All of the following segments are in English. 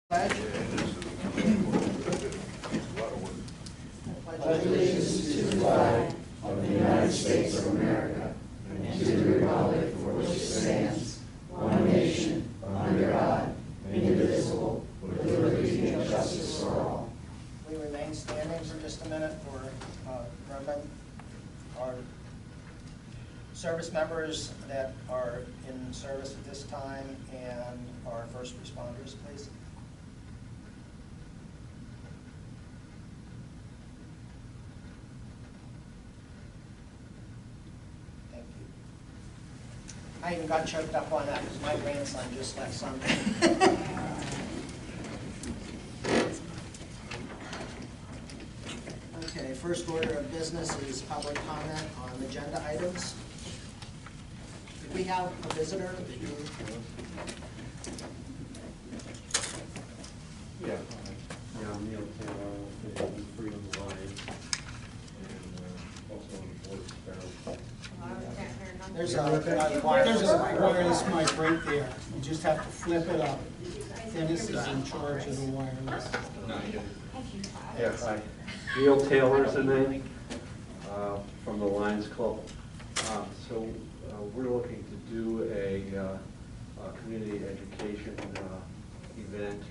Allegiance to the flag of the United States of America and to the republic for which it stands, one nation, under God, indivisible, with liberty and justice for all. We remain standing for just a minute for our service members that are in service at this time and our first responders, please. Thank you. I even got choked up on that because my grandson just left Sunday. Okay, first order of business is public comment on agenda items. Did we have a visitor? Yeah, I'm Neil Taylor, Freedom Line, and also on the board of Sparrow. There's a wireless mic right there. You just have to flip it up. Dennis is in charge of the wireless. Yeah, hi. Neil Taylor's the name, from the Lions Club. So we're looking to do a community education event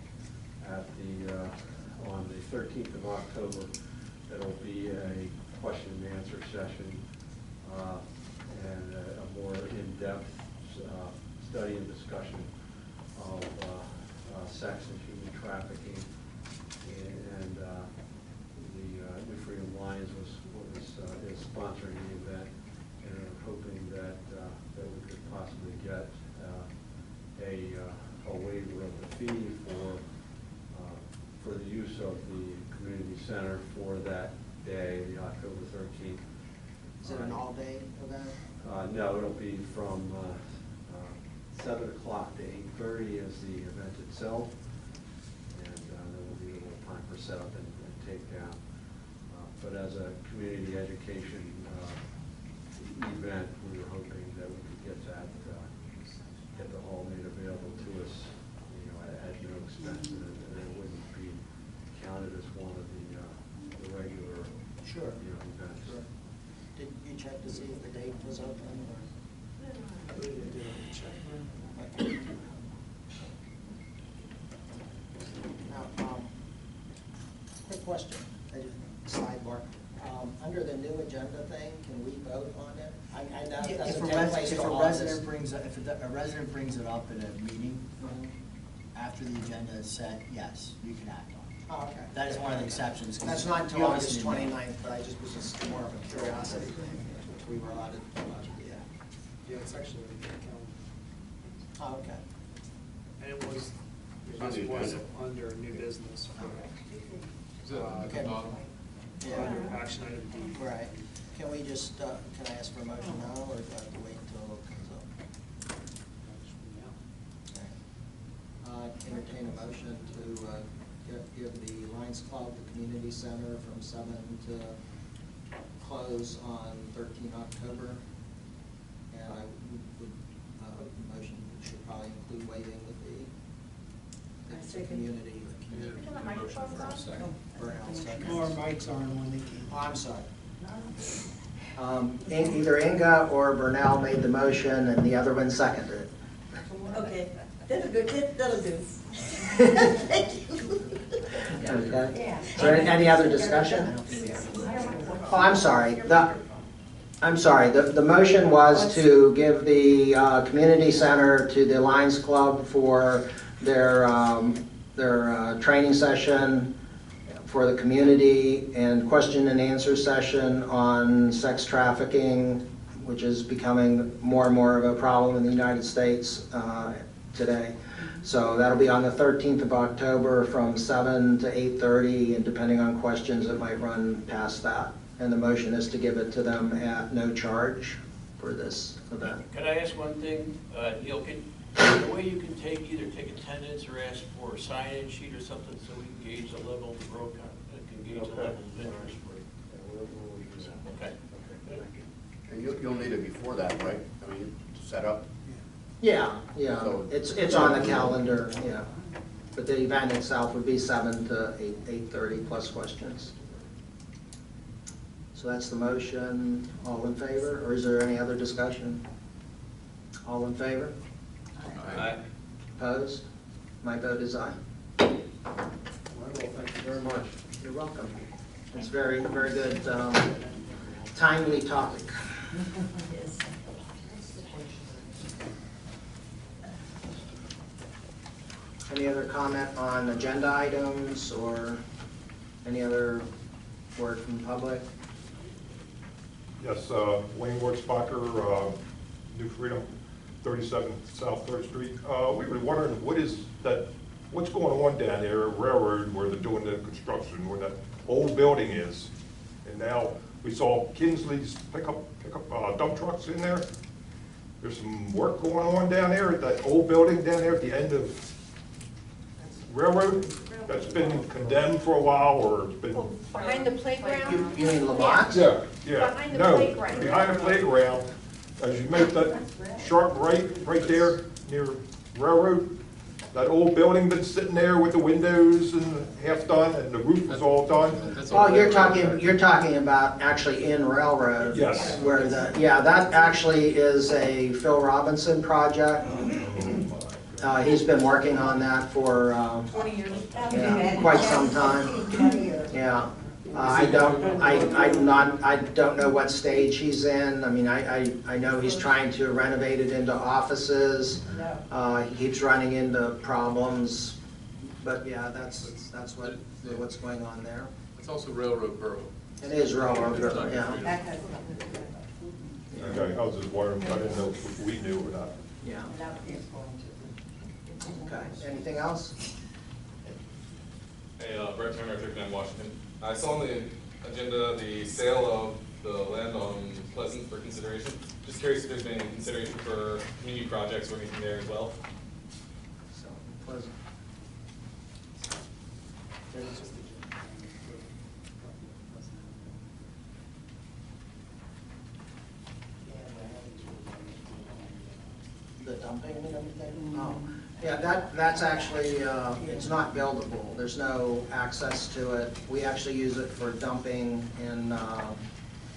at on the 13th of October. It'll be a question and answer session and a more in-depth study and discussion of sex and human trafficking. And the New Freedom Lions is sponsoring the event, and we're hoping that we could possibly get a waiver of the fee for the use of the community center for that day, the October 13th. Is it an all-day event? No, it'll be from 7 o'clock to 8:30 is the event itself, and there will be a little time for setup and takedown. But as a community education event, we were hoping that we could get get the hall made available to us, at no expense, and it wouldn't be counted as one of the regular Sure. Events. Sure. Did you check to see if the date was open? Or? I believe we did check. Okay. Now, quick question, sidebar. Under the new agenda thing, can we vote on it? I know it doesn't take place If till a August. resident brings it up in a meeting, after the agenda is set, yes, you can act on it. Oh, okay. That is one of the exceptions. 'Cause That's not until you August obviously know. 29th, but I just was just more of a curiosity thing. We were allowed to do that. Yeah, it's actually on the calendar. Oh, okay. And it was under new business for, Okay. Yeah. under action item D. Right. Can we just, can I ask for a motion now, or do I have to wait until it comes up? Okay. Entertain a motion to give the Lions Club, the community center, from 7 to close on 13 October. And I would, motion should probably include waiving the fee. The community. Burnell second. Our mics aren't on the key. Oh, I'm sorry. Either Inga or Burnell made the motion and the other one seconded it. Okay, that'll do. Thank you. Okay. Is there any other discussion? Oh, I'm sorry. The motion was to give the community center to the Lions Club for their training session for the community and question and answer session on sex trafficking, which is becoming more and more of a problem in the United States today. So that'll be on the 13th of October from 7 to 8:30, and depending on questions, it might run past that. And the motion is to give it to them at no charge for this event. Can I ask one thing? Neil, the way you can either take attendance or ask for a sign-in sheet or something so we can gauge the level of the borough can gauge the level of interest for it. Okay. And you'll need it before that, right? I mean, set up? Yeah, yeah. So- It's on the calendar, yeah. But the event itself would be 7 to 8:30 plus questions. So that's the motion. All in favor? Or is there any other discussion? All in favor? Aye. Opposed? My vote is aye. Well, thank you very much. You're welcome. It's very, very good, timely topic. Yes. Any other comment on agenda items or any other word from the public? Yes, Wayne Wurzbacher, New Freedom, 37 South 3rd Street. We were wondering, what's going on down there at Railroad where they're doing the construction, where that old building is? And now we saw Kinsley's pick up dump trucks in there. There's some work going on down there at that old building down there at the end of Railroad that's been condemned for a while, or it's been. Behind the playground? You mean Lamont? Yeah. Behind the No, playground. behind the playground, as you make that sharp right there near Railroad, that old building been sitting there with the windows and half done, and the roof is all done. Oh, you're talking about actually in Railroad. Yes. Where that actually is a Phil Robinson project. He's been working on that for 20 years. quite some time. 20 years. Yeah. I don't know what stage he's in. I mean, I know he's trying to renovate it into offices. He keeps running into problems, but yeah, that's what's going on there. It's also Railroad Borough. It is Railroad, yeah. Okay, I was just wondering, I didn't know if we knew or not. Yeah. Okay, anything else? Hey, Brett Turner, 39 Washington. I saw on the agenda the sale of the land on Pleasant for consideration. Just curious if there's been any consideration for community projects or anything there as well. So, Pleasant. The dumping and everything? Oh, yeah, that's actually, it's not buildable. There's no access to it. We actually use it for dumping and,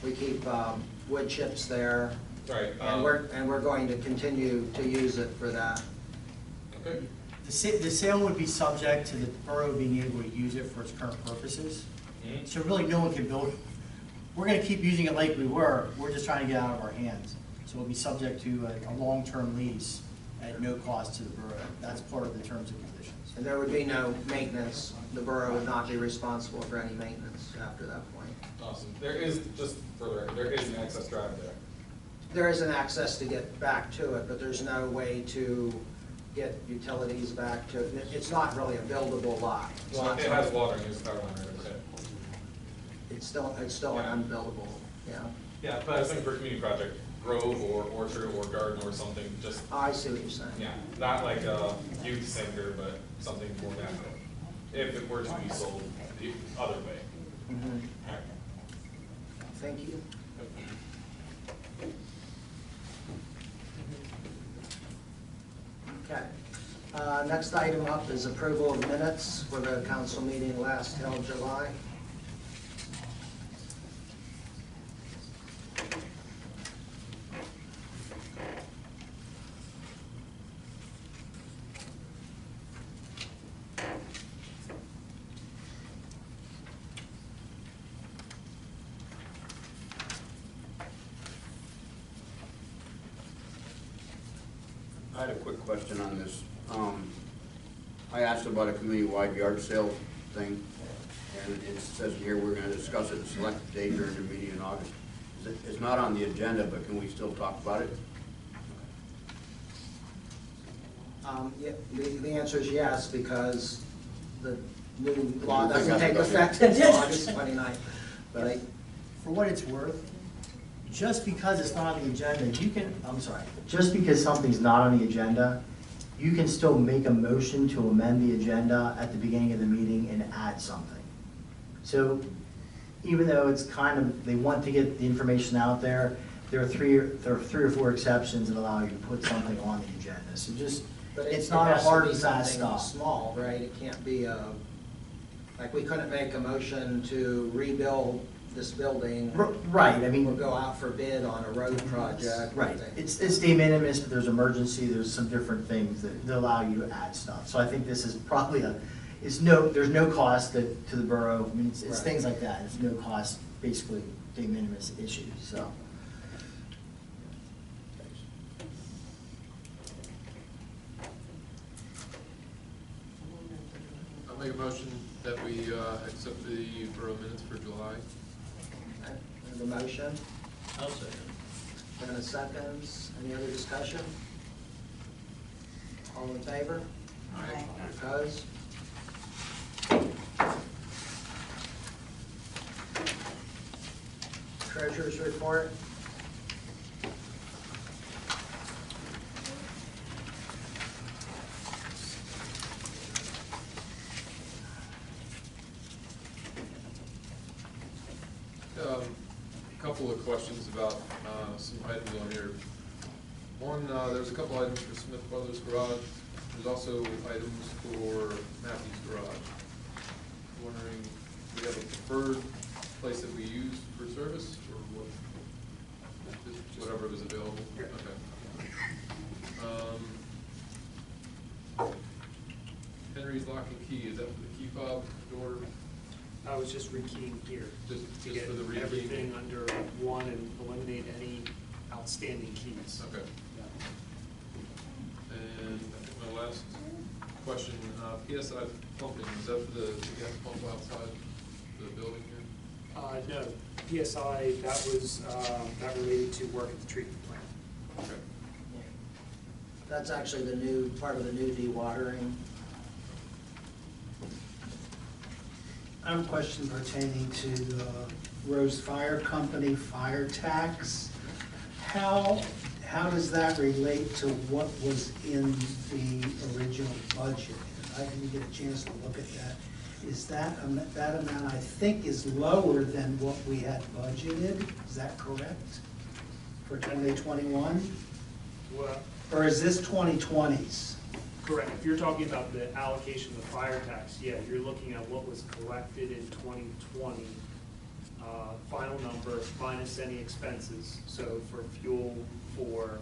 we keep, wood chips there. Right. And we're going to continue to use it for that. Okay. The sale would be subject to the borough being able to use it for its current purposes. Mm-hmm. So really, no one can build, we're gonna keep using it like we were, we're just trying to get out of our hands. So it'll be subject to a long-term lease at no cost to the borough. That's part of the terms and conditions. And there would be no maintenance. The borough would not be responsible for any maintenance after that point. Awesome. There is, just for the record, there is an access drive there. There is an access to get back to it, but there's no way to get utilities back to it. It's not really a buildable lot. It's Well, not it has water and there's a power line right over there. It's still an unbuildable, yeah. Yeah, but I was thinking for a community project, grove or orchard or garden or something, just, Oh, I see what you're saying. yeah, not like a youth center, but something more natural. If it were to be sold the other way. Mhm. All right. Thank you. Okay. Next item up is approval of minutes for the council meeting last held July. I had a quick question on this. I asked about a community-wide yard sale thing, and it says here we're gonna discuss it at a select date during the meeting in August. It's not on the agenda, but can we still talk about it? Yeah, the answer is yes, because the new law You think doesn't take that's effect until August 29th. But For what it's worth, just because it's not on the agenda, just because something's not on the agenda, you can still make a motion to amend the agenda at the beginning of the meeting and add something. So even though it's kind of, they want to get the information out there, there are three or four exceptions that allow you to put something on the agenda. So just, But It's it not a has to hard be and fast something stop. small, right? It can't be like we couldn't make a motion to rebuild this building. Right, I Or mean, go out for bid on a road project. right, it's de minimis, but there's emergency, there's some different things that allow you to add stuff. So I think this is probably there's no cost to the borough, I mean, it's Right. things like that, it's no cost, basically de minimis issues, so. I'll make a motion that we accept the borough minutes for July. And the motion, I'll second. and a second. Any other discussion? All in favor? Aye. Opposed? Treasurer's report? A couple of questions about some items on here. One, there's a couple items for Smith Brothers Garage. There's also items for Matthew's Garage. Wondering, do we have a preferred place that we use for service, or what? Just whatever was available? Okay. Henry's Lock and Key, is that for the key fob door? I was just rekeying here. Just to get for the rekeying? everything under one and eliminate any outstanding keys. Okay. And I think my last question, PSI pumping, is that for the gas pump outside the building here? No, PSI, that related to work at the treatment plant. Okay. That's actually the new, part of the new dewatering. I have a question pertaining to the Rose Fire Company fire tax. How does that relate to what was in the original budget? I didn't get a chance to look at that. Is that amount, I think, is lower than what we had budgeted? Is that correct? For 2021? Well, Or is this 2020s? correct. If you're talking about the allocation of the fire tax, yeah, you're looking at what was collected in 2020, final number minus any expenses. So for fuel, for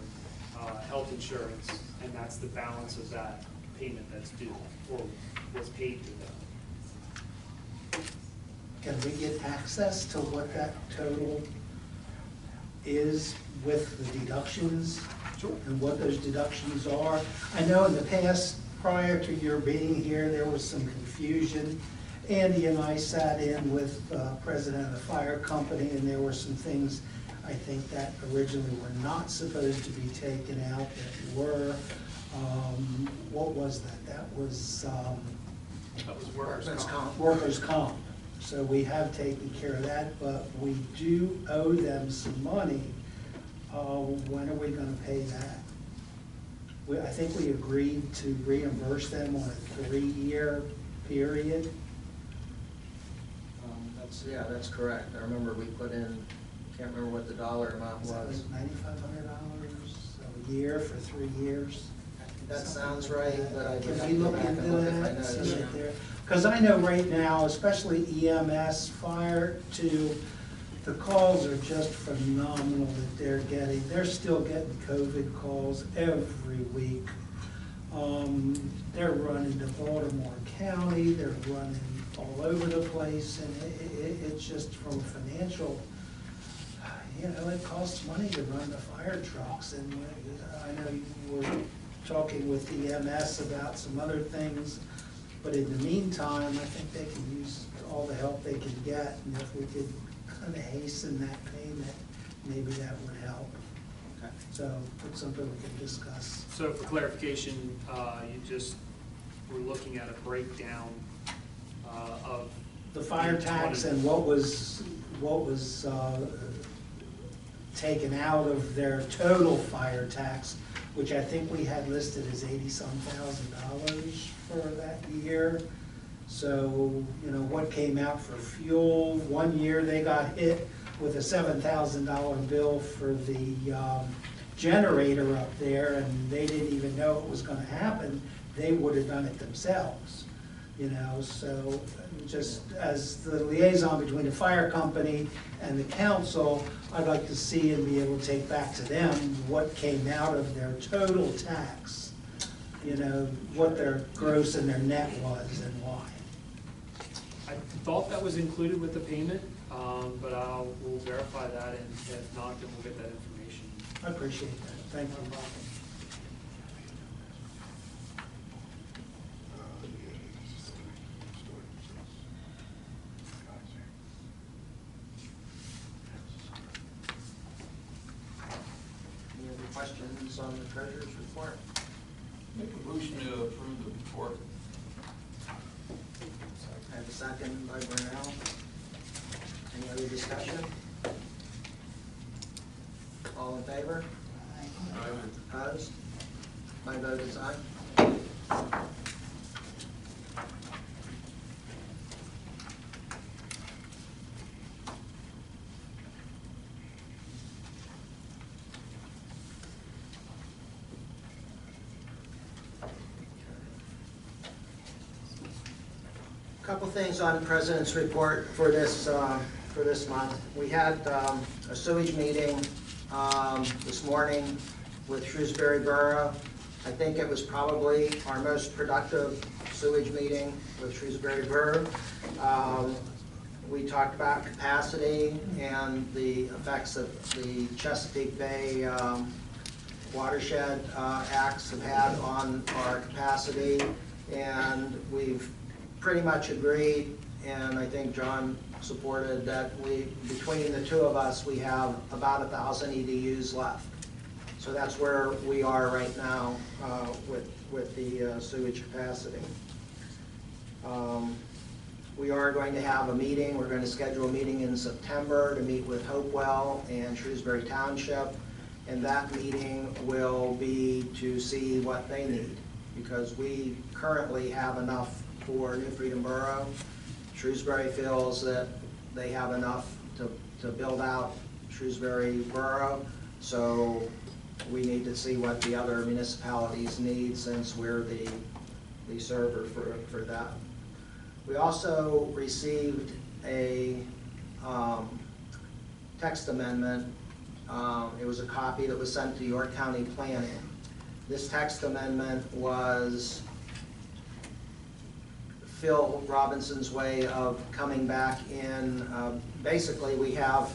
health insurance, and that's the balance of that payment that's due, or was paid to them. Can we get access to what that total is with the deductions? Sure. And what those deductions are? I know in the past, prior to your being here, there was some confusion. Andy and I sat in with president of the fire company, and there were some things I think that originally were not supposed to be taken out that were. What was that? That was workers' comp. workers' comp. So we have taken care of that, but we do owe them some money. When are we gonna pay that? I think we agreed to reimburse them on a 3-year period. That's correct. I remember we put in, can't remember what the dollar amount was. $9,500 a year for 3 years. That sounds right, but I would have Can we to go look back and into look at my that? See notes. it there? Because I know right now, especially EMS, fire too, the calls are just phenomenal that they're getting. They're still getting COVID calls every week. They're running to Baltimore County, they're running all over the place, and it's just from financial, it costs money to run the fire trucks. And I know you were talking with EMS about some other things, but in the meantime, I think they can use all the help they can get, and if we could kind of hasten that payment, maybe that would help. Okay. So it's something we can discuss. So for clarification, we're looking at a breakdown of The fire tax and what was taken out of their total fire tax, which I think we had listed as $80-some thousand for that year. So, what came out for fuel? One year they got hit with a $7,000 bill for the generator up there and they didn't even know it was gonna happen, they would have done it themselves. You know, so just as the liaison between the fire company and the council, I'd like to see and be able to take back to them what came out of their total tax. You know, what their gross and their net was and why. I thought that was included with the payment, but we'll verify that, and if not, then we'll get that information. I appreciate that, thank you. Any other questions on the treasurer's report? Make a motion to approve the report. I have a second by Brunel. Any other discussion? All in favor? Opposed? My vote is aye. Couple things on the President's report for this month. We had a sewage meeting this morning with Shrewsbury Borough. I think it was probably our most productive sewage meeting with Shrewsbury Borough. We talked about capacity and the effects of the Chesapeake Bay watershed acts have had on our capacity, and we've pretty much agreed, and I think John supported that between the two of us, we have about 1,000 EDUs left. So that's where we are right now with the sewage capacity. We are going to have a meeting. We're going to schedule a meeting in September to meet with Hopewell and Shrewsbury Township, and that meeting will be to see what they need, because we currently have enough for New Freedom Borough. Shrewsbury feels that they have enough to build out Shrewsbury Borough, so we need to see what the other municipalities need since we're the server for that. We also received a text amendment. It was a copy that was sent to York County Planning. This text amendment was Phil Robinson's way of coming back in. Basically, we have,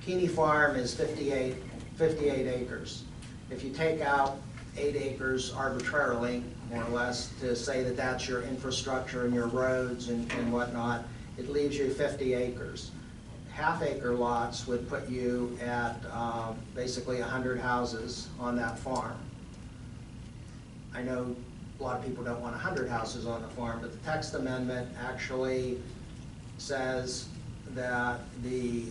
Keeney Farm is 58 acres. If you take out 8 acres arbitrarily, more or less, to say that that's your infrastructure and your roads and whatnot, it leaves you 50 acres. Half-acre lots would put you at basically 100 houses on that farm. I know a lot of people don't want 100 houses on the farm, but the text amendment actually says that the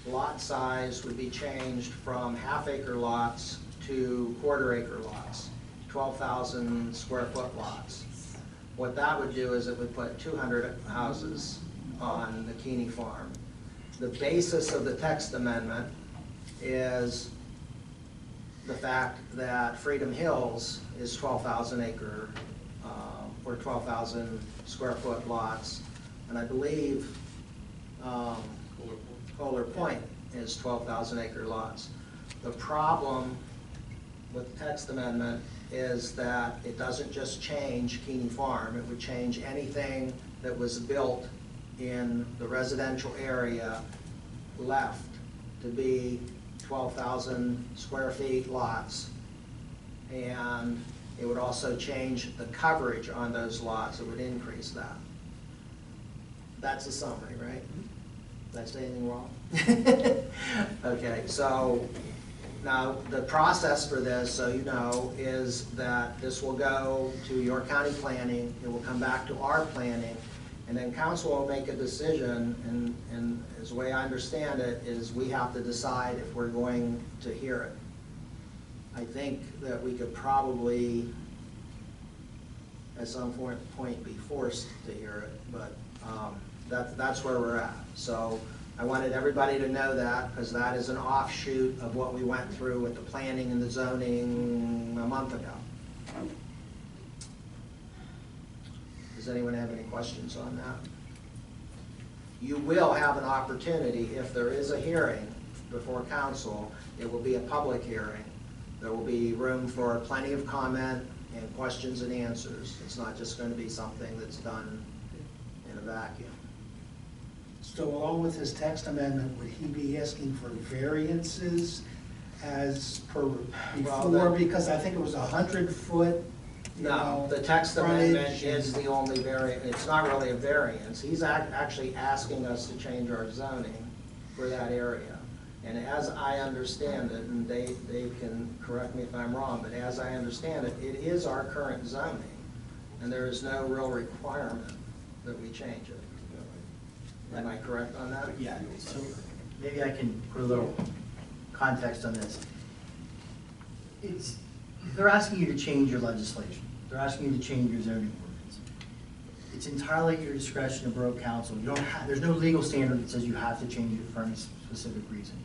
lot size would be changed from half-acre lots to quarter-acre lots, 12,000 square foot lots. What that would do is it would put 200 houses on the Keeney farm. The basis of the text amendment is the fact that Freedom Hills is 12,000 acre or 12,000 square foot lots, and I believe Kohler Point is 12,000 acre lots. The problem with the text amendment is that it doesn't just change Keeney Farm, it would change anything that was built in the residential area left to be 12,000 square feet lots. And it would also change the coverage on those lots. It would increase that. That's a summary, right? Did I say anything wrong? Okay, so now the process for this, so you know, is that this will go to York County Planning, it will come back to our planning, and then council will make a decision, and as the way I understand it, is we have to decide if we're going to hear it. I think that we could probably, at some point, be forced to hear it, but that's where we're at. So I wanted everybody to know that, because that is an offshoot of what we went through with the planning and the zoning a month ago. Does anyone have any questions on that? You will have an opportunity, if there is a hearing before council, it will be a public hearing. There will be room for plenty of comment and questions and answers. It's not just going to be something that's done in a vacuum. So along with his text amendment, would he be asking for variances as per before? Well, Because I think it was 100-foot. No, the text amendment is the only variant. It's not really a variance. He's actually asking us to change our zoning for that area. And as I understand it, and they can correct me if I'm wrong, but as I understand it, it is our current zoning, and there is no real requirement that we change it. Am I correct on that? Yeah, so maybe I can put a little context on this. They're asking you to change your legislation. They're asking you to change your zoning ordinance. It's entirely at your discretion of Borough Council. You don't have, there's no legal standard that says you have to change it for any specific reason.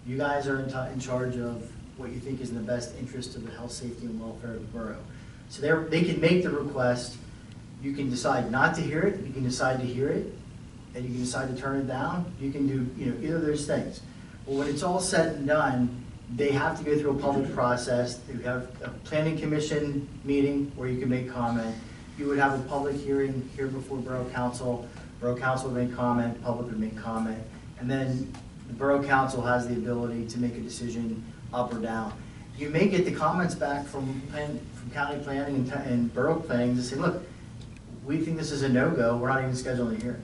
You guys are in charge of what you think is in the best interest of the health, safety, and welfare of the borough. So they can make the request. You can decide not to hear it. You can decide to hear it, and you can decide to turn it down. You can do either of those things. But when it's all said and done, they have to go through a public process. They have a planning commission meeting where you can make comment. You would have a public hearing here before Borough Council. Borough Council would make comment, public would make comment, and then the Borough Council has the ability to make a decision up or down. You may get the comments back from county planning and borough planning to say, look, we think this is a no-go, we're not even scheduling a hearing.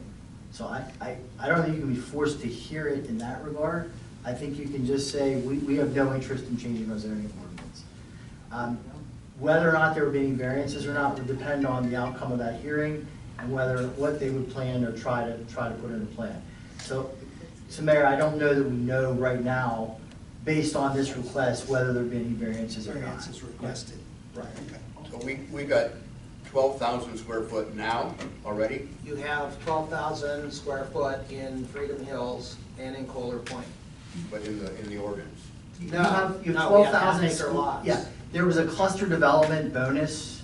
So I don't think you can be forced to hear it in that regard. I think you can just say, we have no interest in changing our zoning ordinance. Whether or not there would be any variances or not would depend on the outcome of that hearing and what they would plan or try to put in a plan. So Mayor, I don't know that we know right now, based on this request, whether there'd be any variances or not. Variances requested. Right. Okay. So we got 12,000 square foot now already? You have 12,000 square foot in Freedom Hills and in Kohler Point. But in the ordinance? You have we have 12,000 half-acre lots. Yeah, there was a cluster development bonus.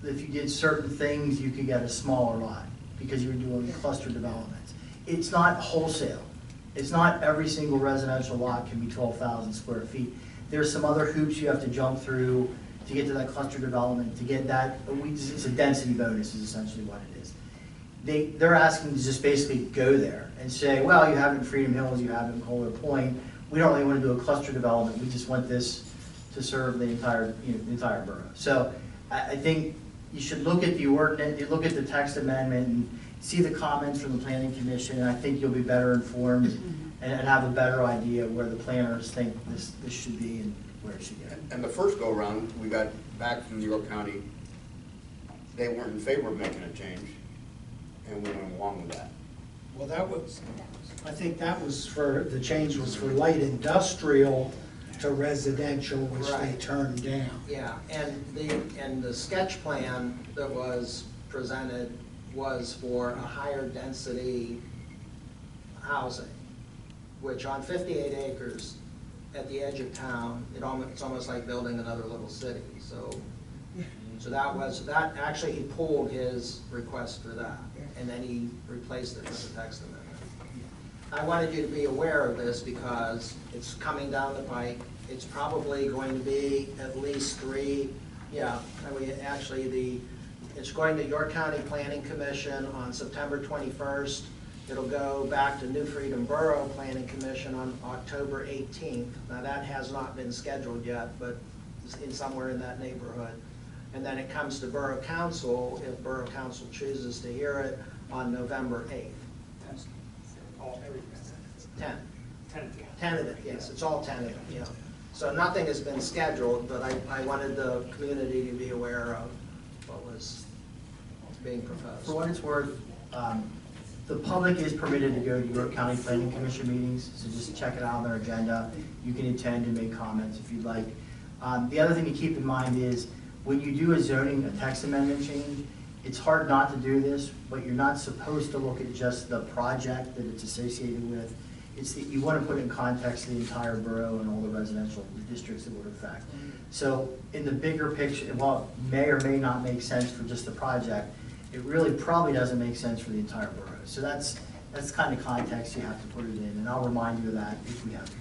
If you did certain things, you could get a smaller lot because you were doing cluster developments. It's not wholesale. It's not every single residential lot can be 12,000 square feet. There's some other hoops you have to jump through to get to that cluster development, to get that, it's a density bonus is essentially what it is. They're asking to just basically go there and say, well, you have it in Freedom Hills, you have it in Kohler Point. We don't really want to do a cluster development. We just want this to serve the entire, the entire borough. So I think you should look at the ordinance, you look at the text amendment and see the comments from the Planning Commission, and I think you'll be better informed and have a better idea where the planners think this should be and where it should go. And the first go-around, we got back from New York County, they weren't in favor of making a change, and we went along with that. Well, I think that was the change was for light industrial to residential, which they Right. turned down. Yeah, and the sketch plan that was presented was for a higher density housing, which on 58 acres at the edge of town, it's almost like building another little city. So that actually he pulled his request for that, and then he replaced it with the text amendment. I wanted you to be aware of this because it's coming down the pike. It's probably going to be at least three, it's going to York County Planning Commission on September 21st. It'll go back to New Freedom Borough Planning Commission on October 18th. Now that has not been scheduled yet, but it's somewhere in that neighborhood. And then it comes to Borough Council, if Borough Council chooses to hear it, on November 8th. Tentative, yes, it's all tentative, yeah. So nothing has been scheduled, but I wanted the community to be aware of what was being proposed. For what it's worth, the public is permitted to go to York County Planning Commission meetings, so just check it out on their agenda. You can attend and make comments if you'd like. The other thing to keep in mind is when you do a text amendment change, it's hard not to do this, but you're not supposed to look at just the project that it's associated with. It's that you want to put it in context the entire borough and all the residential districts it would affect. So in the bigger picture, while it may or may not make sense for just the project, it really probably doesn't make sense for the entire borough. So that's the kind of context you have to put it in, and I'll remind you of that if we have to.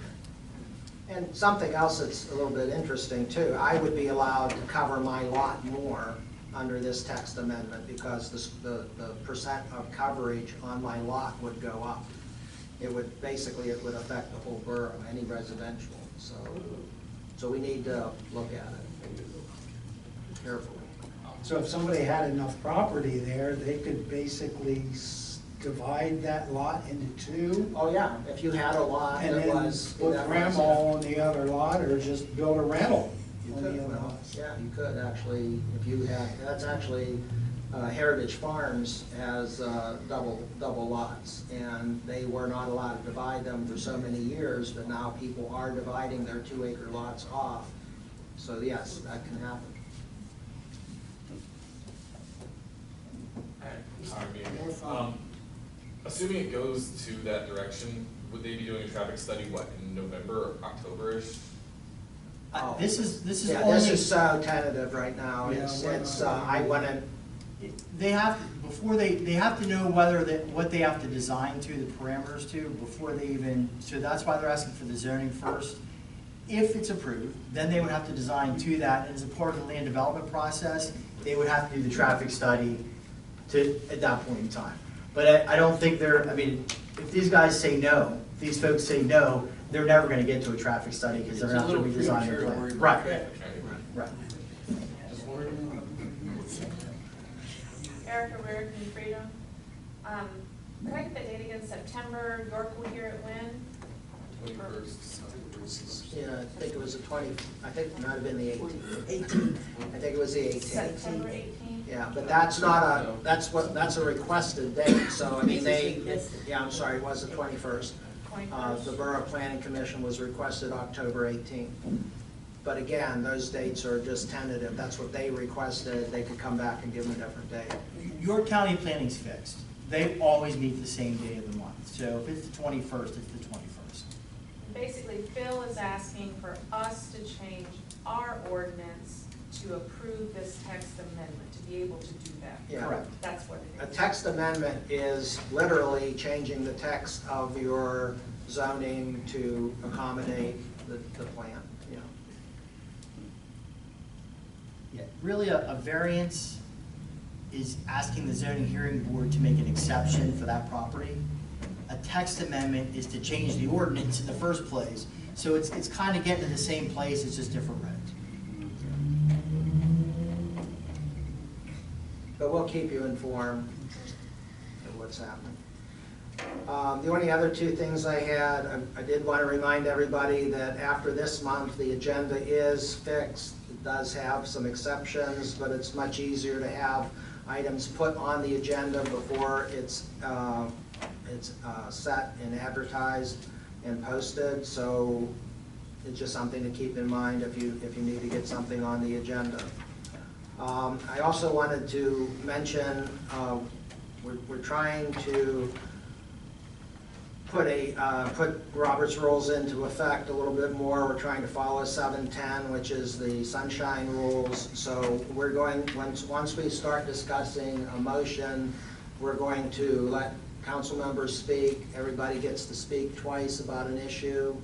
And something else that's a little bit interesting too, I would be allowed to cover my lot more under this text amendment because the percent of coverage on my lot would go up. It would affect the whole borough, any residential. So we need to look at it carefully. So if somebody had enough property there, they could basically divide that lot into two? Oh, yeah, if you had a lot And that then was. put grandma on the other lot, or just build a rental You on could, the other well, lot? yeah, you could actually, if you had, that's actually, Heritage Farms has double lots, and they were not allowed to divide them for so many years, but now people are dividing their 2-acre lots off. So yes, that can happen. Assuming it goes to that direction, would they be doing a traffic study, in November or October-ish? This is Yeah, only. this is so tentative right now. Yeah, I want to, They have, before they have to know what they have to design to, the parameters to, before they even, so that's why they're asking for the zoning first. If it's approved, then they would have to design to that, and as a part of the land development process, they would have to do the traffic study at that point in time. But I don't think if these guys say no, if these folks say no, they're never gonna get to a traffic study, because they're gonna have to redesign their plan. Right. Erica Rarick from Freedom. Could I get the date again? September, York will hear it when? 21st. yeah, I think it was the 20, I think it might have been the 18th. I think it was the 18th. September 18th? Yeah, but that's not that's a requested date, so I mean, yeah, I'm sorry, it was the 21st. The Borough Planning Commission was requested October 18th. But again, those dates are just tentative, that's what they requested, they could come back and give them a different date. York County Planning's fixed. They always meet the same day of the month. So if it's the 21st, it's the 21st. Basically, Phil is asking for us to change our ordinance to approve this text amendment, to be able to do that. Yeah. Correct. That's what it A is. text amendment is literally changing the text of your zoning to accommodate the plan, yeah. Yeah, really a variance is asking the zoning hearing board to make an exception for that property. A text amendment is to change the ordinance in the first place. So it's kind of getting to the same place, it's just different roads. But we'll keep you informed of what's happening. The only other two things I had, I did want to remind everybody that after this month, the agenda is fixed. It does have some exceptions, but it's much easier to have items put on the agenda before it's set and advertised and posted. So it's just something to keep in mind if you need to get something on the agenda. I also wanted to mention, we're trying to put Robert's rules into effect a little bit more. We're trying to follow 710, which is the sunshine rules. So we're going, once we start discussing a motion, we're going to let council members speak. Everybody gets to speak twice about an issue.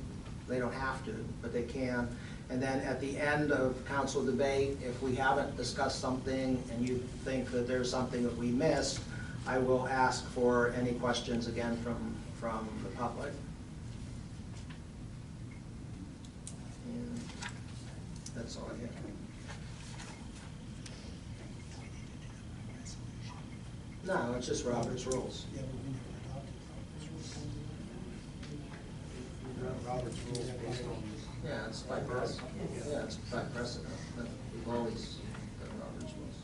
They don't have to, but they can. And then at the end of council debate, if we haven't discussed something and you think that there's something that we missed, I will ask for any questions again from the public. And that's all I have. No, it's just Robert's rules. Yeah, but we never adopted Robert's rules based on. Yeah, it's by precedent. Yeah, it's by precedent. We've always done Robert's rules.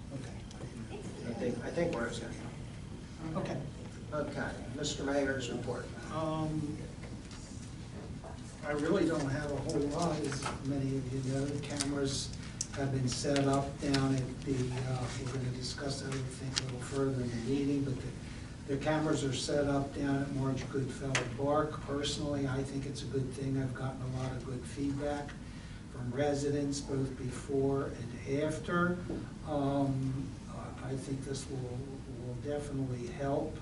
Okay. I think we're okay. Okay. Okay, Mr. Mayor's report. I really don't have a whole lot, as many of you know. The cameras have been set up down at the, we're gonna discuss that, I think, a little further in the meeting, but the cameras are set up down at Marge Goodfellow Park. Personally, I think it's a good thing. I've gotten a lot of good feedback from residents, both before and after. I think this will definitely help.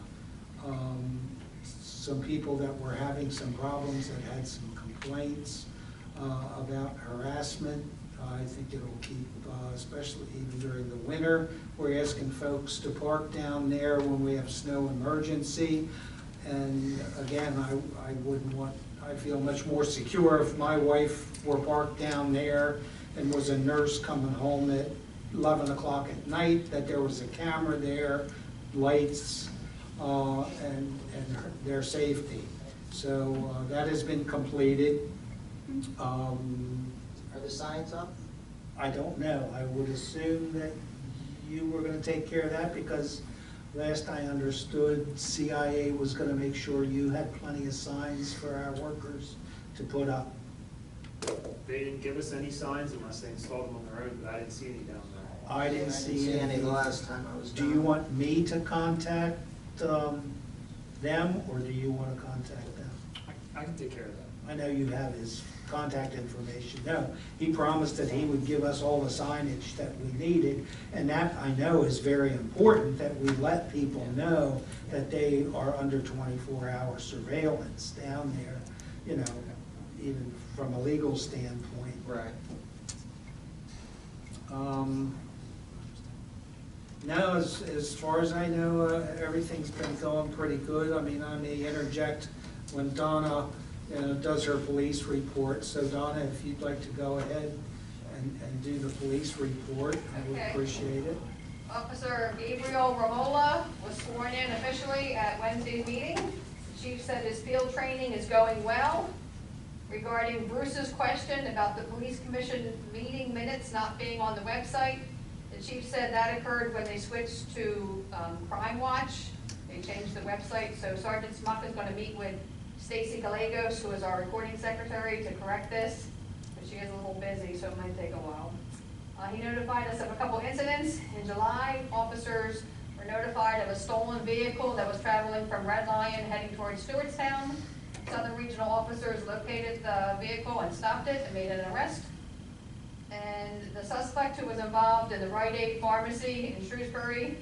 Some people that were having some problems that had some complaints about harassment, I think it'll keep, especially even during the winter, we're asking folks to park down there when we have snow emergency. And again, I wouldn't want, I feel much more secure if my wife were parked down there and was a nurse coming home at 11 o'clock at night, that there was a camera there, lights, and their safety. So that has been completed. Are the signs up? I don't know. I would assume that you were gonna take care of that, because last I understood, CIA was gonna make sure you had plenty of signs for our workers to put up. They didn't give us any signs unless they installed them on their own, but I didn't see any down there. I didn't see any. the last time I was Do down. you want me to contact them, or do you wanna contact them? I can take care of that. I know you have his contact information. No, he promised that he would give us all the signage that we needed, and that I know is very important, that we let people know that they are under 24-hour surveillance down there, you know, even from a legal standpoint. Right. No, as far as I know, everything's been going pretty good. I mean, I may interject when Donna does her police report. So Donna, if you'd like to go ahead and do the police report, I would appreciate it. Officer Gabriel Romola was sworn in officially at Wednesday's meeting. The chief said his field training is going well. Regarding Bruce's question about the police commission meeting minutes not being on the website, the chief said that occurred when they switched to Crime Watch. They changed the website, so Sergeant Smuck is going to meet with Stacy Gallegos, who is our recording secretary, to correct this, but she is a little busy, so it might take a while. He notified us of a couple incidents. In July, officers were notified of a stolen vehicle that was traveling from Red Lion heading towards Stewartstown. Southern Regional officers located the vehicle and stopped it and made an arrest. And the suspect, who was involved in the Rite Aid pharmacy in Shrewsbury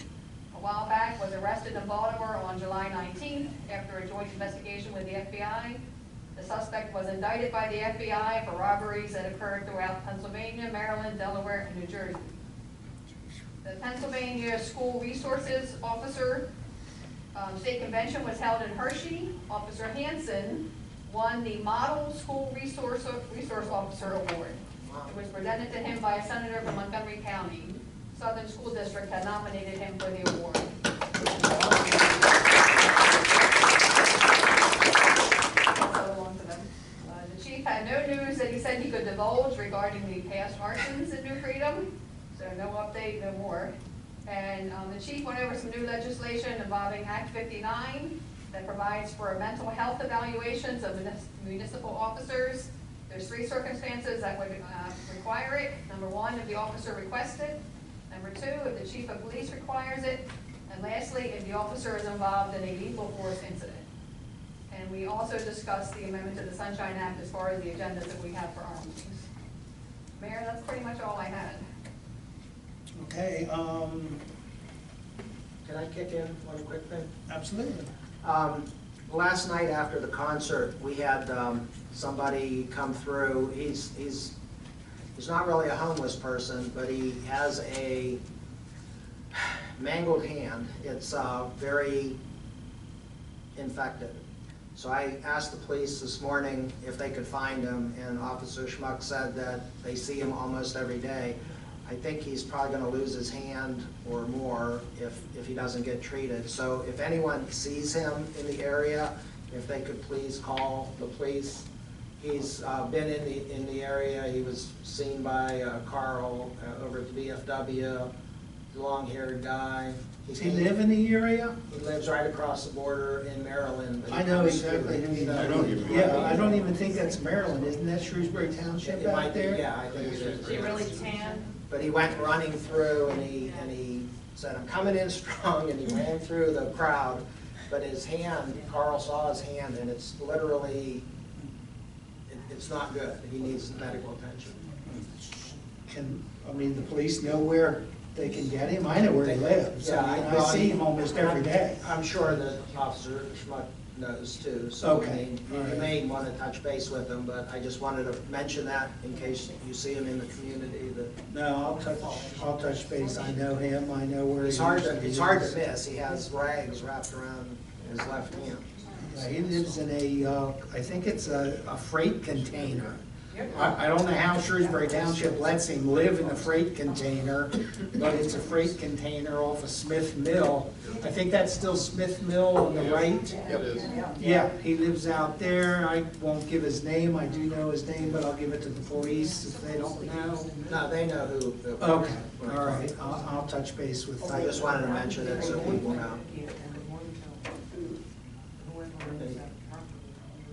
a while back, was arrested in Baltimore on July 19th after a joint investigation with the FBI. The suspect was indicted by the FBI for robberies that occurred throughout Pennsylvania, Maryland, Delaware, and New Jersey. The Pennsylvania School Resources Officer State Convention was held in Hershey. Officer Hansen won the Model School Resource Officer Award. It was presented to him by a senator from Montgomery County. Southern School District had nominated him for the award. The chief had no news that he said he could divulge regarding the past arsons in New Freedom, so no update, no more. And the chief went over some new legislation involving Act 59 that provides for mental health evaluations of municipal officers. There's 3 circumstances that would require it. Number 1, if the officer requests it. Number 2, if the chief of police requires it. And lastly, if the officer is involved in a lethal force incident. And we also discussed the amendment to the Sunshine Act as far as the agendas that we have for our meetings. Mayor, that's pretty much all I had. Okay, Can I kick in one quick thing? absolutely. Last night after the concert, we had somebody come through. He's not really a homeless person, but he has a mangled hand. It's very infected. So I asked the police this morning if they could find him, and Officer Schmuck said that they see him almost every day. I think he's probably going to lose his hand or more if he doesn't get treated. So if anyone sees him in the area, if they could please call the police. He's been in the area. He was seen by Carl over at the VFW, long-haired guy. Does he live in the area? He lives right across the border in Maryland. But I know exactly who you I know you. Yeah, I don't even think that's Maryland. Isn't that Shrewsbury Township It might out be, there? yeah, I think it is. Is he really tan? But he went running through and he said, I'm coming in strong, and he ran through the crowd. But his hand, Carl saw his hand, and it's literally, it's not good. He needs medical attention. The police know where they can get him? I know where he lives. Yeah, I see him almost every day. I'm sure that Officer Schmuck knows too, so Okay. you may want to touch base with him, but I just wanted to mention that in case you see him in the community, that No, I'll touch base. I know him. I know where he it's hard usually it's hard is. to miss. He has rags wrapped around his left hand. Yeah, he lives in I think it's a freight container. I don't know how Shrewsbury Township lets him live in a freight container, but it's a freight container off of Smith Mill. I think that's still Smith Mill on the right. It is. Yeah, he lives out there. I won't give his name. I do know his name, but I'll give it to the police if they don't know. No, they know who. Okay, all right. I'll touch base with. I just wanted to mention it so people know.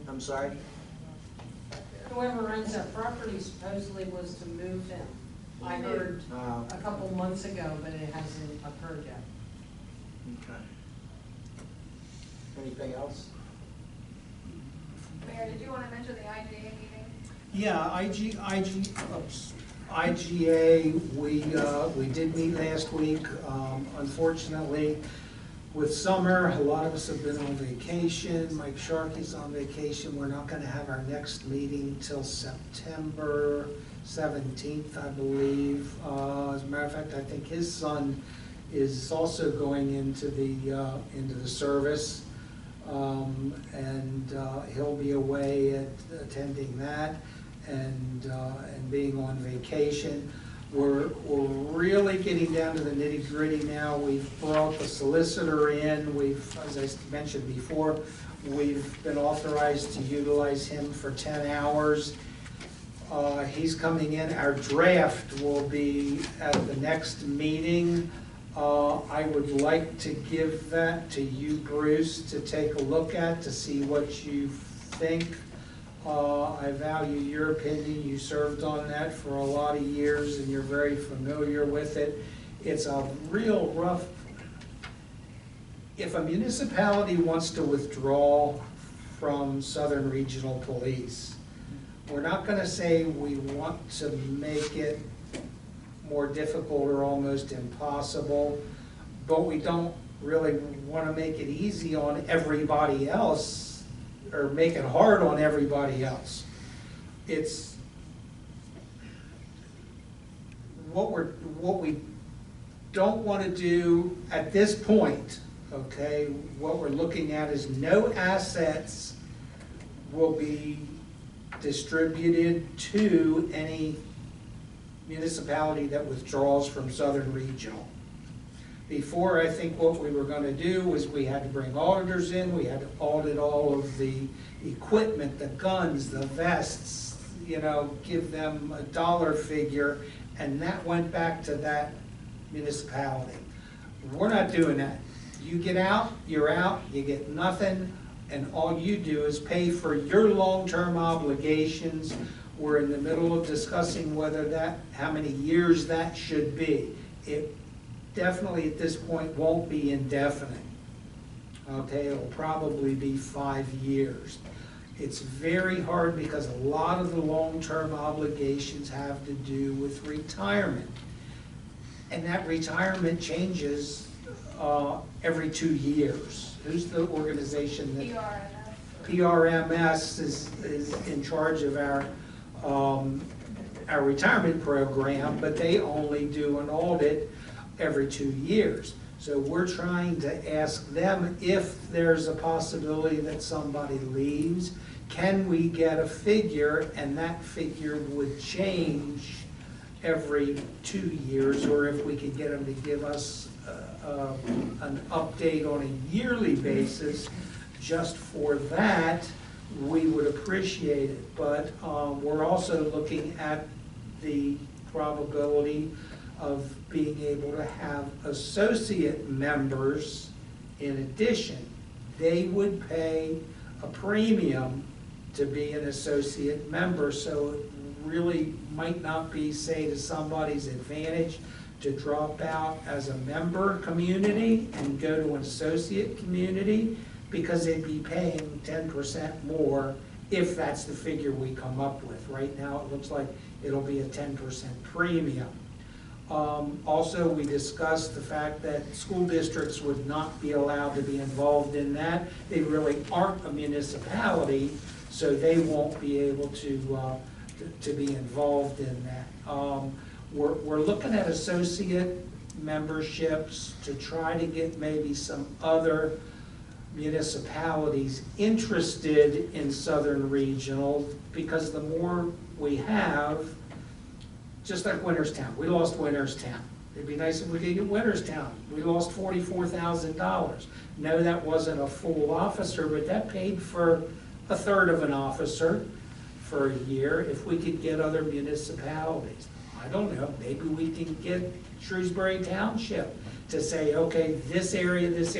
I'm sorry? Whoever owns that property supposedly was to move them. I heard a couple months ago, but it hasn't occurred yet. Okay. Anything else? Mayor, did you want to mention the IGA meeting? Yeah, IGA, we did meet last week. Unfortunately, with summer, a lot of us have been on vacation. Mike Sharkey's on vacation. We're not gonna have our next meeting till September 17th, I believe. As a matter of fact, I think his son is also going into the service. And he'll be away at attending that and being on vacation. We're really getting down to the nitty gritty now. We've brought the solicitor in. As I mentioned before, we've been authorized to utilize him for 10 hours. He's coming in. Our draft will be at the next meeting. I would like to give that to you, Bruce, to take a look at, to see what you think. I value your opinion. You served on that for a lot of years and you're very familiar with it. It's a real rough. If a municipality wants to withdraw from Southern Regional Police, we're not going to say we want to make it more difficult or almost impossible, but we don't really want to make it easy on everybody else or make it hard on everybody else. It's what we don't want to do at this point, okay? What we're looking at is no assets will be distributed to any municipality that withdraws from Southern Regional. Before, I think what we were gonna do was we had to bring auditors in, we had to audit all of the equipment, the guns, the vests, give them a dollar figure, and that went back to that municipality. We're not doing that. You get out, you're out, you get nothing, and all you do is pay for your long-term obligations. We're in the middle of discussing how many years that should be. It definitely at this point won't be indefinite. Okay, it'll probably be 5 years. It's very hard because a lot of the long-term obligations have to do with retirement. And that retirement changes every 2 years. Who's the organization that? PRMS is in charge of our retirement program, but they only do an audit every 2 years. So we're trying to ask them if there's a possibility that somebody leaves, can we get a figure, and that figure would change every 2 years, or if we could get them to give us an update on a yearly basis. Just for that, we would appreciate it. But we're also looking at the probability of being able to have associate members in addition. They would pay a premium to be an associate member, so it really might not be, say, to somebody's advantage to drop out as a member community and go to an associate community, because they'd be paying 10% more if that's the figure we come up with. Right now, it looks like it'll be a 10% premium. Also, we discussed the fact that school districts would not be allowed to be involved in that. They really aren't a municipality, so they won't be able to be involved in that. We're looking at associate memberships to try to get maybe some other municipalities interested in Southern Regional, because the more we have, just like Winterstown, we lost Winterstown. It'd be nice if we could get Winterstown. We lost $44,000. No, that wasn't a full officer, but that paid for a third of an officer for a year. If we could get other municipalities, I don't know, maybe we can get Shrewsbury Township to say, okay, this area, and this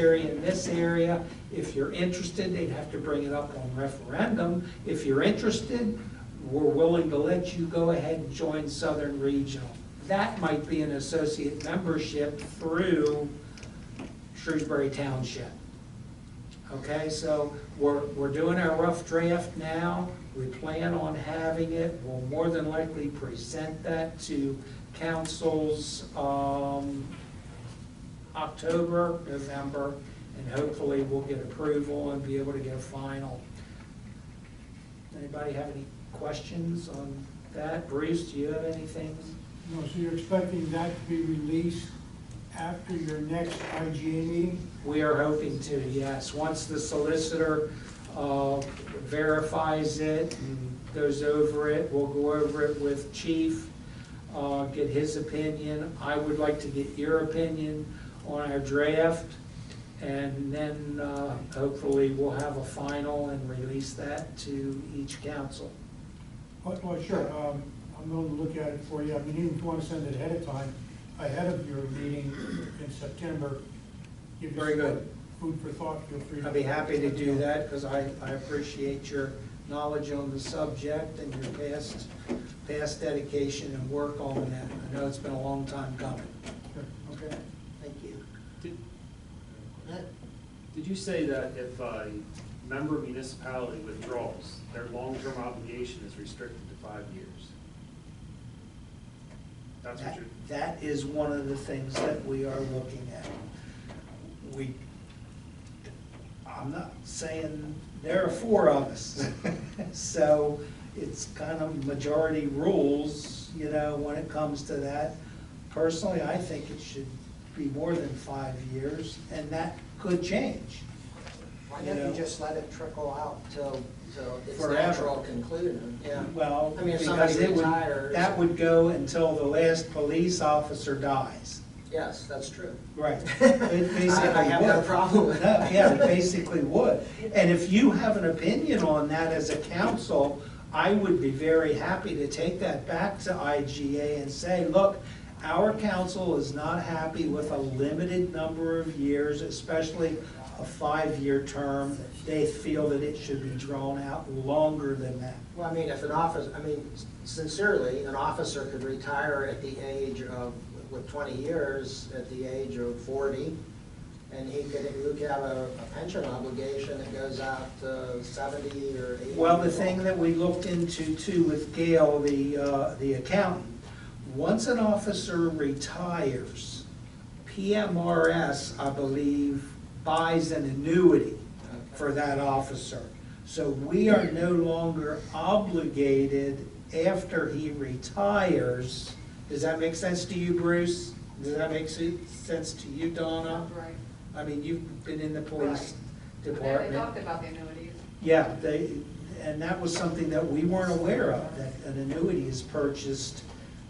area, if you're interested, they'd have to bring it up on referendum. If you're interested, we're willing to let you go ahead and join Southern Regional. That might be an associate membership through Shrewsbury Township. Okay, so we're doing our rough draft now. We plan on having it. We'll more than likely present that to councils October, November, and hopefully we'll get approval and be able to get a final. Anybody have any questions on that? Bruce, do you have anything? No, so you're expecting that to be released after your next IGA meeting? We are hoping to, yes. Once the solicitor verifies it and goes over it, we'll go over it with Chief, get his opinion. I would like to get your opinion on our draft, and then hopefully we'll have a final and release that to each council. Well, sure. I'm going to look at it for you. I mean, even if you want to send it ahead of time, ahead of your meeting in September, give you Very good. Food for thought. Feel free to. I'd be happy to do that, because I appreciate your knowledge on the subject and your past dedication and work on that. I know it's been a long time coming. Sure. Okay, thank you. Did you say that if a member municipality withdraws, their long-term obligation is restricted to 5 years? That's what you're... That is one of the things that we are looking at. I'm not saying there are 4 of us, so it's kind of majority rules, you know, when it comes to that. Personally, I think it should be more than 5 years, and that could change. Why don't you just let it trickle out till its Forever. natural conclusion? Yeah. Well, I mean, if because somebody retires. that would go until the last police officer dies. Yes, that's true. Right. It basically I have no would. problem with that. Yeah, it basically would. And if you have an opinion on that as a council, I would be very happy to take that back to IGA and say, look, our council is not happy with a limited number of years, especially a 5-year term. They feel that it should be drawn out longer than that. Well, I mean, if an office, I mean, sincerely, an officer could retire at the age of, with 20 years, at the age of 40, and he could have a pension obligation that goes out to 70 or 80. Well, the thing that we looked into too with Gail, the accountant, once an officer retires, PMRS, I believe, buys an annuity for that officer. So we are no longer obligated after he retires. Does that make sense to you, Bruce? Does that make sense to you, Donna? Right. I mean, you've been in the police Yeah, department. they talked about the annuities. Yeah, and that was something that we weren't aware of, that an annuity is purchased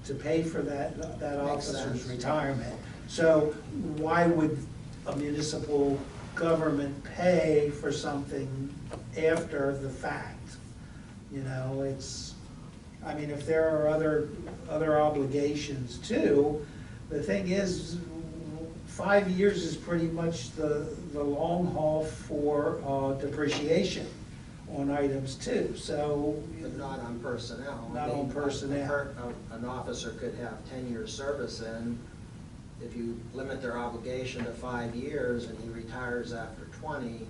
to pay for that officer's sense. retirement. So why would a municipal government pay for something after the fact? You know, it's, I mean, if there are other obligations too, the thing is, 5 years is pretty much the long haul for depreciation. on items too, so. But not on personnel. Not on personnel. An officer could have 10 years service in. If you limit their obligation to 5 years and he retires after 20,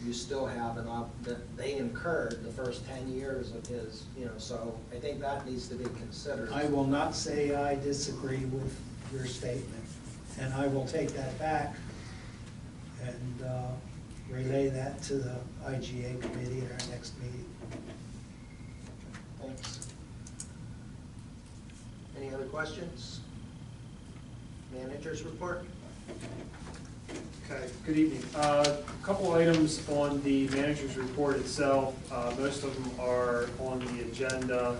you still have that they incurred the first 10 years of his, so I think that needs to be considered. I will not say I disagree with your statement, and I will take that back and relay that to the IGA committee at our next meeting. Thanks. Any other questions? Managers report? Okay, good evening. A couple items on the manager's report itself. Most of them are on the agenda.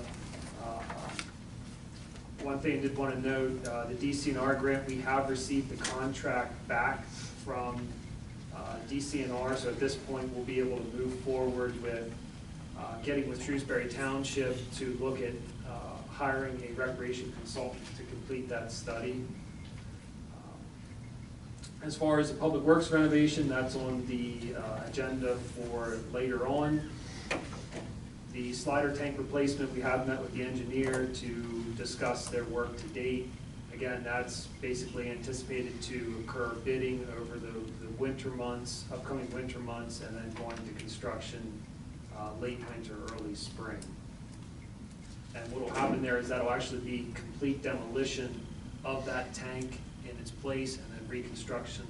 One thing I did want to note, the DCNR grant, we have received the contract back from DCNR, so at this point we'll be able to move forward with getting with Shrewsbury Township to look at hiring a recreation consultant to complete that study. As far as the public works renovation, that's on the agenda for later on. The slider tank replacement, we have met with the engineer to discuss their work to date. Again, that's basically anticipated to occur bidding over the winter months, upcoming winter months, and then going to construction late winter, early spring. And what will happen there is that'll actually be complete demolition of that tank in its place, and then reconstruction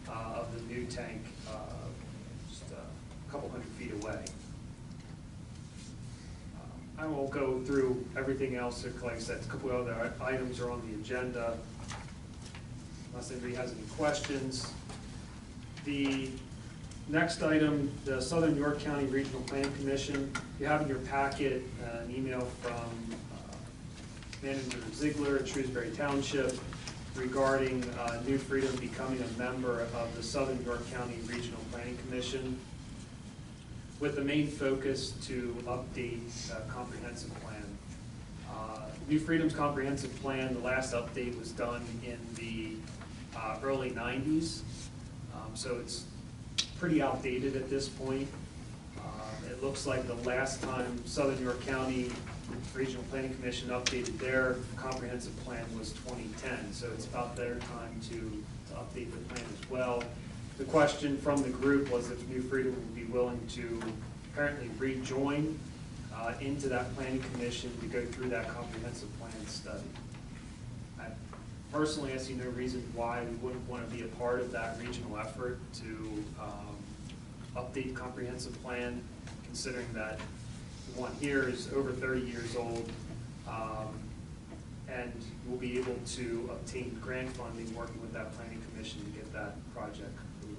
of the new tank just a couple hundred feet away. I won't go through everything else. Like I said, a couple of other items are on the agenda. Unless anybody has any questions. The next item, the Southern York County Regional Planning Commission. You have in your packet an email from Manager Ziegler at Shrewsbury Township regarding New Freedom becoming a member of the Southern York County Regional Planning Commission, with the main focus to update comprehensive plan. New Freedom's comprehensive plan, the last update was done in the early 90s, so it's pretty outdated at this point. It looks like the last time Southern York County Regional Planning Commission updated their comprehensive plan was 2010, so it's about their time to update the plan as well. The question from the group was if New Freedom would be willing to apparently rejoin into that planning commission to go through that comprehensive plan study. Personally, I see no reason why we wouldn't want to be a part of that regional effort to update the comprehensive plan, considering that the one here is over 30 years old, and we'll be able to obtain grant funding working with that planning commission to get that project complete.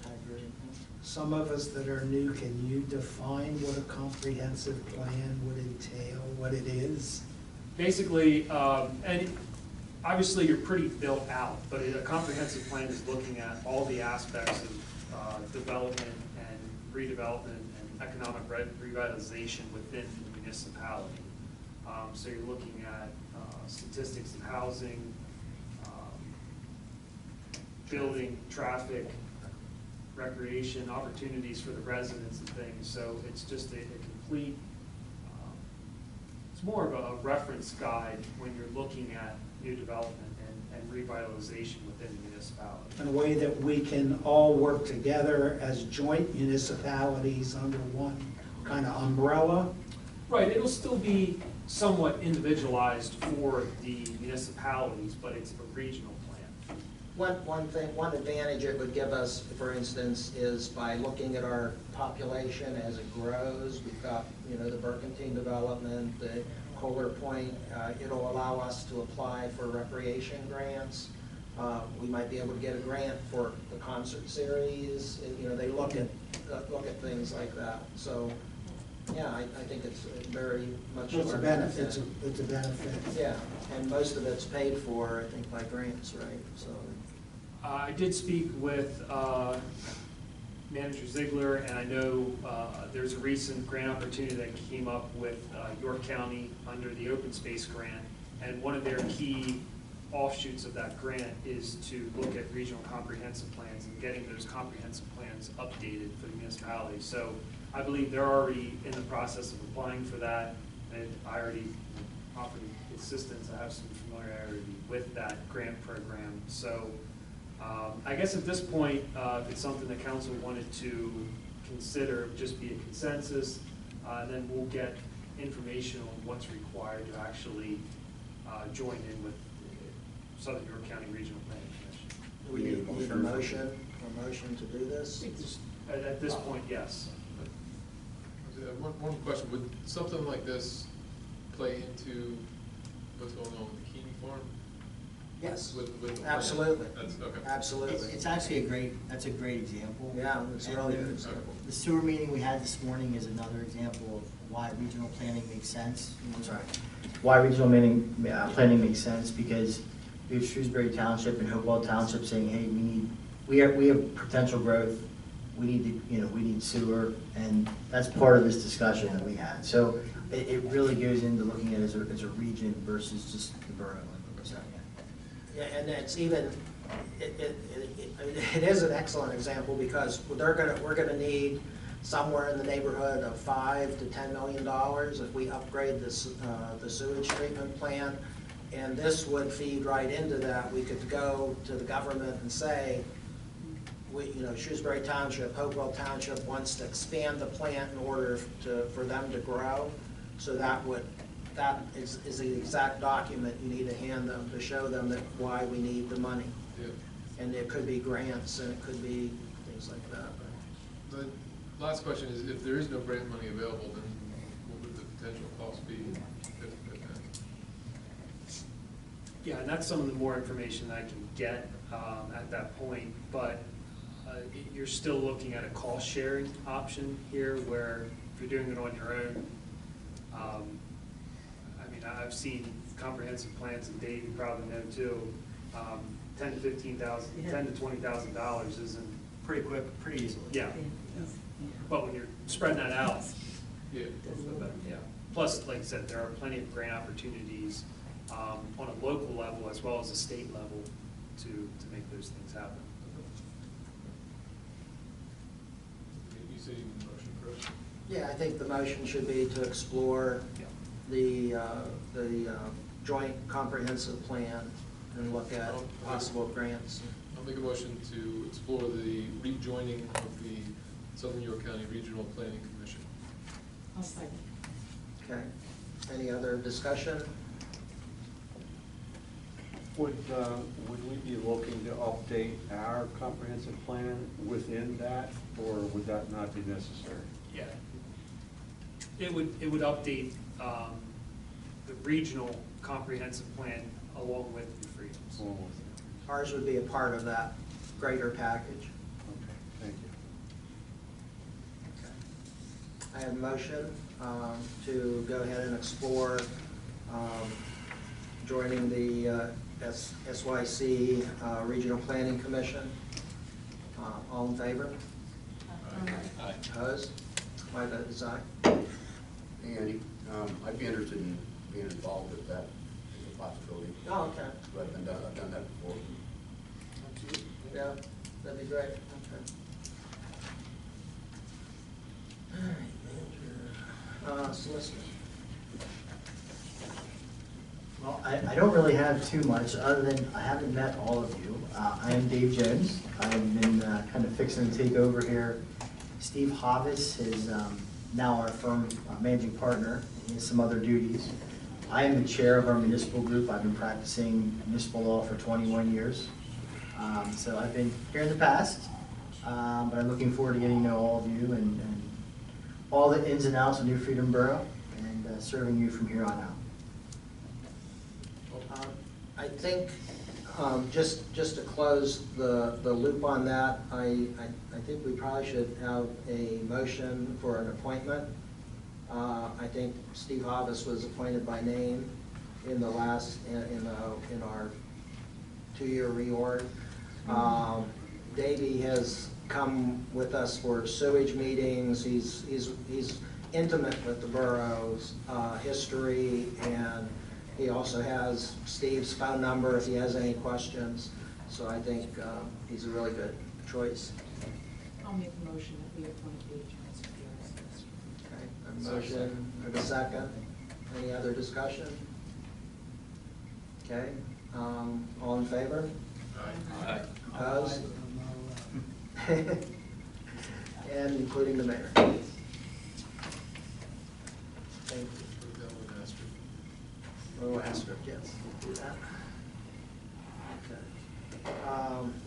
I agree. Some of us that are new, can you define what a comprehensive plan would entail, what it is? Basically, and obviously you're pretty built out, but a comprehensive plan is looking at all the aspects of development and redevelopment and economic revitalization within the municipality. So you're looking at statistics of housing, building, traffic, recreation, opportunities for the residents and things. So it's just a complete, it's more of a reference guide when you're looking at new development and revitalization within the municipality. In a way that we can all work together as joint municipalities under one kind of umbrella. Right, it'll still be somewhat individualized for the municipalities, but it's a regional plan. One advantage it would give us, for instance, is by looking at our population as it grows. We've got, the Burkentine development, the Kohler Point. It'll allow us to apply for recreation grants. We might be able to get a grant for the concert series. They look at things like that. So, yeah, I think it's very much. It's a benefit. It's a benefit. Yeah, and most of it's paid for, I think, by grants, right? So. I did speak with Manager Ziegler, and I know there's a recent grant opportunity that came up with York County under the open space grant, and one of their key offshoots of that grant is to look at regional comprehensive plans and getting those comprehensive plans updated for the municipality. So I believe they're already in the process of applying for that, and I already offered assistance. I have some familiarity with that grant program. So I guess at this point, if it's something that council wanted to consider, just be a consensus, then we'll get information on what's required to actually join in with Southern York County Regional Planning Commission. Do we need a motion to do this? At this point, yes. One question, would something like this play into what's going on with the Keeney Farm? Yes, With the absolutely. That's, okay. Absolutely. It's actually that's a great example. Yeah, it's a really good And example. the sewer meeting we had this morning is another example of why regional planning makes sense. I'm sorry. Why regional planning makes sense, because we have Shrewsbury Township and Hopewell Township saying, hey, we have potential growth, we need sewer, and that's part of this discussion that we had. So it really goes into looking at it as a region versus just the borough. Yeah, and it's even, it is an excellent example, because we're gonna need somewhere in the neighborhood of $5 to $10 million if we upgrade this, the sewage treatment plant. And this would feed right into that. We could go to the government and say, Shrewsbury Township, Hopewell Township wants to expand the plant in order for them to grow. So that is the exact document you need to hand them to show them that why we need the money. Yeah. And it could be grants, and it could be things like that. The last question is, if there is no grant money available, then what would the potential cost be? Yeah, and that's some of the more information that I can get at that point, but you're still looking at a cost sharing option here, where if you're doing it on your own, I've seen comprehensive plans, and Dave, you probably know too, $10,000 to $20,000 isn't Pretty quick, pretty easily. Yeah. But when you're spreading that out, Yeah. yeah. Plus, like I said, there are plenty of grant opportunities on a local level as well as a state level to make those things happen. You say you need a motion, Chris? Yeah, I think the motion should be to explore the joint comprehensive plan and look at possible grants. I'll make a motion to explore the rejoining of the Southern York County Regional Planning Commission. I'll second. Okay. Any other discussion? Would we be looking to update our comprehensive plan within that, or would that not be necessary? Yeah. It would update the regional comprehensive plan along with the freedoms. Along with it. Ours would be a part of that greater package. Okay, thank you. Okay. I have a motion to go ahead and explore joining the SYC Regional Planning Commission. All in favor? Aye. Opposed? My vote is aye. Hey, Andy, I'd be interested in being involved with that as a possibility. Oh, okay. I've done that before. Yeah, that'd be great. Okay. All right, solicitor. Well, I don't really have too much, other than I haven't met all of you. I am Dave Jones. I've been kind of fixing to take over here. Steve Havis is now our firm managing partner. He has some other duties. I am the chair of our municipal group. I've been practicing municipal law for 21 years. So I've been here in the past, but I'm looking forward to getting to know all of you and all the ins and outs of New Freedom Borough, and serving you from here on out. I think, just to close the loop on that, I think we probably should have a motion for an appointment. I think Steve Havis was appointed by name in the last, in our 2-year reorg. Davey has come with us for sewage meetings. He's intimate with the borough's history, and He also has Steve's phone number if he has any questions. So I think he's a really good choice. I'll make a motion that we appoint Dave Jones to the Okay, a motion, and a second. Any other discussion? Okay, all in favor? Aye. Opposed? And including the mayor. Thank you. Put that one asterisk. Little asterisk, yes. Do that. Okay.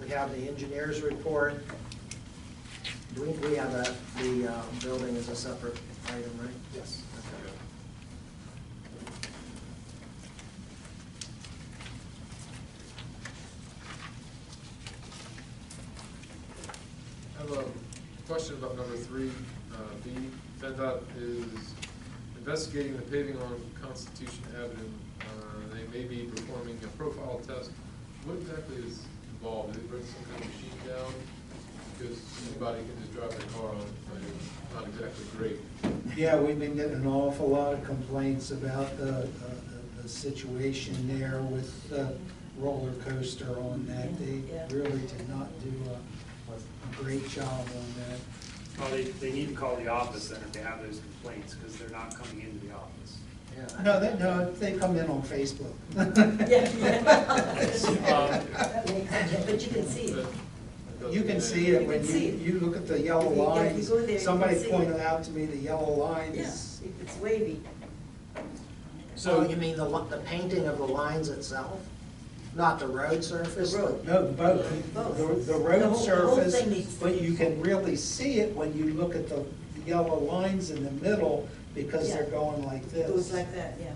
We have the engineer's report. Do we have that, the building is a separate item, right? Yes. Okay. I have a question about number 3, B. PennDOT is investigating the paving on Constitution Avenue. They may be performing a profile test. What exactly is involved? Do they bring some kind of machine down? Because anybody can just drive their car on it, but it's not exactly great. Yeah, we've been getting an awful lot of complaints about the situation there with the roller coaster on that. They really did not do a great job on that. Well, they need to call the office then if they have those complaints, because they're not coming into the office. Yeah. No, they come in on Facebook. But you can see it. You can see it when You can see it. you look at the yellow If you lines. go there, you Somebody can see pointed it. out to me the yellow lines. Yeah, it's wavy. So you mean the painting of the lines itself? Not the road surface? The road. No, both. Both. The The road whole surface, thing needs to but be- you can really see it when you look at the yellow lines in the middle because they're Yeah. going like It goes this. like that, yeah.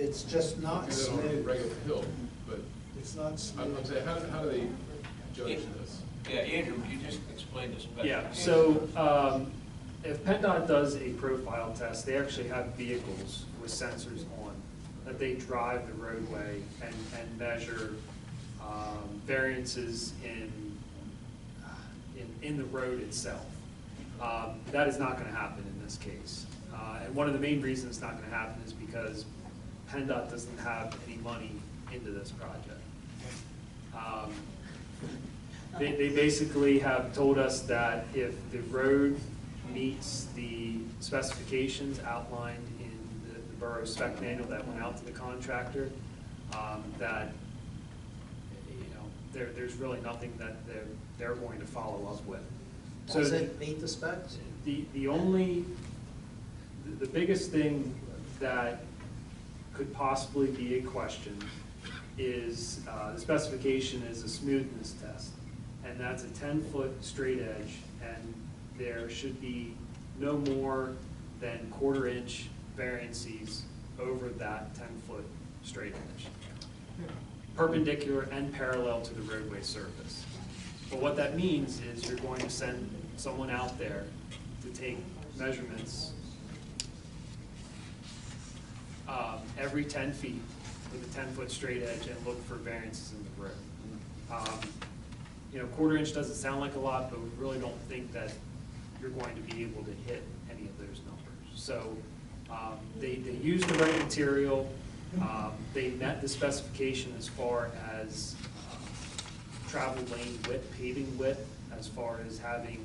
It's just not Do that on a smooth. regular hill, but It's not I'm smooth. saying, how do they judge this? Yeah, Andrew, would you just explain this better? Yeah, so if PennDOT does a profile test, they actually have vehicles with sensors on that they drive the roadway and measure variances in the road itself. That is not going to happen in this case. And one of the main reasons it's not going to happen is because PennDOT doesn't have any money into this project. They basically have told us that if the road meets the specifications outlined in the borough spec manual that went out to the contractor, that, there's really nothing that they're going to follow up with. So Does it meet the specs? the biggest thing that could possibly be a question is, the specification is a smoothness test. And that's a 10-foot straight edge, and there should be no more than 1/4 inch variances over that 10-foot straight edge, perpendicular and parallel to the roadway surface. But what that means is you're going to send someone out there to take measurements every 10 feet with a 10-foot straight edge and look for variances in the road. 1/4 inch doesn't sound like a lot, but we really don't think that you're going to be able to hit any of those numbers. So they used the right material. They met the specification as far as travel lane width, paving width, as far as having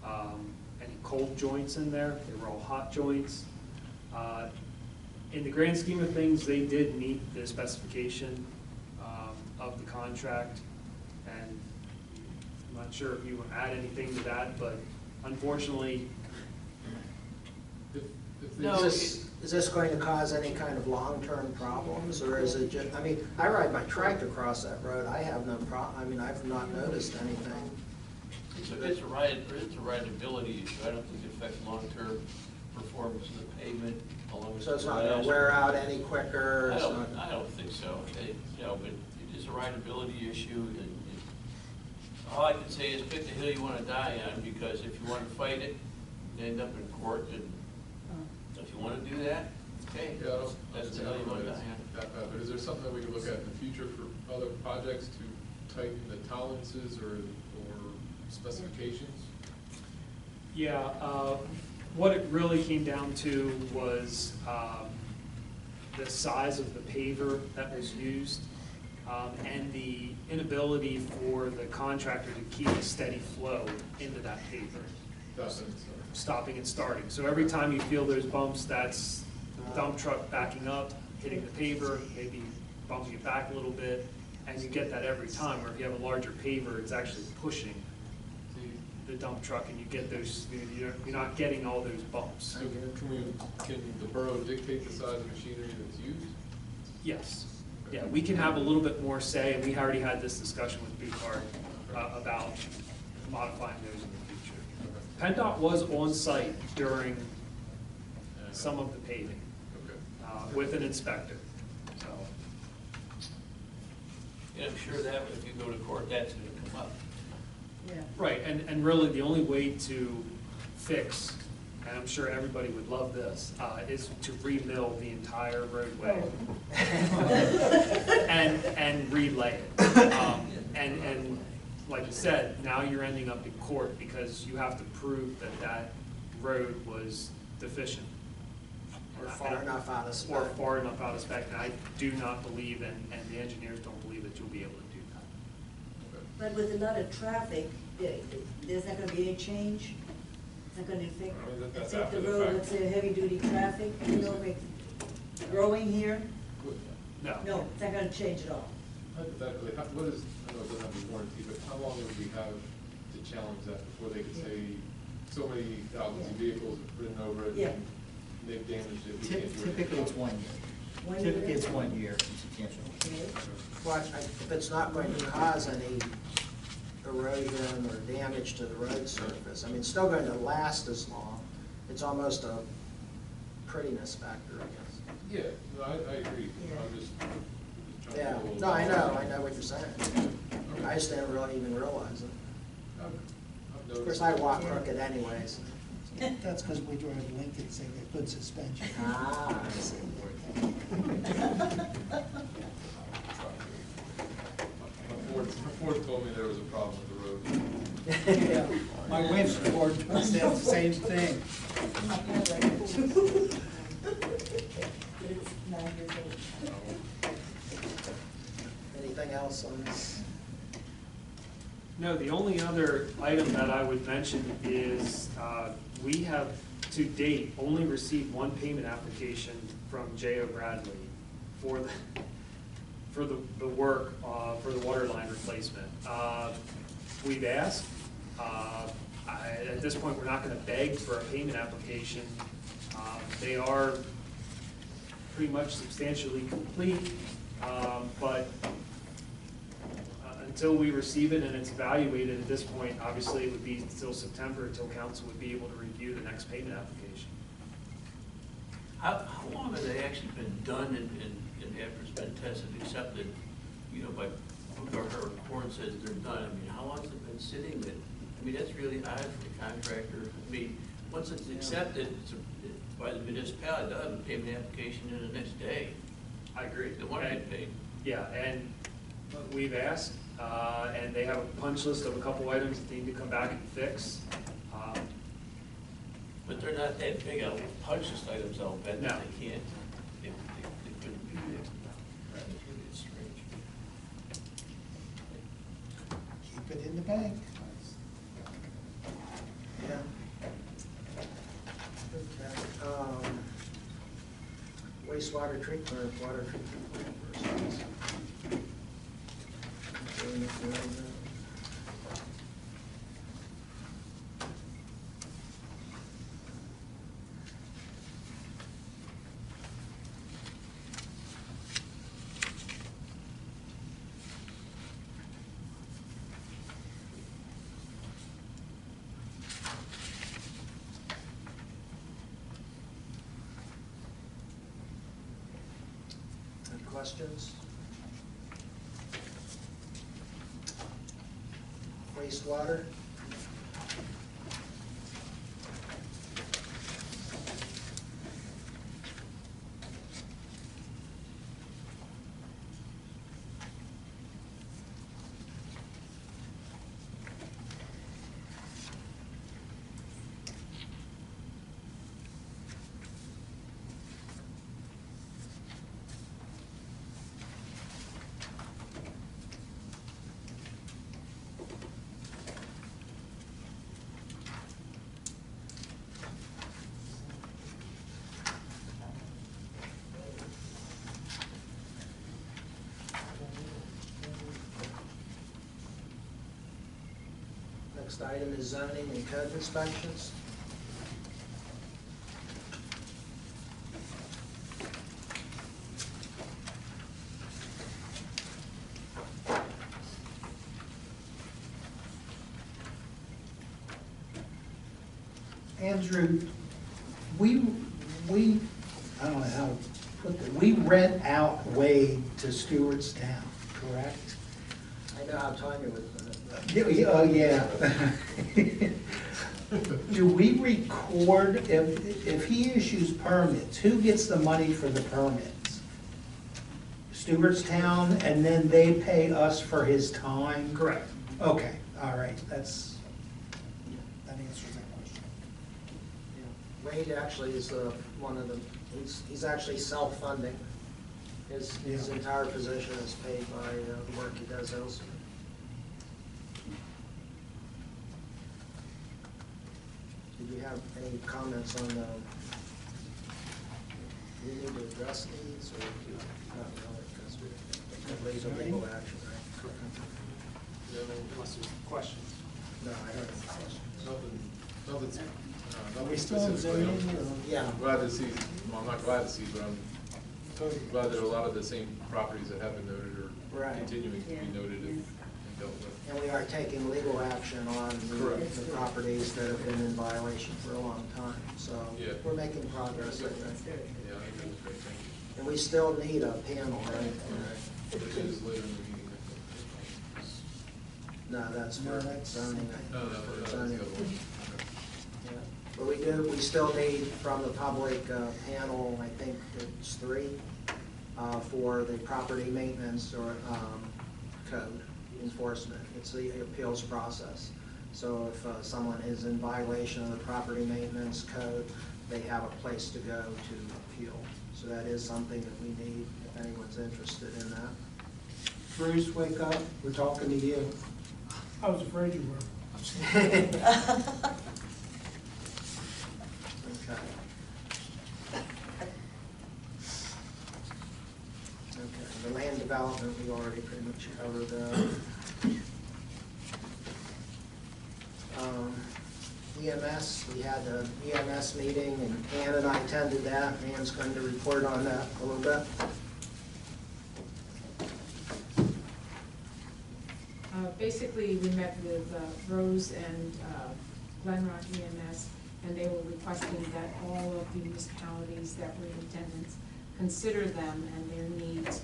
any cold joints in there. They were all hot joints. In the grand scheme of things, they did meet the specification of the contract, and I'm not sure if you want to add anything to that, but unfortunately, If they- No. Is this going to cause any kind of long-term problems, or is it just, I ride my trike across that road, I have no I've not noticed anything. It's a rideability issue. I don't think it affects long-term performance of the pavement along with. So it's not gonna wear out any quicker? I It's don't, not- I don't think so. But it is a rideability issue, and all I can say is pick the hill you want to die on, because if you want to fight it, you end up in court, and if you want to do that, okay, Yeah, I don't- that's the I hill you don't know want to if die it's on. that bad, but is there something that we can look at in the future for other projects to tighten the tolerances or specifications? yeah, what it really came down to was the size of the paver that was used, and the inability for the contractor to keep a steady flow into that paver. Stopping and starting. So every time you feel those bumps, that's the dump truck backing up, hitting the paver, maybe bumping it back a little bit, and you get that every time. Where if you have a larger paver, it's actually pushing the dump truck, and you get those, you're not getting all those bumps. So can the borough dictate the size of machinery that's used? Yes. Yeah, we can have a little bit more say, and we already had this discussion with Bucard about modifying those in the future. PennDOT was on site during some of the paving with an inspector. So. Yeah, I'm sure that if you go to court, that's going to come up. Right, and really the only way to fix, and I'm sure everybody would love this, is to re-mill the entire roadway. And relay it. And like you said, now you're ending up in court because you have to prove that that road was deficient. Or far enough out of spec. Or far enough out of spec, and I do not believe, and the engineers don't believe that you'll be able to do that. But with a lot of traffic, there's not gonna be any change? It's not gonna affect the road, let's say heavy duty traffic, like growing here? No. No, it's not gonna change at all. Hypothetically, what is, I know it doesn't have a warranty, but how long would we have to challenge that before they could say so many thousands of vehicles have ridden over it and they've damaged it? Typically it's 1 year. Typically it's 1 year since you can't. Well, if it's not going to cause any erosion or damage to the road surface, I mean, it's still going to last as long. It's almost a prettiness factor, I guess. Yeah, no, I agree. I'm just trying Yeah, to. no, I know what you're saying. I just didn't really even realize it. Of course, I walk crooked anyways. That's because we drive Lincolns and get good suspension. Ah, I see. My Ford told me there was a problem with the road. Yeah, my wife's Ford said the same thing. Anything else on this? No, the only other item that I would mention is we have, to date, only received one payment application from J.O. Bradley for the work for the water line replacement. We've asked. At this point, we're not going to beg for a payment application. They are pretty much substantially complete, but until we receive it and it's evaluated at this point, obviously it would be until September until council would be able to review the next payment application. How long have they actually been done and after it's been tested, accepted, you know, by our report says they're done? I mean, how long has it been sitting there? I mean, that's really odd for the contractor. I mean, once it's accepted by the municipality, they'll have a payment application in the next day. I agree. They want to get paid. Yeah, and we've asked, and they have a punch list of a couple items that they need to come back and fix. But they're not that big of punch list items, I'll bet. No. They can't. They couldn't be there. It's strange. Keep it in the bank. Yeah. Okay. Wastewater treatment or water treatment plant versus. Any questions? Wastewater? Next item is zoning and code inspections. Andrew, we, I don't know how to put that, we rent out Wade to Stewartstown, correct? I know how Tanya would put it. Oh, yeah. Do we record, if he issues permits, who gets the money for the permits? Stewartstown, and then they pay us for his time? Correct. Okay, all right, that answers that question. Wade actually is one of the, he's actually self-funding. His Yeah. entire position is paid by the work he does elsewhere. Did you have any comments on do we need to address these, or not really, because we legal action, right? Unless there's questions. No, I don't have questions. Nothing's, Are nothing we still in specifically. zoning, or? Yeah. I'm glad to see, well, I'm not glad to see, but I'm glad that a lot of the same properties that have been noted are Right. continuing to be noted and dealt with. And we are taking legal action on Correct. the properties that have been in violation for a long time. So Yeah. we're making progress, I think. Yeah, I think that was great, thank you. And we still need a panel, right? Which is later in the meeting, I think. No, that's No, for that's- zoning. No, that's For the zoning. other one. Yeah. But we still need from the public panel, I think it's 3, for the property maintenance or code enforcement. It's the appeals process. So if someone is in violation of the property maintenance code, they have a place to go to appeal. So that is something that we need, if anyone's interested in that. Bruce, wake up, we're talking to you. I was afraid you were. Okay. Okay, the land development, we already pretty much covered. EMS, we had an EMS meeting, and Ann and I attended that. Ann's going to report on that a little bit. Basically, we met with Rose and Glen Rock EMS, and they were requesting that all of the municipalities that were in attendance consider them and their needs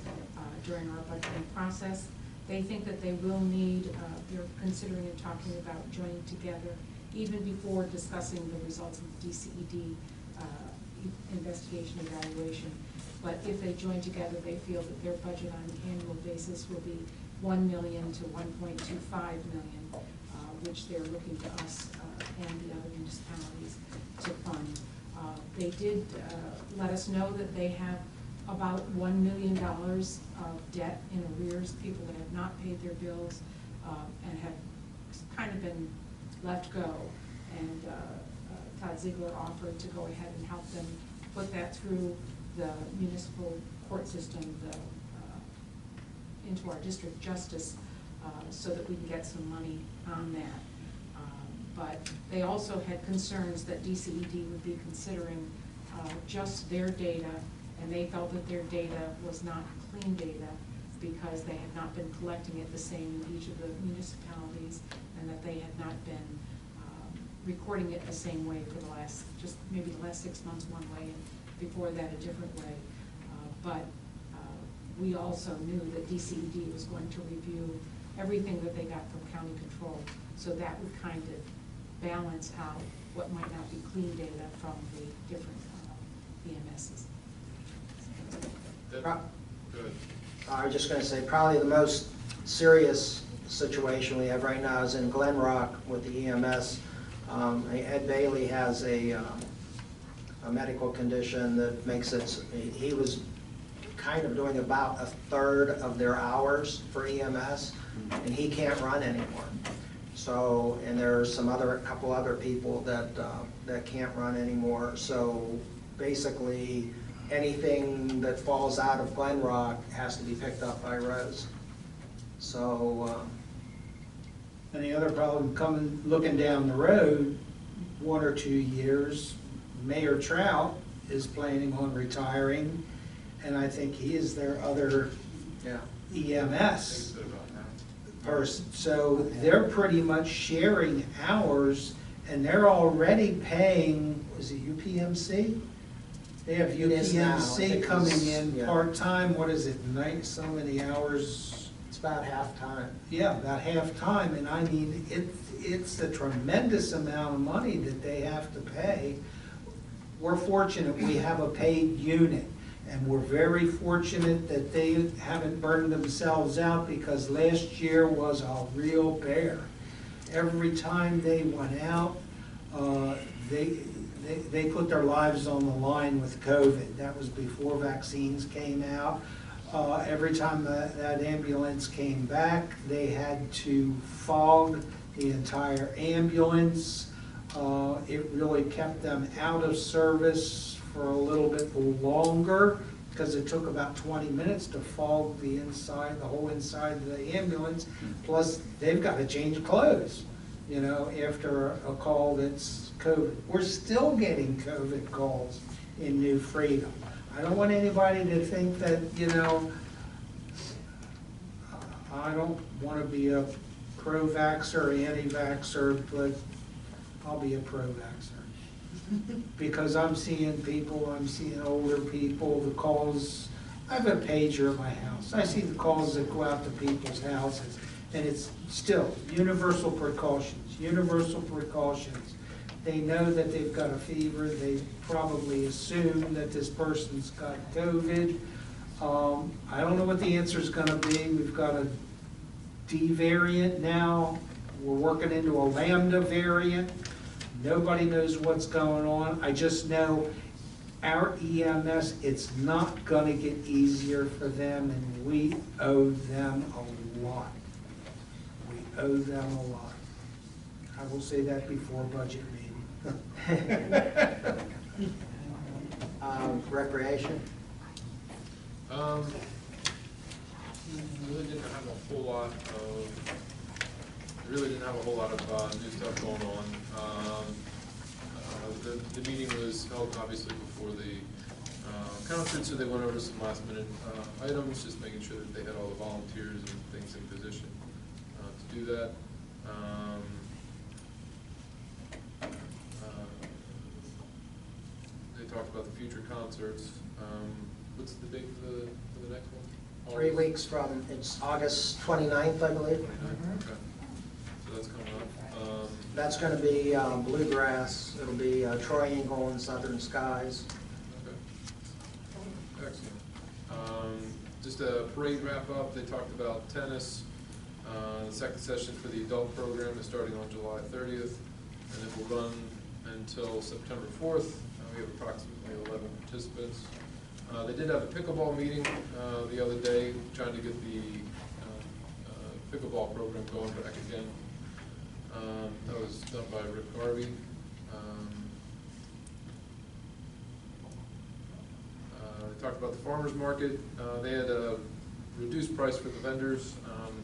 during our budgeting process. They think that they will need, they're considering and talking about joining together even before discussing the results of the DCED investigation evaluation. But if they join together, they feel that their budget on an annual basis will be $1 million to $1.25 million, which they're looking to us and the other municipalities to fund. They did let us know that they have about $1 million of debt in arrears, people that have not paid their bills and have kind of been left go. And Todd Ziegler offered to go ahead and help them put that through the municipal court system, into our district justice, so that we can get some money on that. But they also had concerns that DCED would be considering just their data, and they felt that their data was not clean data because they had not been collecting it the same in each of the municipalities, and that they had not been recording it the same way for the last, just maybe the last 6 months one way, and before that a different way. But we also knew that DCED was going to review everything that they got from county control, so that would kind of balance out what might not be clean data from the different EMSs. Good. I was just going to say, probably the most serious situation we have right now is in Glen Rock with the EMS. Ed Bailey has a medical condition that makes it, he was kind of doing about 1/3 of their hours for EMS, and he can't run anymore. So, and there's a couple other people that can't run anymore. So basically, anything that falls out of Glen Rock has to be picked up by Rose. So. And the other problem, looking down the road, 1 or 2 years, Mayor Trout is planning on retiring, and I think he is their other EMS person. So they're pretty much sharing hours, and they're already paying, is it UPMC? They have It is now. I UPMC think coming it's- in yeah. part-time, what is it, so many hours? It's about half-time. Yeah, about half-time, and I mean, it's a tremendous amount of money that they have to pay. We're fortunate we have a paid unit, and we're very fortunate that they haven't burned themselves out, because last year was a real bear. Every time they went out, they put their lives on the line with COVID. That was before vaccines came out. Every time that ambulance came back, they had to fog the entire ambulance. It really kept them out of service for a little bit longer, because it took about 20 minutes to fog the whole inside of the ambulance. Plus, they've got to change clothes, you know, after a call that's COVID. We're still getting COVID calls in New Freedom. I don't want anybody to think that, you know, I don't want to be a pro-vaxxer or anti-vaxxer, but I'll be a pro-vaxxer. Because I'm seeing older people, the calls, I have a pager at my house. I see the calls that go out to people's houses, and it's still universal precautions, universal precautions. They know that they've got a fever, they probably assume that this person's got COVID. I don't know what the answer's gonna be. We've got a D variant now, we're working into a Lambda variant. Nobody knows what's going on. I just know our EMS, it's not gonna get easier for them, and we owe them a lot. We owe them a lot. I will say that before budget meeting. Recreation? Really didn't have a whole lot of new stuff going on. The meeting was held obviously before the conference, so they went over some last minute items, just making sure that they had all the volunteers and things in position to do that. They talked about the future concerts. What's the date for the next one? 3 weeks from, it's August 29th, I believe. 29th, okay. So that's coming up. That's gonna be bluegrass, it'll be Triangle and Southern Skies. Okay. Excellent. Just a parade wrap up, they talked about tennis. The second session for the adult program is starting on July 30th, and it will run until September 4th. We have approximately 11 participants. They did have a pickleball meeting the other day, trying to get the pickleball program going back again. That was done by Rick Garvey. They talked about the farmers market. They had a reduced price for the vendors.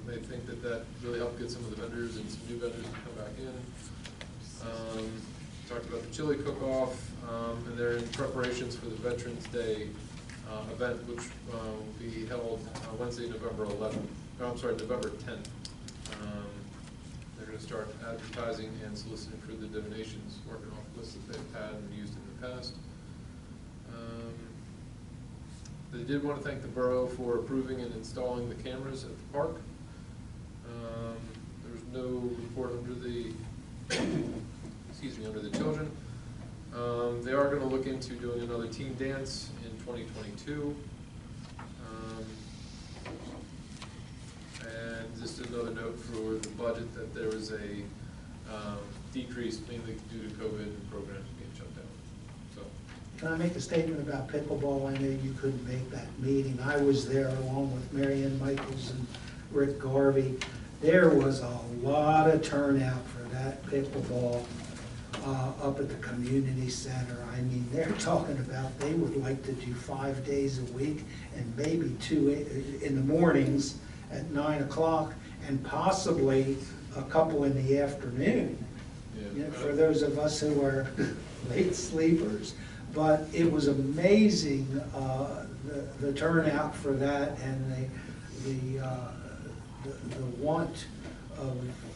They think that really helped get some of the vendors and some new vendors to come back in. Talked about the chili cook-off, and they're in preparations for the Veterans Day event, which will be held Wednesday, November 11th. Oh, I'm sorry, November 10th. They're going to start advertising and soliciting for the donations, working off lists that they've had and used in the past. They did want to thank the borough for approving and installing the cameras at the park. There was no report under the under the children. They are going to look into doing another team dance in 2022. And just another note for the budget that there was a decrease mainly due to COVID and programs being shut down. So, Can I make a statement about pickleball? I know you couldn't make that meeting. I was there along with Mary Ann Michaels and Rick Garvey. There was a lot of turnout for that pickleball up at the community center. I mean, they're talking about they would like to do 5 days a week, and maybe 2 in the mornings at 9 o'clock, and possibly a couple in the afternoon, you know, for those of us who are late sleepers. But it was amazing, the turnout for that, and the want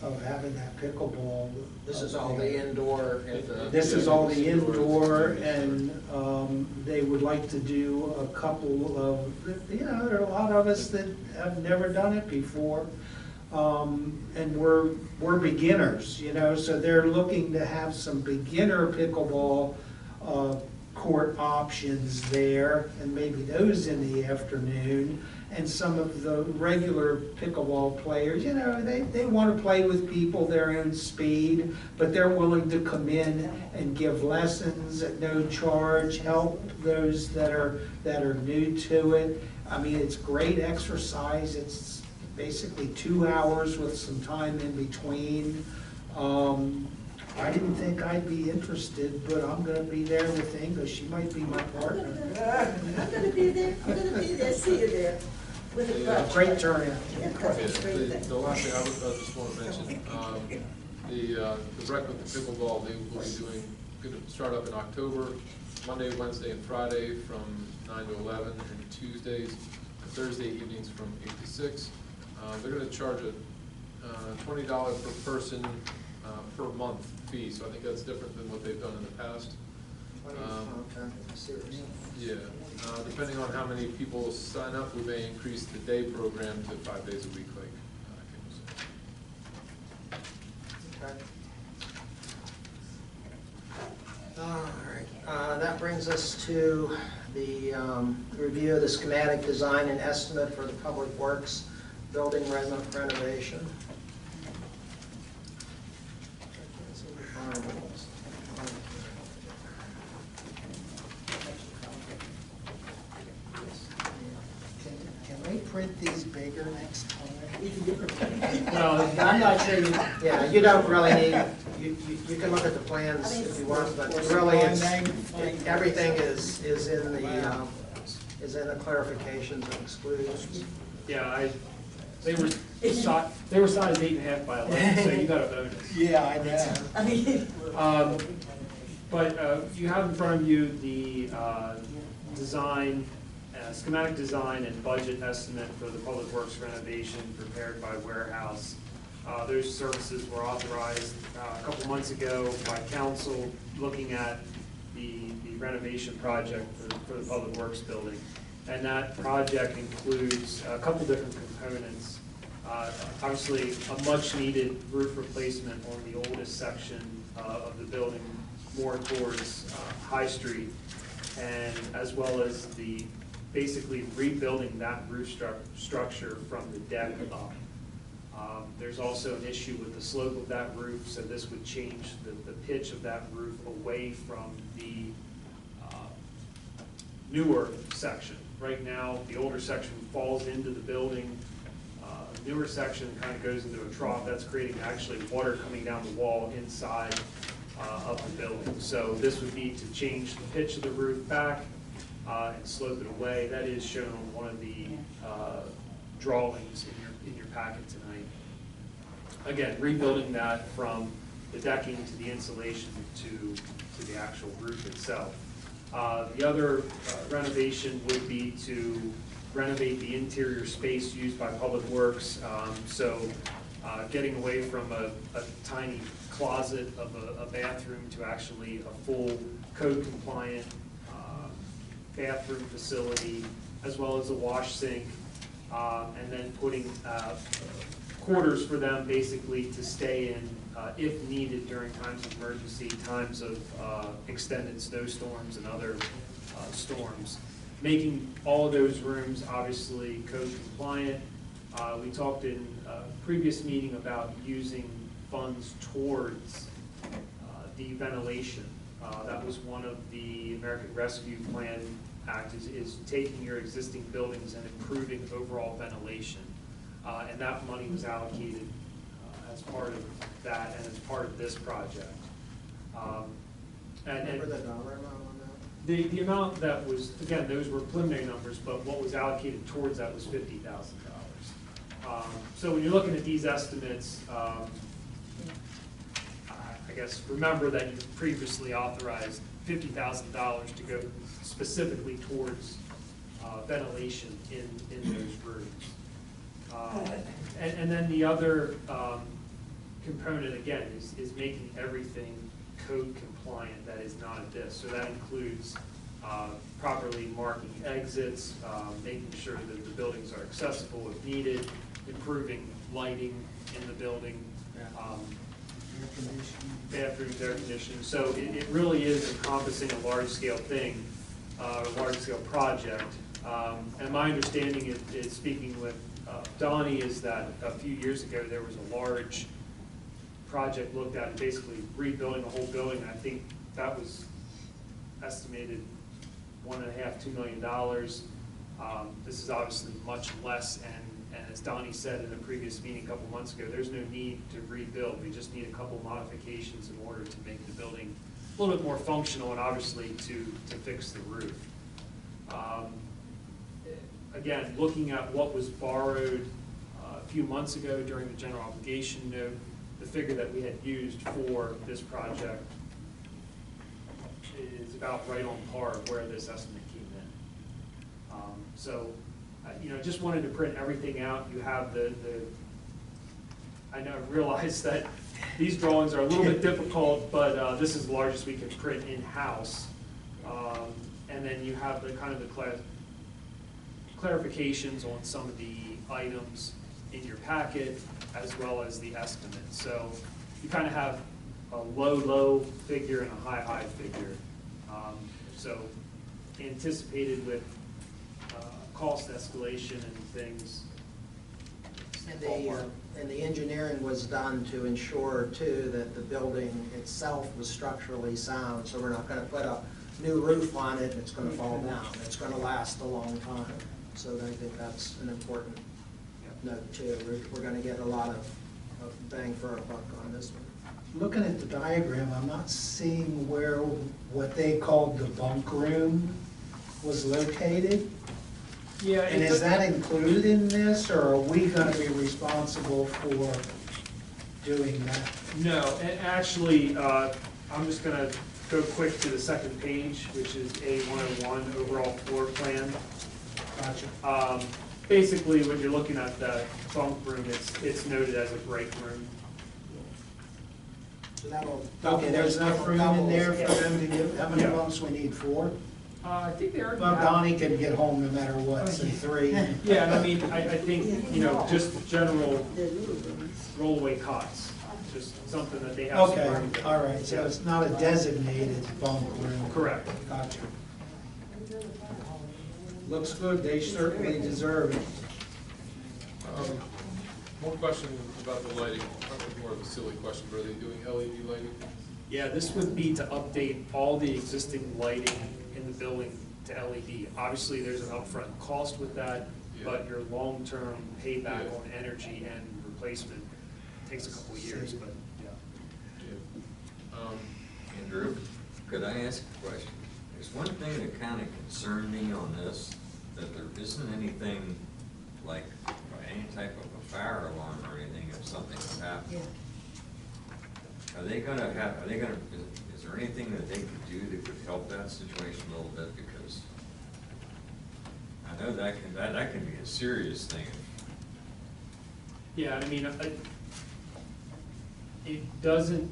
of having that pickleball. This is all the indoor at the. This is all the indoor, and they would like to do a couple of, you know, there are a lot of us that have never done it before. And we're beginners, you know, so they're looking to have some beginner pickleball court options there, and maybe those in the afternoon. And some of the regular pickleball players, you know, they want to play with people their own speed, but they're willing to come in and give lessons at no charge, help those that are new to it. I mean, it's great exercise. It's basically 2 hours with some time in between. I didn't think I'd be interested, but I'm gonna be there with Inga. She might be my partner. I'm gonna be there, see you there. With a brush. Great turnout. Yeah, that's a great thing. The last thing I just want to mention, the rec with the pickleball, they will be doing, going to start up in October, Monday, Wednesday, and Friday from 9 to 11, and Tuesdays and Thursday evenings from 8 to 6. They're going to charge a $20 per person per month fee, so I think that's different than what they've done in the past. Yeah, depending on how many people sign up, we may increase the day program to 5 days a week, like Kim was saying. Okay. All right, that brings us to the review of the schematic design and estimate for the Public Works building renovation. Can we print these bigger next time? No, I'm not sure you, yeah, you don't really need, you can look at the plans if you want, but really it's, everything is in the clarifications and exclusions. Yeah, they were sized 8.5 by 11, so you got a bonus. Yeah, I know. But you have in front of you the design, schematic design and budget estimate for the Public Works renovation prepared by Warehouse. Those services were authorized a couple months ago by council looking at the renovation project for the Public Works building. And that project includes a couple different components. Obviously, a much-needed roof replacement on the oldest section of the building, more towards High Street, and as well as basically rebuilding that roof structure from the deck up. There's also an issue with the slope of that roof, so this would change the pitch of that roof away from the newer section. Right now, the older section falls into the building. Newer section kind of goes into a trough. That's creating actually water coming down the wall inside of the building. So this would be to change the pitch of the roof back and slope it away. That is shown on one of the drawings in your packet tonight. Again, rebuilding that from the decking to the insulation to the actual roof itself. The other renovation would be to renovate the interior space used by Public Works. Getting away from a tiny closet of a bathroom to actually a full code compliant bathroom facility, as well as a wash sink, and then putting quarters for them basically to stay in if needed during times of emergency, times of extended snowstorms and other storms. Making all of those rooms obviously code compliant. We talked in a previous meeting about using funds towards the ventilation. That was one of the American Rescue Plan Act is taking your existing buildings and improving overall ventilation. And that money was allocated as part of that and as part of this project. Remember the dollar amount on that? The amount that was, again, those were preliminary numbers, but what was allocated towards that was $50,000. So when you're looking at these estimates, guess, remember that you previously authorized $50,000 to go specifically towards ventilation in those rooms. And then the other component, again, is making everything code compliant that is not a DIS. So that includes properly marking exits, making sure that the buildings are accessible if needed, improving lighting in the building, bathrooms, air conditioning. So it really is encompassing a large-scale thing, a large-scale project. And my understanding is speaking with Donnie, is that a few years ago there was a large project looked at, basically rebuilding the whole building. I think that was estimated $1.5–2 million. This is obviously much less, and as Donnie said in a previous meeting a couple months ago, there's no need to rebuild. We just need a couple modifications in order to make the building a little bit more functional, and obviously to fix the roof. Again, looking at what was borrowed a few months ago during the general obligation note, the figure that we had used for this project is about right on par of where this estimate came in. So, just wanted to print everything out. You have I realize that these drawings are a little bit difficult, but this is the largest we can print in-house. And then you have the kind of the clarifications on some of the items in your packet, as well as the estimate. So you kind of have a low figure and a high figure. So anticipated with cost escalation and things. And the engineering was done to ensure too that the building itself was structurally sound, so we're not gonna put a new roof on it and it's gonna fall down. It's gonna last a long time. So I think that's an important note too. We're gonna get a lot of bang for our buck on this one. Looking at the diagram, I'm not seeing where what they called the bunk room was located. Yeah. And is that included in this, or are we gonna be responsible for doing that? No, and actually, I'm just gonna go quick to the second page, which is A101, overall floor plan. Gotcha. Basically, when you're looking at the bunk room, it's noted as a break room. So that'll. Okay, there's enough room in there for Yeah. them to give, how many Yeah. bunks we need, 4? I think they already Well, have. Donnie can get home no matter what, so 3. Yeah, and I mean, I think, just general rollaway cots, just something that they have. Okay, supporting. all right, so it's not a designated bunk room. Correct. Gotcha. Looks good, they certainly deserve it. One question about the lighting, probably more of a silly question, but are they doing LED lighting? Yeah, this would be to update all the existing lighting in the building to LED. Obviously, there's an upfront cost with that, but your long-term payback Yeah. on energy and replacement takes a couple of years, but, yeah. Andrew, could I ask a question? There's one thing that kind of concerned me on this, that there isn't anything like any type of a fire alarm or anything if something happens. Are they gonna, is there anything that they could do that could help that situation a little bit? Because I know that can be a serious thing. Yeah, I mean, it doesn't,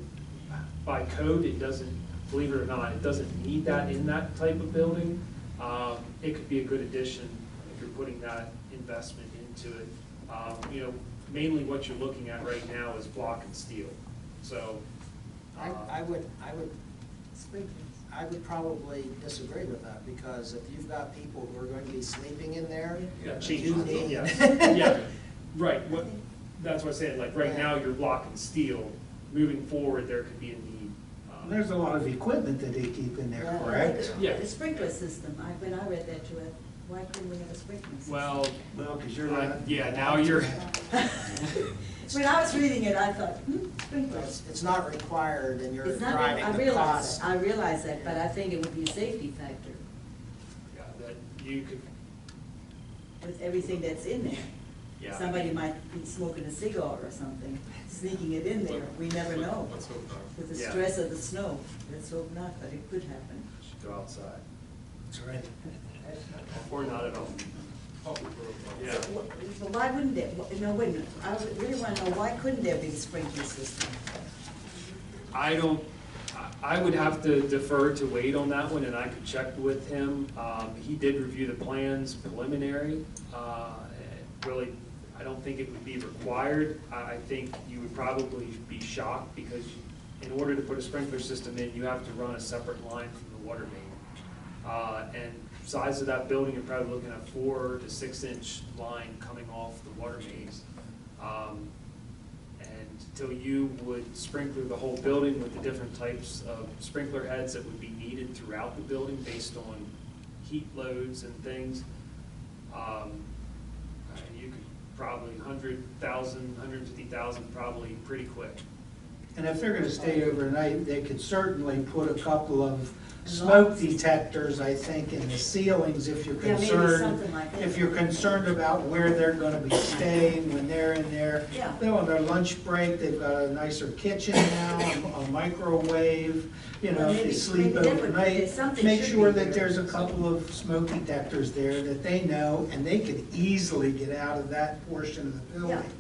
by code, it doesn't, believe it or not, it doesn't need that in that type of building. It could be a good addition if you're putting that investment into it. Mainly what you're looking at right now is block and steel, so. I would probably disagree with that, because if you've got people who are going to be sleeping in there, Yeah, you need. yeah, right, that's what I said, like, right now, you're block and steel. Moving forward, there could be a need. There's a lot of equipment that they keep in there, correct? Yeah. The sprinkler system, when I read that to it, why couldn't we have a sprinkler system? Well, because you're not. yeah, now you're. When I was reading it, I thought, sprinklers. It's not required, and you're It's not, driving I the realize cost. that, I realize that, but I think it would be a safety factor Yeah, that you could. with everything that's in there. Yeah. Somebody might be smoking a cigar or something, sneaking it in there, we never know. Let's hope not. With the Yeah. stress of the snow, let's hope not, but it could happen. Should go outside. That's right. Or not at all. Yeah. But why wouldn't there, no, wait a minute, I really want to know, why couldn't there be a sprinkler system? I would have to defer to Wade on that one, and I could check with him. He did review the plans preliminary. Really, I don't think it would be required. I think you would probably be shocked, because in order to put a sprinkler system in, you have to run a separate line from the water main. And size of that building, you're probably looking at 4 to 6 inch line coming off the water mains. And until you would sprinkler the whole building with the different types of sprinkler heads that would be needed throughout the building based on heat loads and things, you could probably 100,000, 150,000 probably pretty quick. And if they're gonna stay overnight, they could certainly put a couple of smoke detectors, I think, in the ceilings if you're Yeah, maybe concerned. something like that. If you're concerned about where they're gonna be staying when they're in there. Yeah. They're on their lunch break, they've got a nicer kitchen now, a microwave, you know, Well, if they maybe sleep that would be- overnight. something Make should sure be that there. there's a couple of smoke detectors there that they know, and they could easily get out of that portion of the Yeah. building.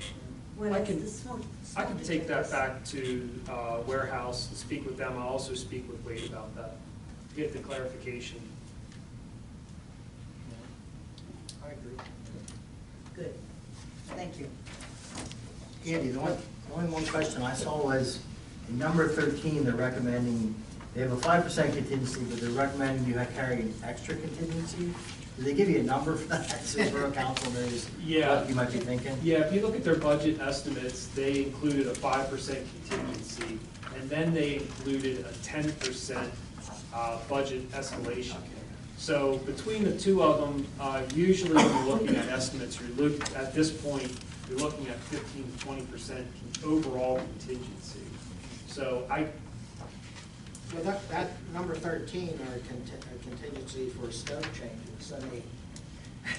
Well, I it's can- the smoke. I can take that back to warehouse and speak with them. I'll also speak with Wade about that, get the clarification. I agree. Good, thank you. Andy, the only one question I saw was, in number 13, they're recommending, they have a 5% contingency, but they're recommending you carry an extra contingency. Did they give you a number for that, so the Borough Council knows Yeah. what you might be thinking? Yeah, if you look at their budget estimates, they included a 5% contingency, and then they included a 10% budget escalation. So between the two of them, usually when you're looking at estimates, at this point, you're looking at 15 to 20% overall contingency. So Well, that number 13 are contingency for stove changes. I mean,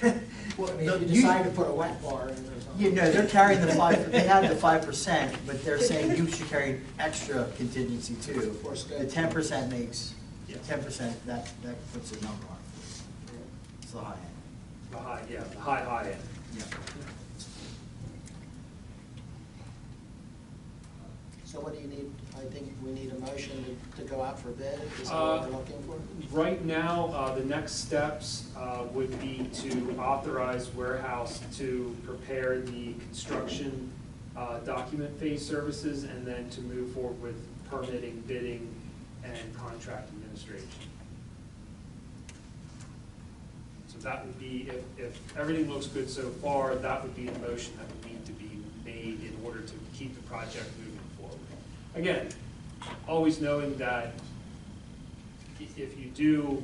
if you decide to put a wet bar in or something. You know, they're carrying the 5, they have the 5%, but they're saying you should carry extra contingency too. For scope. The 10% makes, Yeah. 10%, that puts a number on it. It's the high end. the high end. Yeah. So what do you need? I think we need a motion to go out for bid. Is that what we're looking for? Right now, the next steps would be to authorize warehouse to prepare the construction document phase services, and then to move forward with permitting, bidding, and contract administration. So that would be, if everything looks good so far, that would be the motion that would need to be made in order to keep the project moving forward. Again, always knowing that if you do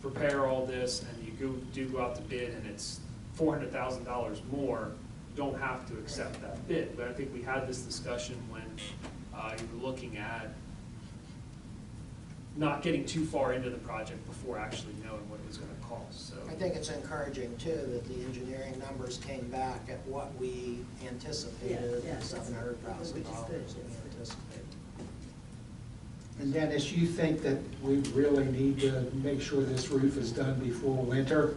prepare all this and you do go out to bid and it's $400,000 more, you don't have to accept that bid. But I think we had this discussion when you were looking at not getting too far into the project before actually knowing what it was going to cost. So I think it's encouraging too that the engineering numbers came back at what we anticipated, Yeah, yeah, $700,000 which is good. we anticipated. And Dennis, you think that we really need to make sure this roof is done before winter?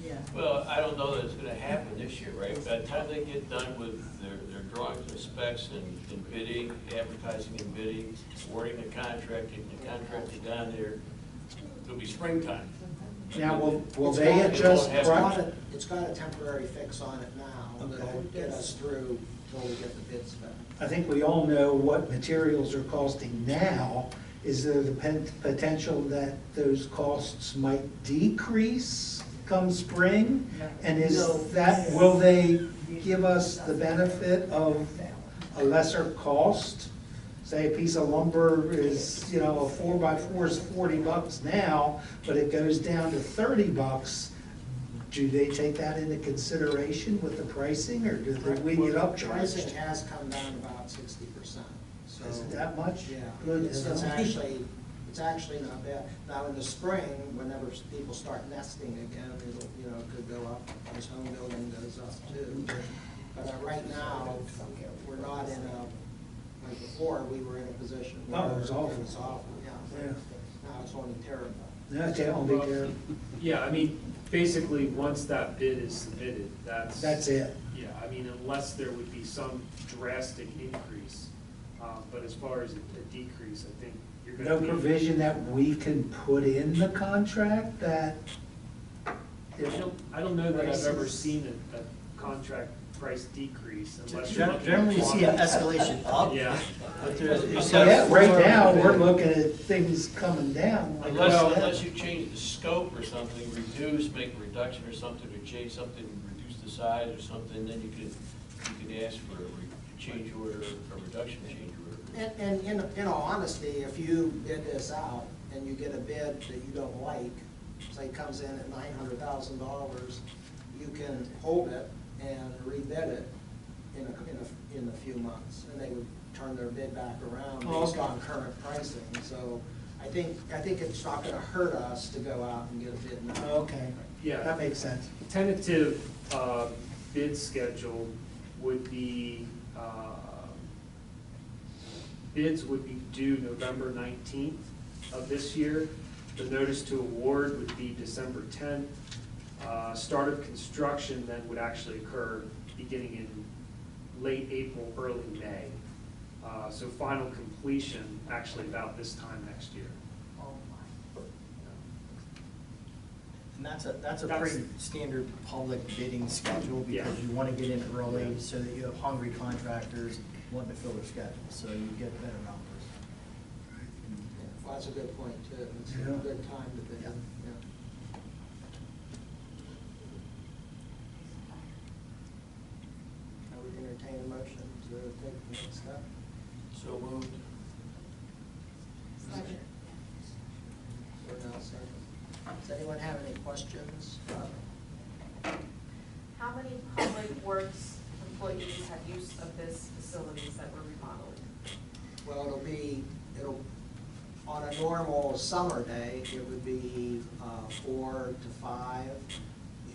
Yeah. Well, I don't know that it's gonna happen this year, right? By the time they get done with their drawings and specs and bidding, advertising and bidding, awarding the contract, getting the contractor down there, it'll be springtime. Now, will It's they got- adjust it's price? It's got a temporary fix on it now that'll get us through till we get the bids back. I think we all know what materials are costing now. Is there the potential that those costs might decrease come spring? And will they give us the benefit of a lesser cost? Say a piece of lumber is, a 4x4 is $40 now, but it goes down to $30. Do they take that into consideration with the pricing, or do we get upcharged? Pricing has come down about 60%. So Is it that much? Yeah, Good. it's actually It's actually not bad. Now, in the spring, whenever people start nesting again, it'll, it could go up as home building goes up too. But right now, we're not in like before, we were in a position where Oh, it was awful. It was awful, yeah. Yeah. Now it's only terrible. Yeah, it's only there. Yeah, I mean, basically, once that bid is submitted, That's it. Yeah, I mean, unless there would be some drastic increase, but as far as a decrease, I think you're gonna No be. provision that we can put in the contract that. I don't know that I've ever seen a contract price decrease unless you're looking. Generally, you see an escalation up. Yeah. But there's. So yeah, right now, we're looking at things coming down. Like I said. Unless you change the scope or something, make a reduction or something, or change something, reduce the size or something, then you could ask for a change order, a reduction change order. And in all honesty, if you bid this out and you get a bid that you don't like, say comes in at $900,000, you can hold it and rebid it in a few months, and they would turn their bid back around based on current pricing. So I think it's not going to hurt us to go out and get a bid now. Okay, Yeah. that makes sense. Tentative bid schedule would be, bids would be due November 19th of this year. The notice to award would be December 10th. Start of construction then would actually occur beginning in late April, early May. So final completion actually about this time next year. And that's a pretty standard public bidding schedule, because you want to get in early so that you have hungry contractors wanting to fill their schedule, so you get better numbers. Well, that's a good point too. It's a Yeah. good time to bid. Yeah. I would entertain a motion to take the next step. So moved. Or now second. Does anyone have any questions? How many public works employees have use of this facilities that we're remodeling? Well, on a normal summer day, it would be 4 to 5.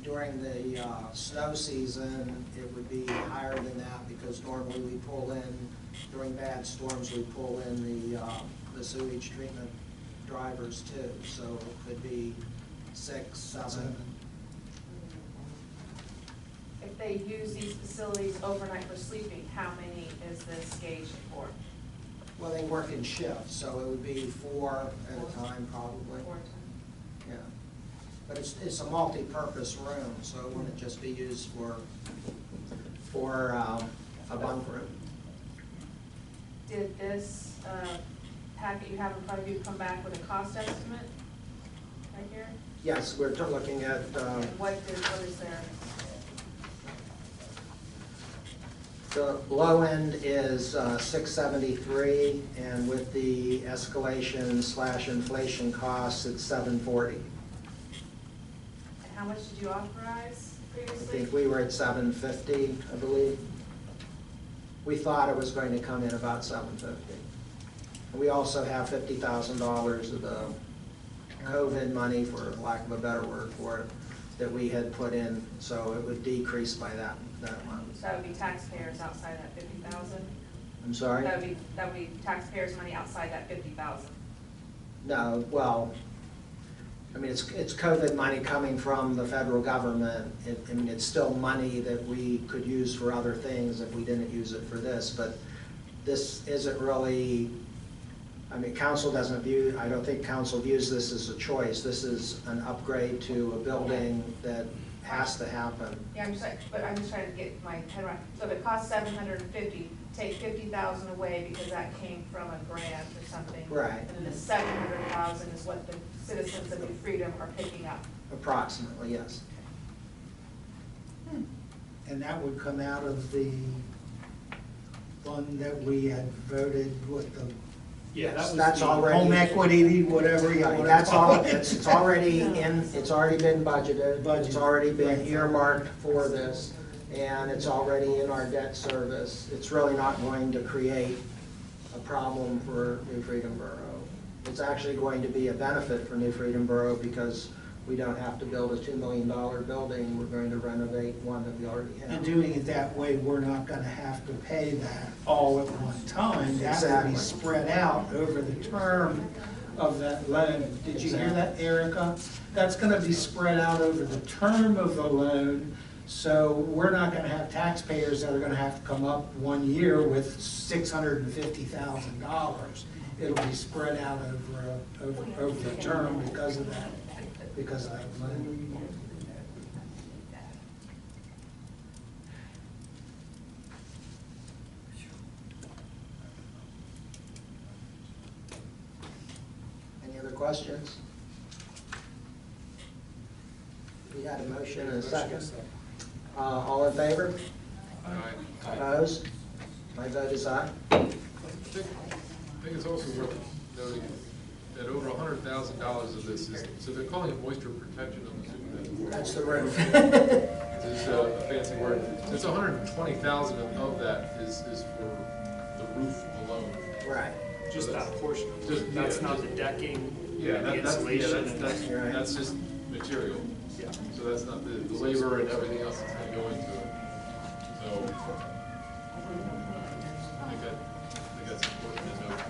During the snow season, it would be higher than that, because normally we pull in, during bad storms, we pull in the sewage treatment drivers too. So it could be 6, 7. If they use these facilities overnight for sleeping, how many is this gauged for? Well, they work in shifts, so it would be 4 at a time probably. 4 times. Yeah. But it's a multi-purpose room, so it wouldn't just be used for a bunk room. Did this packet you have in front of you come back with a cost estimate right here? Yes, we're looking at, And what is there? the low end is $673, and with the escalation/inflation costs, it's $740. And how much did you authorize I previously? think we were at $750, I believe. We thought it was going to come in about $750. And we also have $50,000 of the COVID money, for lack of a better word for it, that we had put in, so it would decrease by that amount. So that would be taxpayers outside that 50,000? I'm sorry? That would be taxpayers' money outside that 50,000? No, well, I mean, it's COVID money coming from the federal government. I mean, it's still money that we could use for other things if we didn't use it for this, but this isn't really, I mean, council doesn't view, I don't think council views this as a choice. This is an upgrade to a building that has to happen. Yeah, I'm just trying to get my head around. So if it costs $750, take 50,000 away because that came from a grant or something. Right. And then the 700,000 is what the citizens of New Freedom are picking up. Approximately, yes. And that would come out of the fund that we had voted with the Yeah, that was That's the- already. home equity, whatever you want to That's call all, it. it's already it's already been budgeted, it's already been earmarked for this, and it's already in our debt service. It's really not going to create a problem for New Freedom Borough. It's actually going to be a benefit for New Freedom Borough because we don't have to build a $2 million building. We're going to renovate one that we already have. And doing it that way, we're not gonna have to pay that all at one time. That will Exactly. be spread out over the term of that loan. Did you hear that, Erica? That's gonna be spread out over the term of the loan, so we're not gonna have taxpayers that are gonna have to come up 1 year with $650,000. It'll be spread out over the term because of that loan. Any other questions? We had a motion and a second. All in favor? Opposed? My vote is aye. I think it's also worth noting that over $100,000 of this is, so they're calling it moisture protection, I'm assuming That's the roof. It's a fancy word. It's 120,000 of that is for the roof alone. Right. Just that portion. Just- That's yeah, not just- the decking, Yeah, the insulation. and Right. that's just material. Yeah. So that's not the labor and everything else that's gonna go into it. So, I think that's important to note.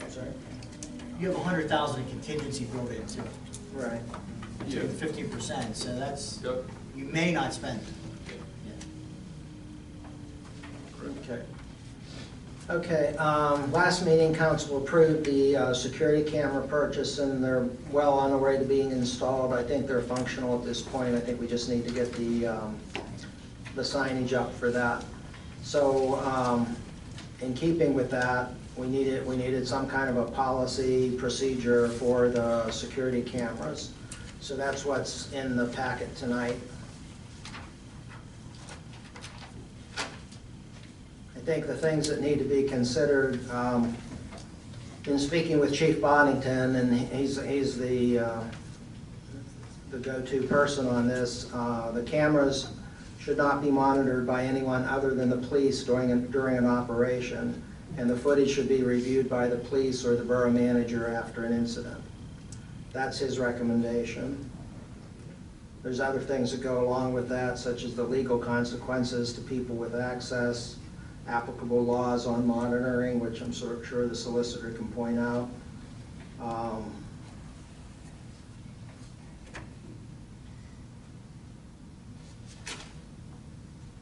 Sorry? You have 100,000 in contingency built into it, Right. Yeah. to 15%, so that's, Yep. you may not spend it. Okay. Okay, last meeting, council approved the security camera purchase, and they're well on the way to being installed. I think they're functional at this point. I think we just need to get the signage up for that. So, in keeping with that, we needed some kind of a policy procedure for the security cameras. So that's what's in the packet tonight. I think the things that need to be considered, in speaking with Chief Boddington, and he's the go-to person on this, the cameras should not be monitored by anyone other than the police during an operation, and the footage should be reviewed by the police or the borough manager after an incident. That's his recommendation. There's other things that go along with that, such as the legal consequences to people with access, applicable laws on monitoring, which I'm sure the solicitor can point out.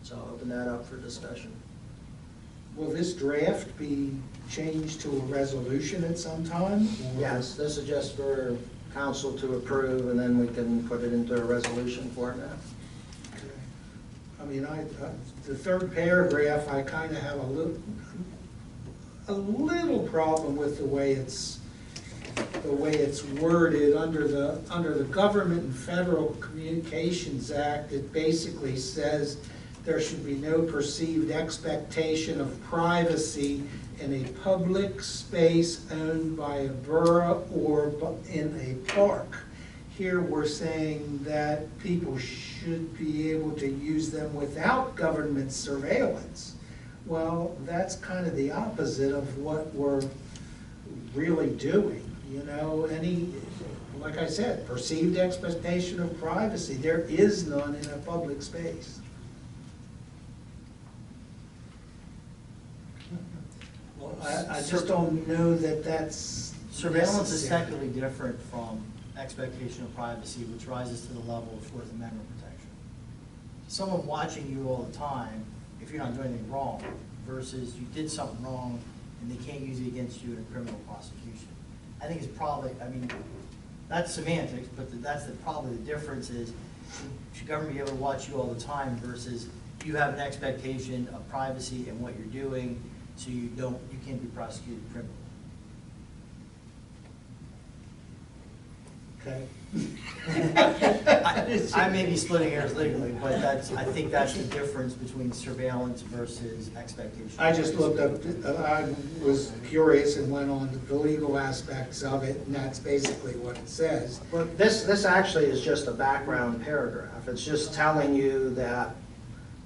So I'll open that up for discussion. Will this draft be changed to a resolution at some time? or- Yes, this is just for council to approve, and then we can put it into a resolution format. Okay. I mean, the third paragraph, I kind of have a little problem with the way it's worded under the Government and Federal Communications Act. It basically says there should be no perceived expectation of privacy in a public space owned by a borough or in a park. Here we're saying that people should be able to use them without government surveillance. Well, that's kind of the opposite of what we're really doing, you know, like I said, perceived expectation of privacy, there is none in a public space. Well, I just don't know that that's Surveillance is necessary. technically different from expectation of privacy, which rises to the level of Fourth Amendment protection. Someone watching you all the time, if you're not doing anything wrong, versus you did something wrong and they can't use it against you in a criminal prosecution. I think it's probably, I mean, that's semantics, but probably the difference is, should government be able to watch you all the time versus you have an expectation of privacy in what you're doing, so you can't be prosecuted criminally. Okay. I may be splitting hairs legally, but I think that's the difference between surveillance versus expectation. I just looked up, I was curious and went on to the legal aspects of it, and that's basically what it says. Well, this actually is just a background paragraph. It's just telling you that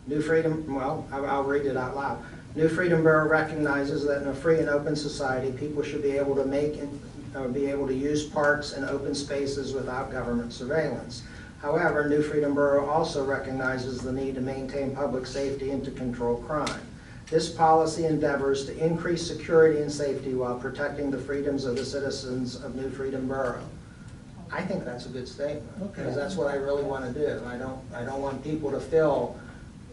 New Freedom, well, I'll read it out loud. New Freedom Borough recognizes that in a free and open society, people should be able to be able to use parks and open spaces without government surveillance. However, New Freedom Borough also recognizes the need to maintain public safety and to control crime. This policy endeavors to increase security and safety while protecting the freedoms of the citizens of New Freedom Borough. I think that's a good statement, because that's what I really want to do. I don't want people to feel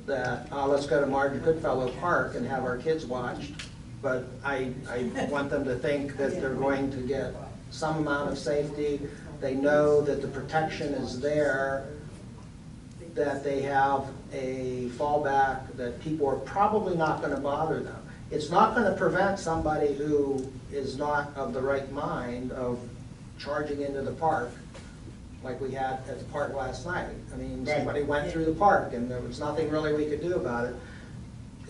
that, let's go to Margaret Goodfellow Park and have our kids watched, but I want them to think that they're going to get some amount of safety. They know that the protection is there, that they have a fallback, that people are probably not going to bother them. It's not going to prevent somebody who is not of the right mind of charging into the park like we had at the park last night. I mean, somebody went through the park and there was nothing really we could do about it.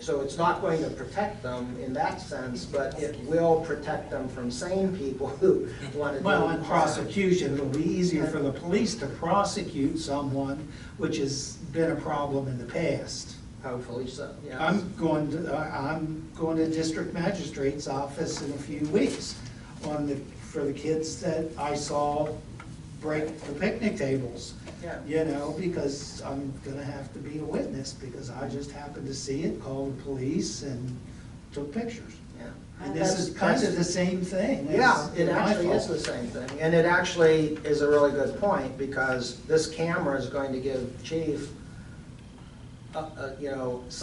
So it's not going to protect them in that sense, but it will protect them from sane people who want to do Well, in harm. prosecution, it'll be easier for the police to prosecute someone, which has been a problem in the past. Hopefully so, yeah. I'm going to district magistrate's office in a few weeks for the kids that I saw break the picnic tables. Yeah. You know, because I'm gonna have to be a witness, because I just happened to see it, called the police and took pictures. Yeah. And this is kind of the same thing. Yeah, it my actually is fault. the same thing. And it actually is a really good point, because this camera is going to give Chief,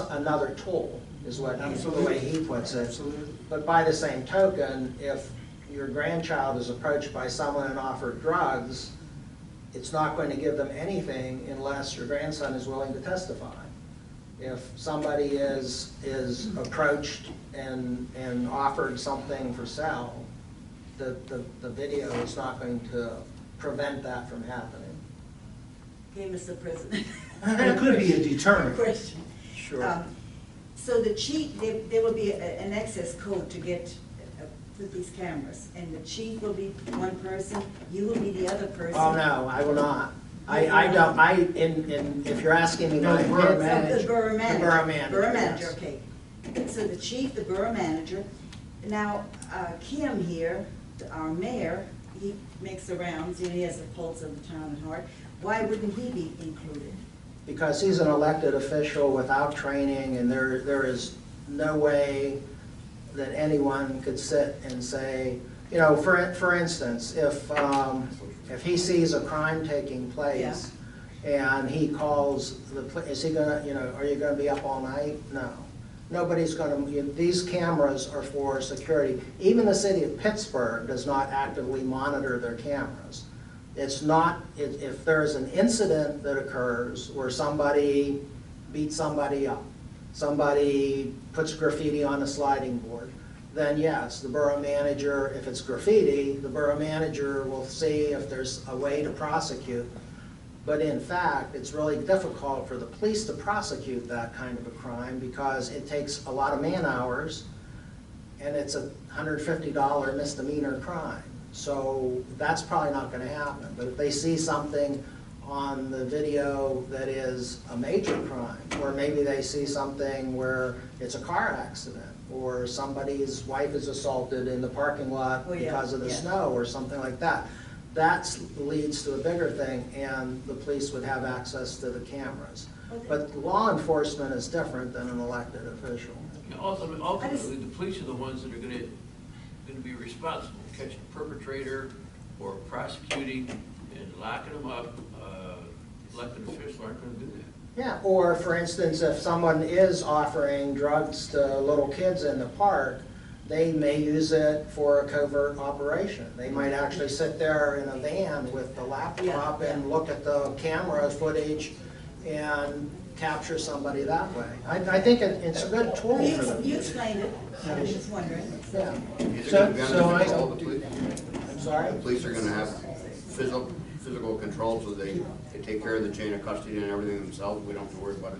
another tool, is what, the way he puts it. Absolutely. But by the same token, if your grandchild is approached by someone and offered drugs, it's not going to give them anything unless your grandson is willing to testify. If somebody is approached and offered something for sale, the video is not going to prevent that from happening. Okay, Mr. President. It could be a deterrent. Question. Sure. So the chief, there will be an access code to get, put these cameras, and the chief will be one person, you will be the other person. Oh, no, I will not. If you're asking me, No, my the borough opinion- manager. The borough manager. The borough manager, Borough manager, yes. okay. So the chief, the borough manager. Now, Kim here, our mayor, he makes the rounds, he has the pulse of the town at heart. Why wouldn't he be included? Because he's an elected official without training, and there is no way that anyone could sit and say, for instance, if he sees a crime taking place and he calls is he gonna, are you gonna be up all night? No. Nobody's gonna, these cameras are for security. Even the city of Pittsburgh does not actively monitor their cameras. It's not, if there's an incident that occurs where somebody beats somebody up, somebody puts graffiti on a sliding board, then yes, the borough manager, if it's graffiti, the borough manager will see if there's a way to prosecute. But in fact, it's really difficult for the police to prosecute that kind of a crime because it takes a lot of man hours and it's a $150 misdemeanor crime. So that's probably not going to happen. But if they see something on the video that is a major crime, or maybe they see something where it's a car accident, or somebody's wife is assaulted in the parking lot because of the snow, or something like that, that leads to a bigger thing, and the police would have access to the cameras. But law enforcement is different than an elected official. Ultimately, the police are the ones that are going to be responsible, catching the perpetrator or prosecuting and locking them up. Elected officials aren't going to do that. Yeah, or for instance, if someone is offering drugs to little kids in the park, they may use it for a covert operation. They might actually sit there in a van with the laptop and look at the camera footage and capture somebody that way. I think it's a good tool for them. You explained it, I was just wondering. Yeah. Is it going to be under control of the police? I'm sorry? The police are going to have physical control, so they take care of the chain of custody and everything themselves. We don't have to worry about it.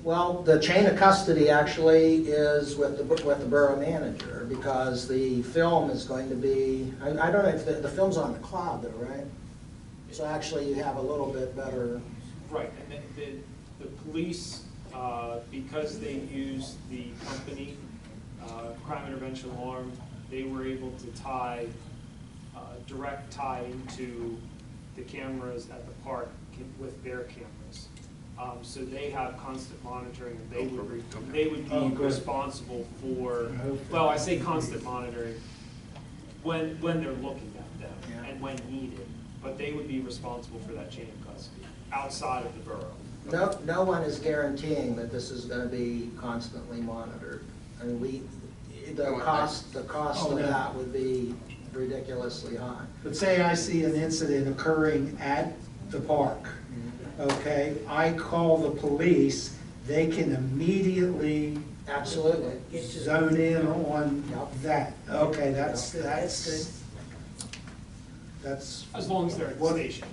Well, the chain of custody actually is with the borough manager, because the film is going to be, I don't know if the film's on the cloud though, right? So actually you have a little bit better. Right, and the police Because they used the company, Crime Intervention Alarm, they were able to tie, direct tie into the cameras at the park with their cameras. So they have constant monitoring, and they would be responsible for, well, I say constant monitoring, when they're looking at them and when needed, but they would be responsible for that chain of custody outside of the borough. No one is guaranteeing that this is gonna be constantly monitored. I mean, the cost of that would be ridiculously high. But say I see an incident occurring at the park, okay? I call the police, they can immediately Absolutely. zone in on that. Okay, that's As long as they're at the station.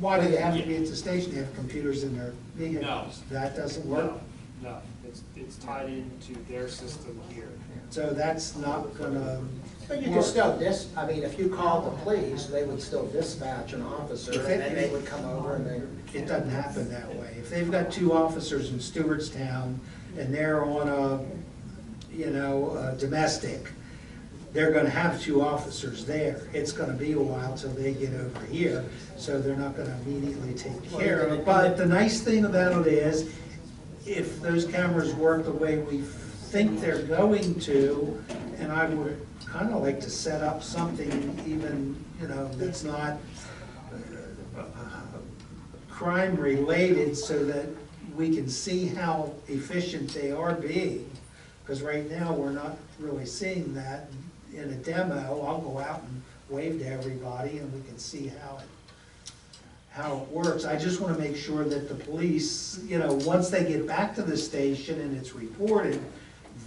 Why do they have to be at the station? They have computers in their vehicles. No. That doesn't work? No, it's tied into their system here. So that's not gonna But you can still if you call the police, they would still dispatch an officer, and then they would come over and they. It doesn't happen that way. If they've got 2 officers in Stewartstown and they're on a domestic, they're gonna have 2 officers there. It's gonna be a while till they get over here, so they're not gonna immediately take care of it. But the nice thing about it is, if those cameras work the way we think they're going to, and I would kinda like to set up something even, that's not crime related, so that we can see how efficient they are being. Because right now, we're not really seeing that. In a demo, I'll go out and wave to everybody and we can see how it works. I just wanna make sure that the police, once they get back to the station and it's reported,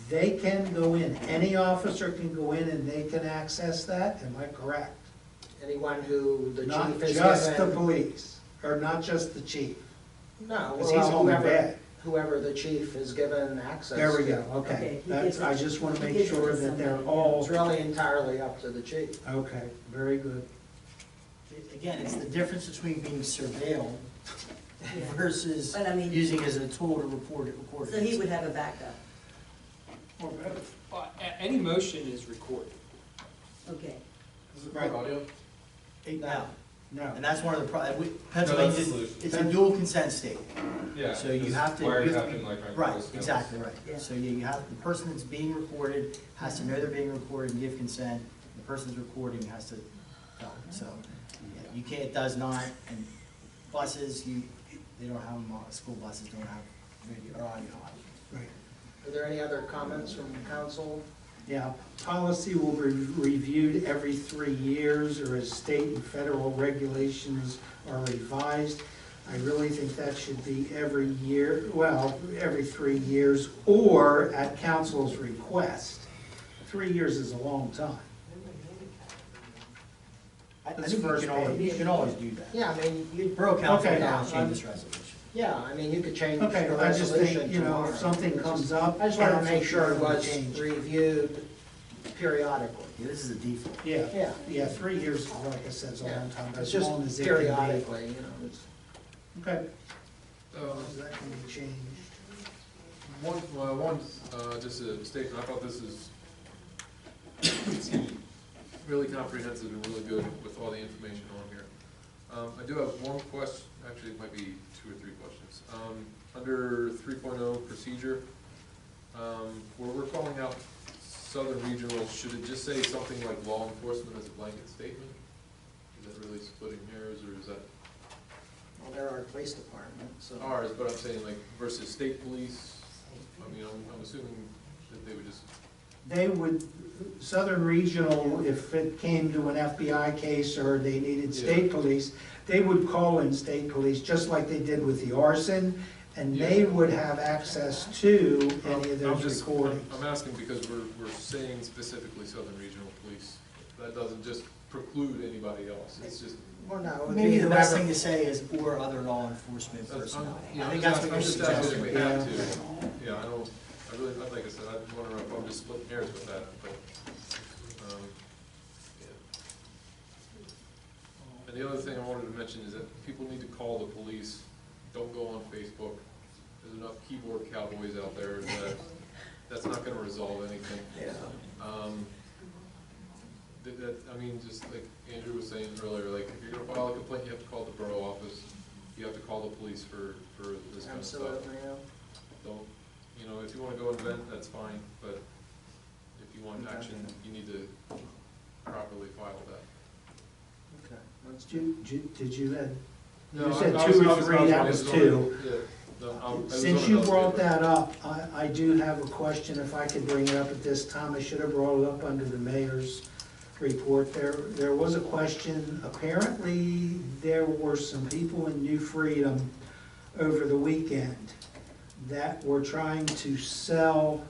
they can go in. Any officer can go in and they can access that, am I correct? Anyone who the Not chief is just the given. police, or not just the chief. No, Because he's home in bed. whoever the chief is given access to. There we go, okay. That's, I just wanna make sure that they're all, It's really entirely up to the chief. okay, very good. Again, it's the difference between being surveilled versus But I mean- using it as a tool to record it. So he would have a backup, Or both. Any motion is recorded. okay. Does it record audio? No, No. and that's one of the, that's the Pennsylvania, solution. it's a dual consent state. Yeah. So you just have to. wiretapping, like, Right, voicemails. exactly right. Yeah. So you have, the person that's being recorded has to know they're being recorded and give consent. The person that's recording has to tell them. So, yeah, you can't, it does not, and buses, they don't have them, school buses don't have radio or audio on. Right. Are there any other comments from council? Yeah, policy will be reviewed every 3 years, or as state and federal regulations are revised. I really think that should be every year, well, every 3 years, or at council's request. 3 years is a long time. I That's think first you page. can always do that. Yeah, I mean, you, Borough council Okay. can now change this resolution. yeah, I mean, you could change the Okay, I just think, resolution you know, tomorrow. if something comes up. I just wanted to make council sure it can was change. reviewed periodically. Yeah, this is a default. Yeah, yeah, 3 years, like I said, is a Yeah, long time, but it's as just long as it can be. periodically, you know, it's. Okay, so that can be changed. Just a statement, I thought this is excuse me, really comprehensive and really good with all the information on here. I do have one question, actually it might be 2 or 3 questions. Under 3.0 procedure, where we're calling out Southern Regional, should it just say something like law enforcement as a blanket statement? Is that really splitting hairs, or is that Well, they're our police department, so. ours, but I'm saying like versus state police? I mean, I'm assuming that they would just, They would, Southern Regional, if it came to an FBI case or they needed state police, they would call in state police, just like they did with the arson, and they would have access to any of those recordings. I'm asking because we're saying specifically Southern Regional Police. That doesn't just preclude anybody else, it's just. Well, no, it would Maybe be the best whoever- thing to say is, or other law enforcement personnel. Yeah, I think that's what you're I'm just asking if suggesting. we have to. Yeah, I don't, I really, like I said, I wonder if I'm just splitting hairs with that, but, yeah. And the other thing I wanted to mention is that people need to call the police, don't go on Facebook. There's enough keyboard cowboys out there that that's not gonna resolve anything. Yeah. I mean, just like Andrew was saying earlier, like, if you're gonna file a complaint, you have to call the borough office, you have to call the police for this kind of stuff. Absolutely, yeah. Don't, you know, if you wanna go and vent, that's fine, but if you want action, you need to properly file that. Okay. Did you add? No, You said I was- 2 I or was- 3, I was that on- was it was on- 2. Yeah, no, I was Since on you another brought paper. that up, I do have a question, if I could bring it up at this time. I should have brought it up under the mayor's report. There was a question, apparently there were some people in New Freedom over the weekend that were trying to sell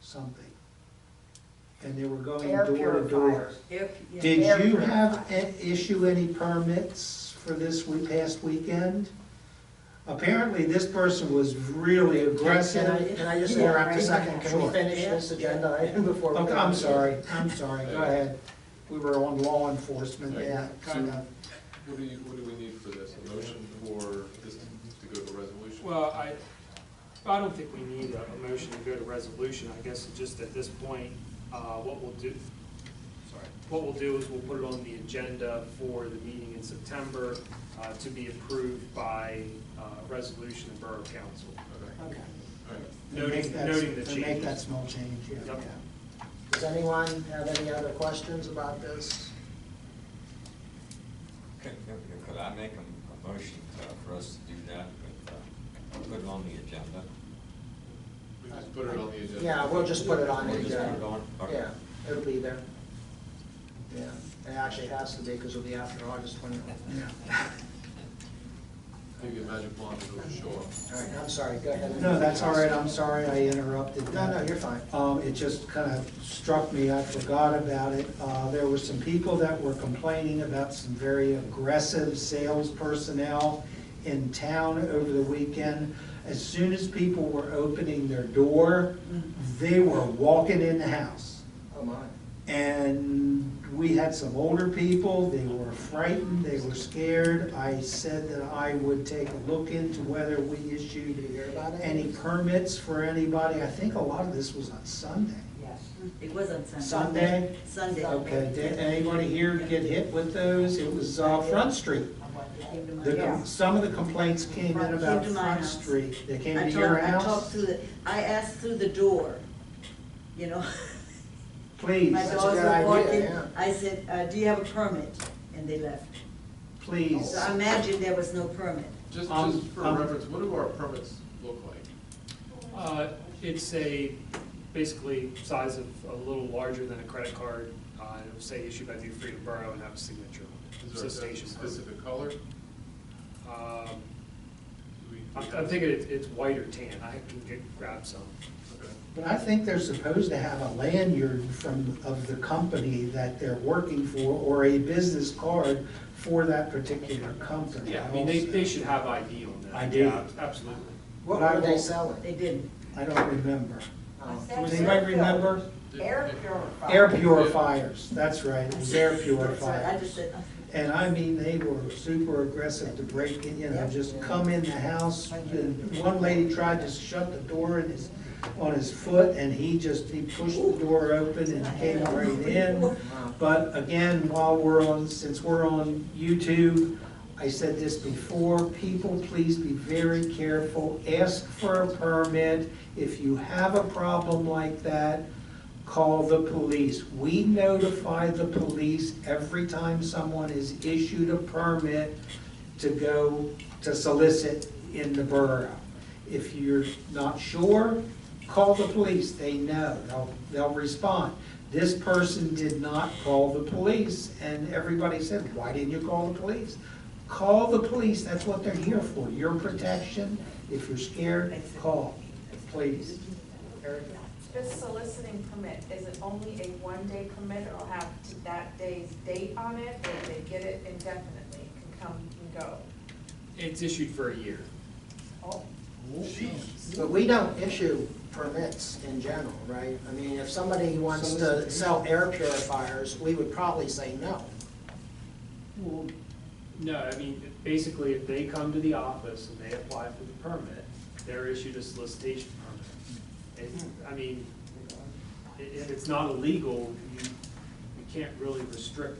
something. And they were going Air door to door. purifiers. Did Air you purifiers. issue any permits for this past weekend? Apparently, this person was really aggressive. Can I just interrupt a second? Can we Sure. finish this agenda item before we? Okay, go I'm on? sorry, go ahead. We were on law enforcement, yeah, kind of. What do we need for this? A motion for this to go to resolution? Well, I don't think we need a motion to go to resolution. I guess just at this point, what we'll do is we'll put it on the agenda for the meeting in September to be approved by resolution of Borough Council. Okay. All right. Noting the To make changes. that small change, yeah. Yep. Does anyone have any other questions about this? Could I make a motion for us to do that, but put it on the agenda? We just put it on the agenda. Yeah, we'll just put it on the We'll just put agenda. it on? Okay. Yeah, it'll be there. Yeah, it actually has to be because it'll be after August 20th. Maybe a magic wand will show up. All right, I'm sorry, go ahead. No, that's all right, I'm sorry I interrupted. No, you're fine. It just kind of struck me, I forgot about it. There were some people that were complaining about some very aggressive sales personnel in town over the weekend. As soon as people were opening their door, they were walking in the house. Oh, my. And we had some older people, they were frightened, they were scared. I said that I would take a look into whether we issued any permits for anybody. I think a lot of this was on Sunday. Yes, it was on Sunday. Sunday? Sunday. Okay, did anybody here get hit with those? It was Front Street. Some of the complaints came in about Came to my Front house. Street. They came to I your talked house? I asked through the door, you know. Please, My That's a dogs good were idea, walking. yeah. I said, do you have a permit? And they left. please. So I imagine there was no permit. Just Um, for reference, what do our permits look like? It's basically size of a little larger than a credit card. It'll say issued by New Freedom Borough and have a signature on it. Is there It's a station permit. specific color? I'm thinking it's white or tan. I can grab some. Okay. But I think they're supposed to have a lanyard of the company that they're working for, or a business card for that particular company. Yeah, I mean, they should have ID on that. ID. Yeah, absolutely. What were they selling? They didn't. I don't remember. Oh. Does anybody remember? Air purifier. Air purifiers, that's right, it was air That's right, I purifiers. just said, And I mean, they were super aggressive to break in, you know, just come in the house. And one lady tried to shut the door on his foot, and he pushed the door open and came right in. But again, since we're on YouTube, I said this before, people, please be very careful, ask for a permit. If you have a problem like that, call the police. We notify the police every time someone is issued a permit to go to solicit in the borough. If you're not sure, call the police. They know, they'll respond. This person did not call the police, and everybody said, why didn't you call the police? Call the police, that's what they're here for, your protection. If you're scared, call, please. This soliciting permit, is it only a one-day permit, or have that day's date on it, or if they get it indefinitely, can come and go? It's issued for a year. Oh, But we don't issue permits in general, right? I mean, if somebody wants to sell air purifiers, we would probably say no. No, I mean, basically, if they come to the office and they apply for the permit, they're issued a solicitation permit. I mean, if it's not illegal, you can't really restrict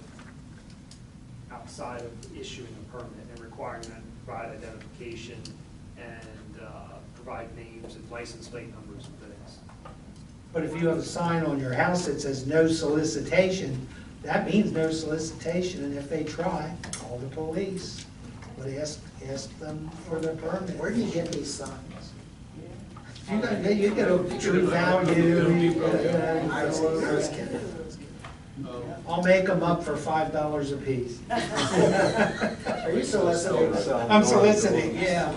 outside of issuing a permit and requiring them to provide identification and provide names and license plate numbers and things. But if you have a sign on your house that says no solicitation, that means no solicitation, and if they try, call the police. But ask them for their permit. Where do you get these signs? You get a true value. I'll make them up for $5 a piece. Are you soliciting? I'm soliciting, yeah.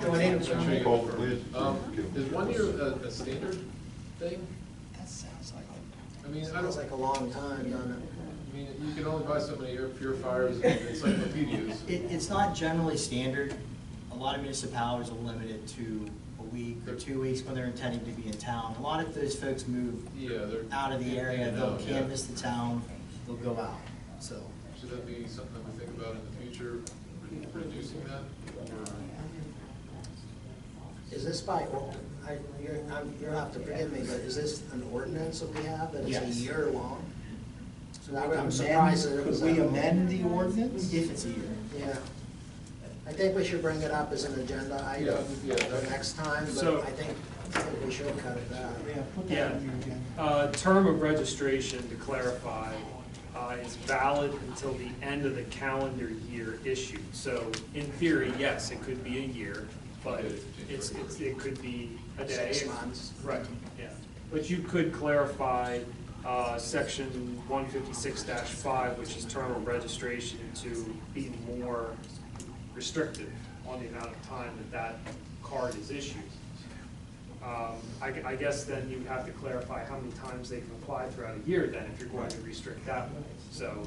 Do I need Chief, call the police. Is 1 year a standard thing? That sounds like, I mean, I sounds don't, like a long time, doesn't it? I mean, you can only buy so many air purifiers and encyclopedias. It's not generally standard. A lot of municipalities will limit it to a week or 2 weeks when they're intending to be in town. A lot of those folks move They're out of the area, they'll yeah. canvass the town, they'll go out, so. Should that be something that we think about in the future, reducing that? Or- Is this by, you'll have to forgive me, but is this an ordinance that we have that is a Yes. year long? So Could I'm surprised that it was. we amend the ordinance? If it's a year. Yeah. I think we should bring it up as an agenda item Yeah. for next time, but So- I think we should cut it back. Yeah, put that Yeah. on your agenda. Term of registration, to clarify, is valid until the end of the calendar year issued. So in theory, yes, it could be a year, but it could be a day. 6 months. Right, yeah. But you could clarify section 156-5, which is term of registration, to be more restrictive on the amount of time that card is issued. I guess then you have to clarify how many times they can apply throughout a year then, if you're going to restrict that way. So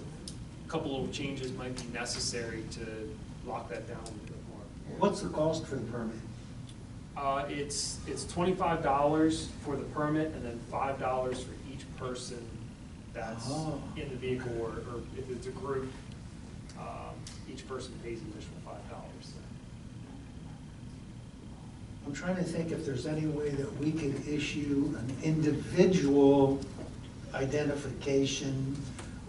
a couple of changes might be necessary to lock that down a little bit more. What's the cost for the permit? It's $25 for the permit and then $5 for each person that's Oh. in the vehicle, or if it's a group, each person pays an additional $5. I'm trying to think if there's any way that we could issue an individual identification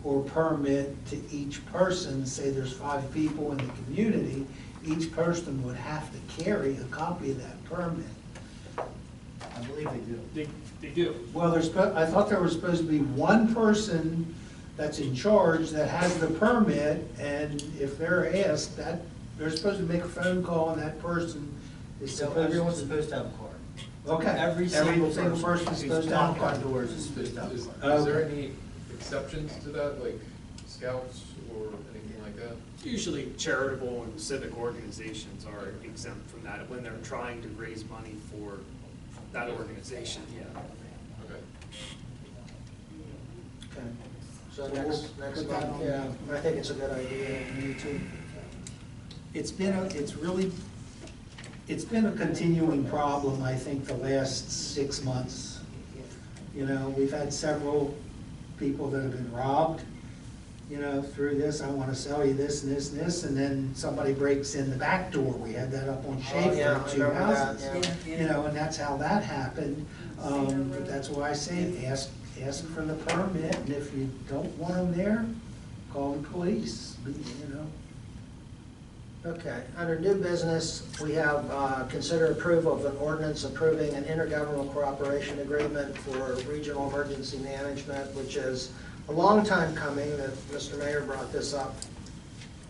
or permit to each person. Say there's 5 people in the community, each person would have to carry a copy of that permit. I believe they do. They do. Well, I thought there was supposed to be one person that's in charge that has the permit, and if they're asked, that, they're supposed to make a phone call, and that person is So supposed everyone's to. supposed to have a card. Okay. Every single person is who's supposed to have a knocking on card. doors is supposed to have a Is card. there any exceptions to that, like scouts or anything like that? Usually charitable and civic organizations are exempt from that when they're trying to raise money for that organization, yeah. Okay. Okay. So next month, yeah, I think it's a good idea. Me too. It's been a continuing problem, I think, the last 6 months. You know, we've had several people that have been robbed, you know, through this. I want to sell you this and this and this, and then somebody breaks in the back door. We had that up on Schaefer, yeah, I 2 remember that, houses. yeah. You know, and that's how that happened. But that's why I say ask for the permit, and if you don't want them there, call the police, you know. Okay, under new business, we have consider approval of an ordinance approving an intergovernmental cooperation agreement for regional emergency management, which is a long time coming. That Mr. Mayor brought this up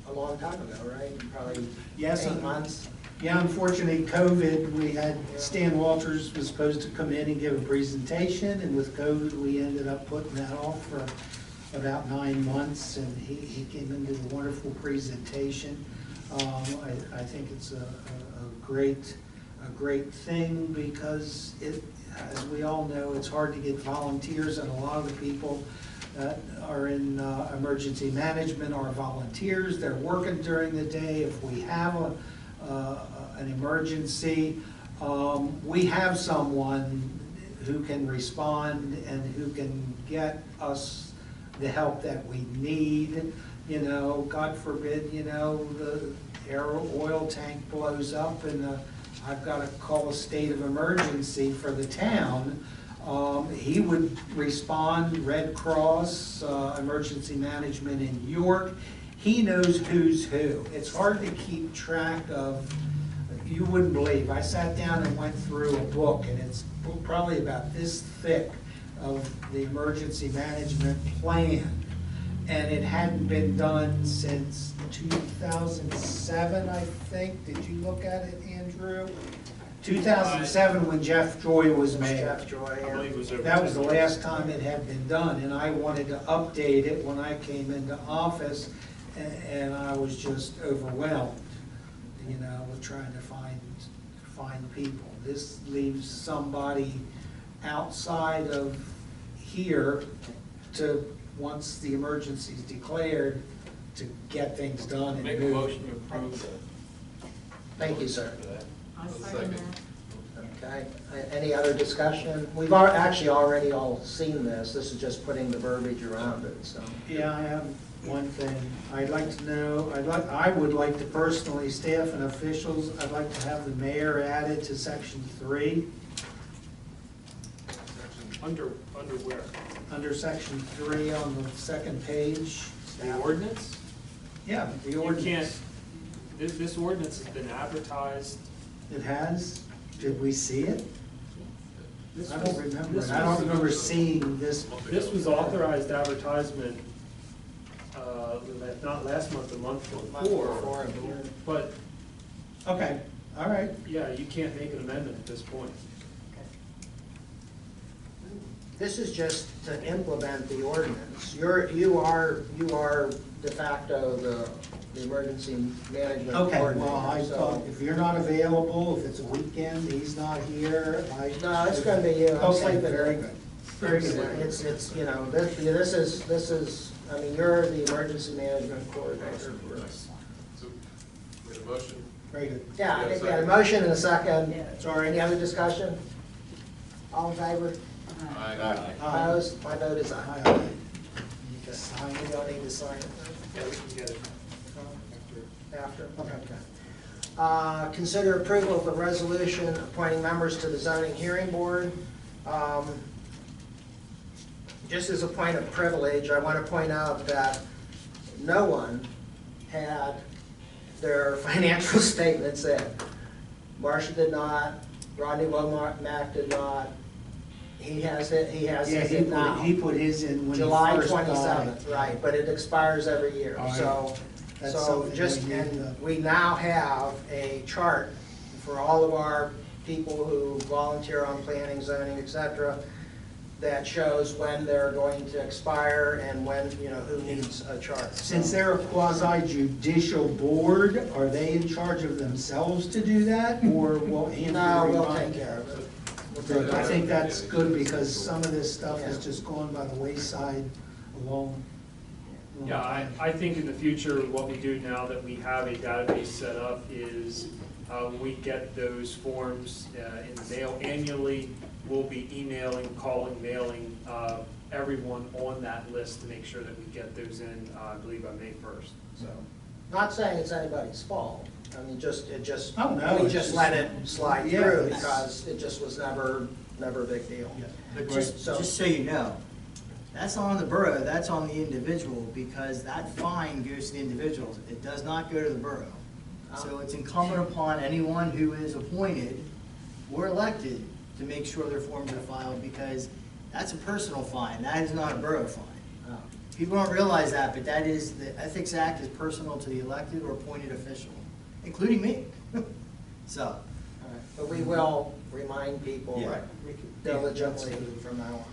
a long time ago, right? Probably Yes, 8 months. Yeah, unfortunately, COVID, we had, Stan Walters was supposed to come in and give a presentation, and with COVID, we ended up putting that off for about 9 months, and he came and did a wonderful presentation. I think it's a great thing, because as we all know, it's hard to get volunteers, and a lot of the people that are in emergency management are volunteers. They're working during the day. If we have an emergency, we have someone who can respond and who can get us the help that we need. you know, God forbid, you know, the oil tank blows up and I've got to call a state of emergency for the town, he would respond, Red Cross, Emergency Management in York. He knows who's who. It's hard to keep track of. You wouldn't believe, I sat down and went through a book, and it's probably about this thick of the emergency management plan. And it hadn't been done since 2007, I think. Did you look at it, Andrew? 2007, when Jeff Joy was mayor. Jeff Joy, I believe it was over That was the 10 years. last time it had been done, and I wanted to update it when I came into office, and I was just overwhelmed, you know, with trying to find people. This leaves somebody outside of here to, once the emergency's declared, to get things done and Make a move. motion to approve that. Thank you, sir. I second that. Okay, any other discussion? We've actually already all seen this. This is just putting the verbiage around it, so. Yeah, I have one thing. I'd like to know, I would like to personally, staff and officials, I'd like to have the mayor added to section 3. Under where? Under section 3 on the second page. The ordinance? Yeah, the You ordinance. can't, this ordinance has been advertised. It has? Did we see it? This I don't was- remember. this I don't was- remember seeing this. This was authorized advertisement, not last month, the month before. But, Okay, all right. yeah, you can't make an amendment at this point. This is just to implement the ordinance. You are de facto the emergency management Okay, coordinator. well, I so- thought, if you're not available, if it's a weekend, he's not here, No, it's gonna be you. I'm Okay, sleeping. very good. Very good. It's, you know, this is, I mean, you're the emergency management coordinator for us. So, we had a motion. Very good. Yeah, I Yeah, think we had a second. motion and a second. Yeah. Sorry, any other discussion? All in favor? Aye. Opposed? My vote is aye. Aye. You just sign, you don't need to sign it Yeah, we can get it. after? Okay. Consider approval of the resolution appointing members to the zoning hearing board. Just as a point of privilege, I want to point out that no one had their financial statements in. Marcia did not, Rodney Womack did not. He has it, he has Yeah, it now. he put his in when he July first died. 27th, right, but it expires every year, All right. so, That's so something just, we need and to- we now have a chart for all of our people who volunteer on planning, zoning, et cetera, that shows when they're going to expire and when, you know, who needs a chart. Since they're a quasi judicial board, are they in charge of themselves to do that, or will Andrew No, we'll remind take care of it. Good. I think that's good, because some of this stuff has just gone by the wayside alone. Yeah, I think in the future, what we do now that we have a database set up is we get those forms in the mail annually. We'll be emailing, calling, mailing everyone on that list to make sure that we get those in, I believe, by May 1st, so. Not saying it's anybody's fault, I mean, Oh, no, we it's just just- let it slide Yeah, through it's- because it just was never a big deal. But So- just so you know, that's not on the borough, that's on the individual, because that fine goes to the individuals. It does not go to the borough. So it's incumbent upon anyone who is appointed or elected to make sure their forms are filed, because that's a personal fine, that is not a borough fine. People don't realize that, but that is, the Ethics Act is personal to the elected or appointed official, including me. So, But we will remind people Yeah. diligently from now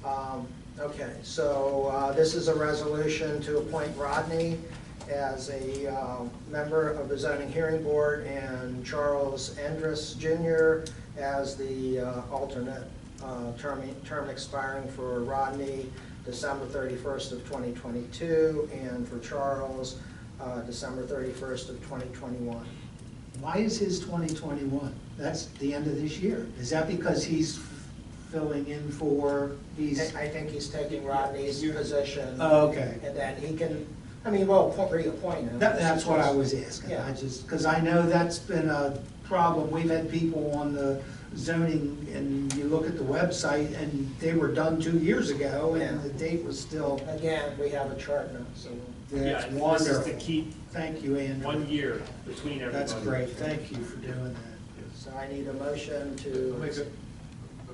on. Okay, so this is a resolution to appoint Rodney as a member of the zoning hearing board and Charles Endress Jr. as the alternate, term expiring for Rodney December 31st of 2022, and for Charles, December 31st of 2021. Why is his 2021? That's the end of this year. Is that because he's filling in for, I think he's taking Rodney's position. Oh, okay. And then he can, I mean, well, reappoint him. That's what I was asking. Yeah. I just, because I know that's been a problem. We've had people on the zoning, and you look at the website, and they were done 2 years ago, and Yeah. the date was still, Again, we have a chart now, so. Yeah, that's and this is wonderful. to keep Thank you, Andrew. 1 year between everybody. That's great. Thank you for doing that. So I need a motion I'll to, make a, go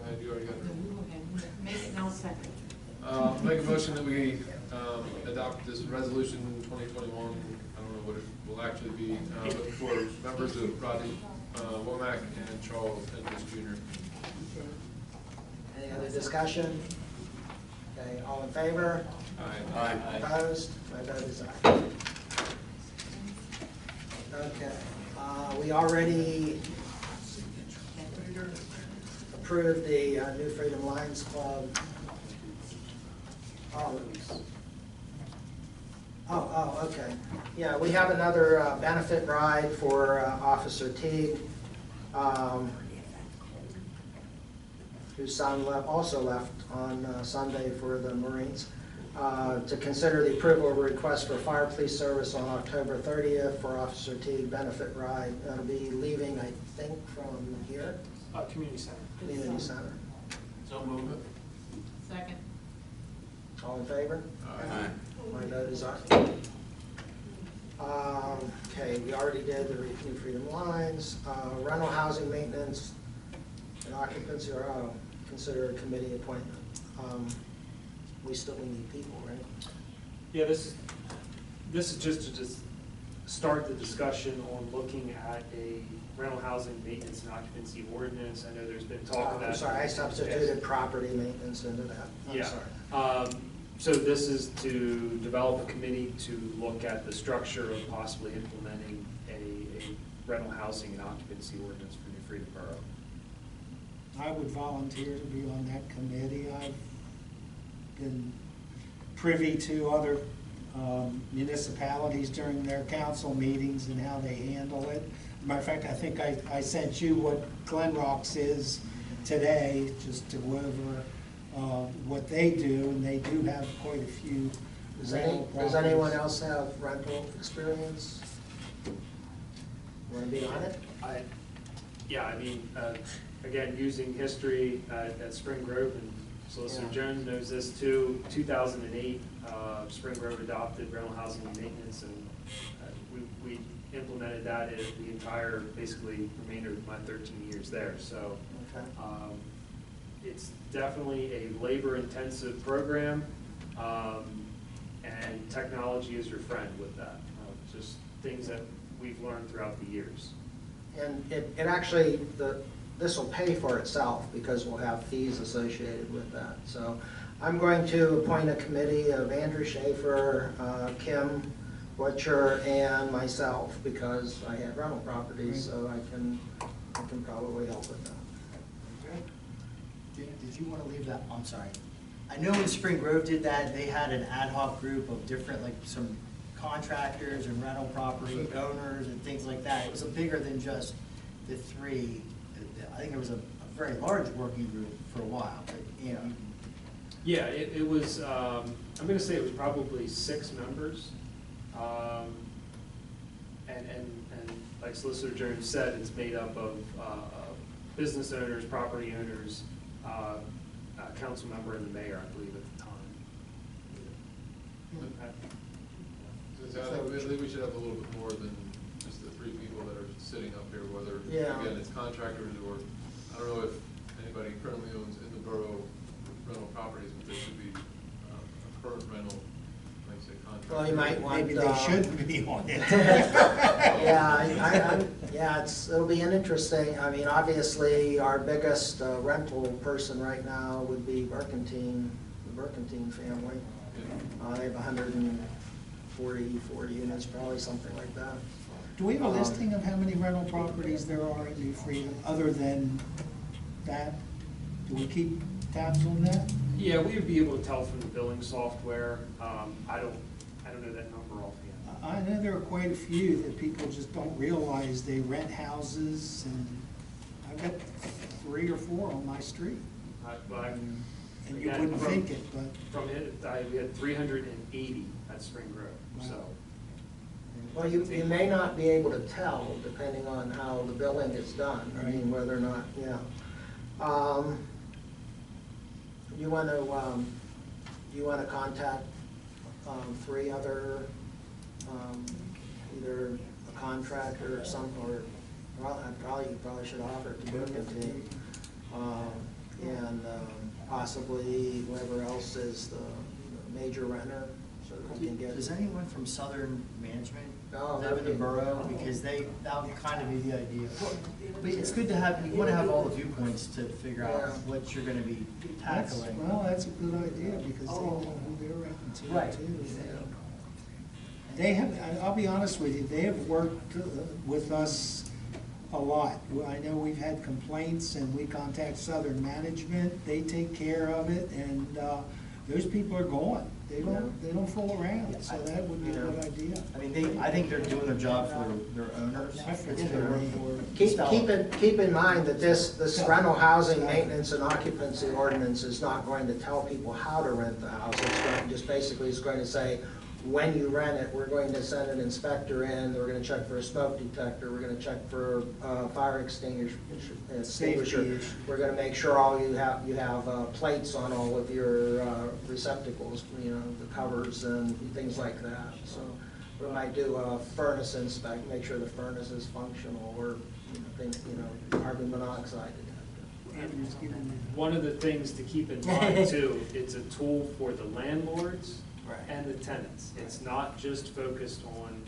ahead, you already got No, it. you go ahead, make it now second. Make a motion that we adopt this resolution 2021, I don't know what it will actually be, but for members of Rodney Womack and Charles Hendricks Jr. any other discussion? Okay, all in favor? Aye. Opposed? My vote is aye. Okay, we already approved the New Freedom Lions Club. Okay. Yeah, we have another benefit ride for Officer Teague, whose son also left on Sunday for the Marines. To consider the approval of a request for fire police service on October 30th for Officer Teague benefit ride. That'll be leaving, I think, from here, Community center. Community Center. So move it. Second. All in favor? Aye. My vote is aye. Okay, we already did the New Freedom Lines, rental housing maintenance and occupancy, or consider a committee appointment. We still need people, right? Yeah, this is just to start the discussion on looking at a rental housing maintenance and occupancy ordinance. I know there's been talk of that. I'm sorry, I substituted property maintenance into that. I'm Yeah. sorry. So this is to develop a committee to look at the structure of possibly implementing a rental housing and occupancy ordinance for New Freedom Borough. I would volunteer to be on that committee. I've been privy to other municipalities during their council meetings and how they handle it. Matter of fact, I think I sent you what Glen Rock's is today, just to go over what they do, and they do have quite a few rental Does properties. anyone else have rental experience? Want to be on it? Yeah, I mean, again, using history at Spring Grove, and Solicitor Yeah. Jones knows this too. 2008, Spring Grove adopted rental housing and maintenance, and we implemented that in the entire, basically, remainder of my 13 years there. So Okay. it's definitely a labor-intensive program, and technology is your friend with that. Just things that we've learned throughout the years. And it actually, this will pay for itself because we'll have fees associated with that. So I'm going to appoint a committee of Andrew Schaefer, Kim Butcher, and myself, because I had rental properties, so I can probably help with that. Did you want to leave that, I'm sorry. I know when Spring Grove did that, they had an ad hoc group of different, like some contractors and rental property owners and things like that. It was bigger than just the three. I think it was a very large working group for a while, but, you know. Yeah, it was, I'm gonna say it was probably 6 members. And like Solicitor Jones said, it's made up of business owners, property owners, a council member, and the mayor, I believe, at the time. So I think we should have a little bit more than just the 3 people that are sitting up here, whether, Yeah. again, it's contractors or, I don't know if anybody currently owns in the borough rental properties, but there should be a current rental, like say contractor. Well, you might want. Maybe they shouldn't be on it. Yeah, it'll be an interesting, I mean, obviously, our biggest rental person right now would be Burkentine, the Burkentine family. They have 144 units, probably something like that. Do we have a listing of how many rental properties there are in New Freedom, other than that? Do we keep tabs on that? Yeah, we would be able to tell from the billing software. I don't know that number offhand. I know there are quite a few that people just don't realize they rent houses, and I've got 3 or 4 on my street. But And you Again, wouldn't from- think it, but. From it, we had 380 at Spring Grove, so. Well, you may not be able to tell, depending on how the billing is done, I mean, whether or not, yeah. You want to contact 3 other, either a contractor or some, or, well, you probably should offer it to Booking Team. And possibly whoever else is the major renter, so that we can get. Does anyone from Southern Management No, live in the borough? Because that would kind of be the idea. But it's good to have, you want to have all the viewpoints to figure out what you're going to be tackling. Well, that's a good idea, because they know who they're renting to, Right. too. They have, I'll be honest with you, they have worked with us a lot. I know we've had complaints, and we contact Southern Management, they take care of it, and those people are gone. They don't fool around, so that would be a good idea. I mean, I think they're doing their job for their owners. I forget It's their their- name. Keep in mind that this rental housing maintenance and occupancy ordinance is not going to tell people how to rent the house. It's going, just basically it's going to say, when you rent it, we're going to send an inspector in, we're going to check for a smoke detector, we're going to check for fire extinguisher. We're going to make sure you have plates on all of your receptacles, you know, the covers and things like that. So we might do a furnace inspect, make sure the furnace is functional, or carbon monoxide detector. One of the things to keep in mind too, it's a tool for the landlords and the tenants. It's not just focused on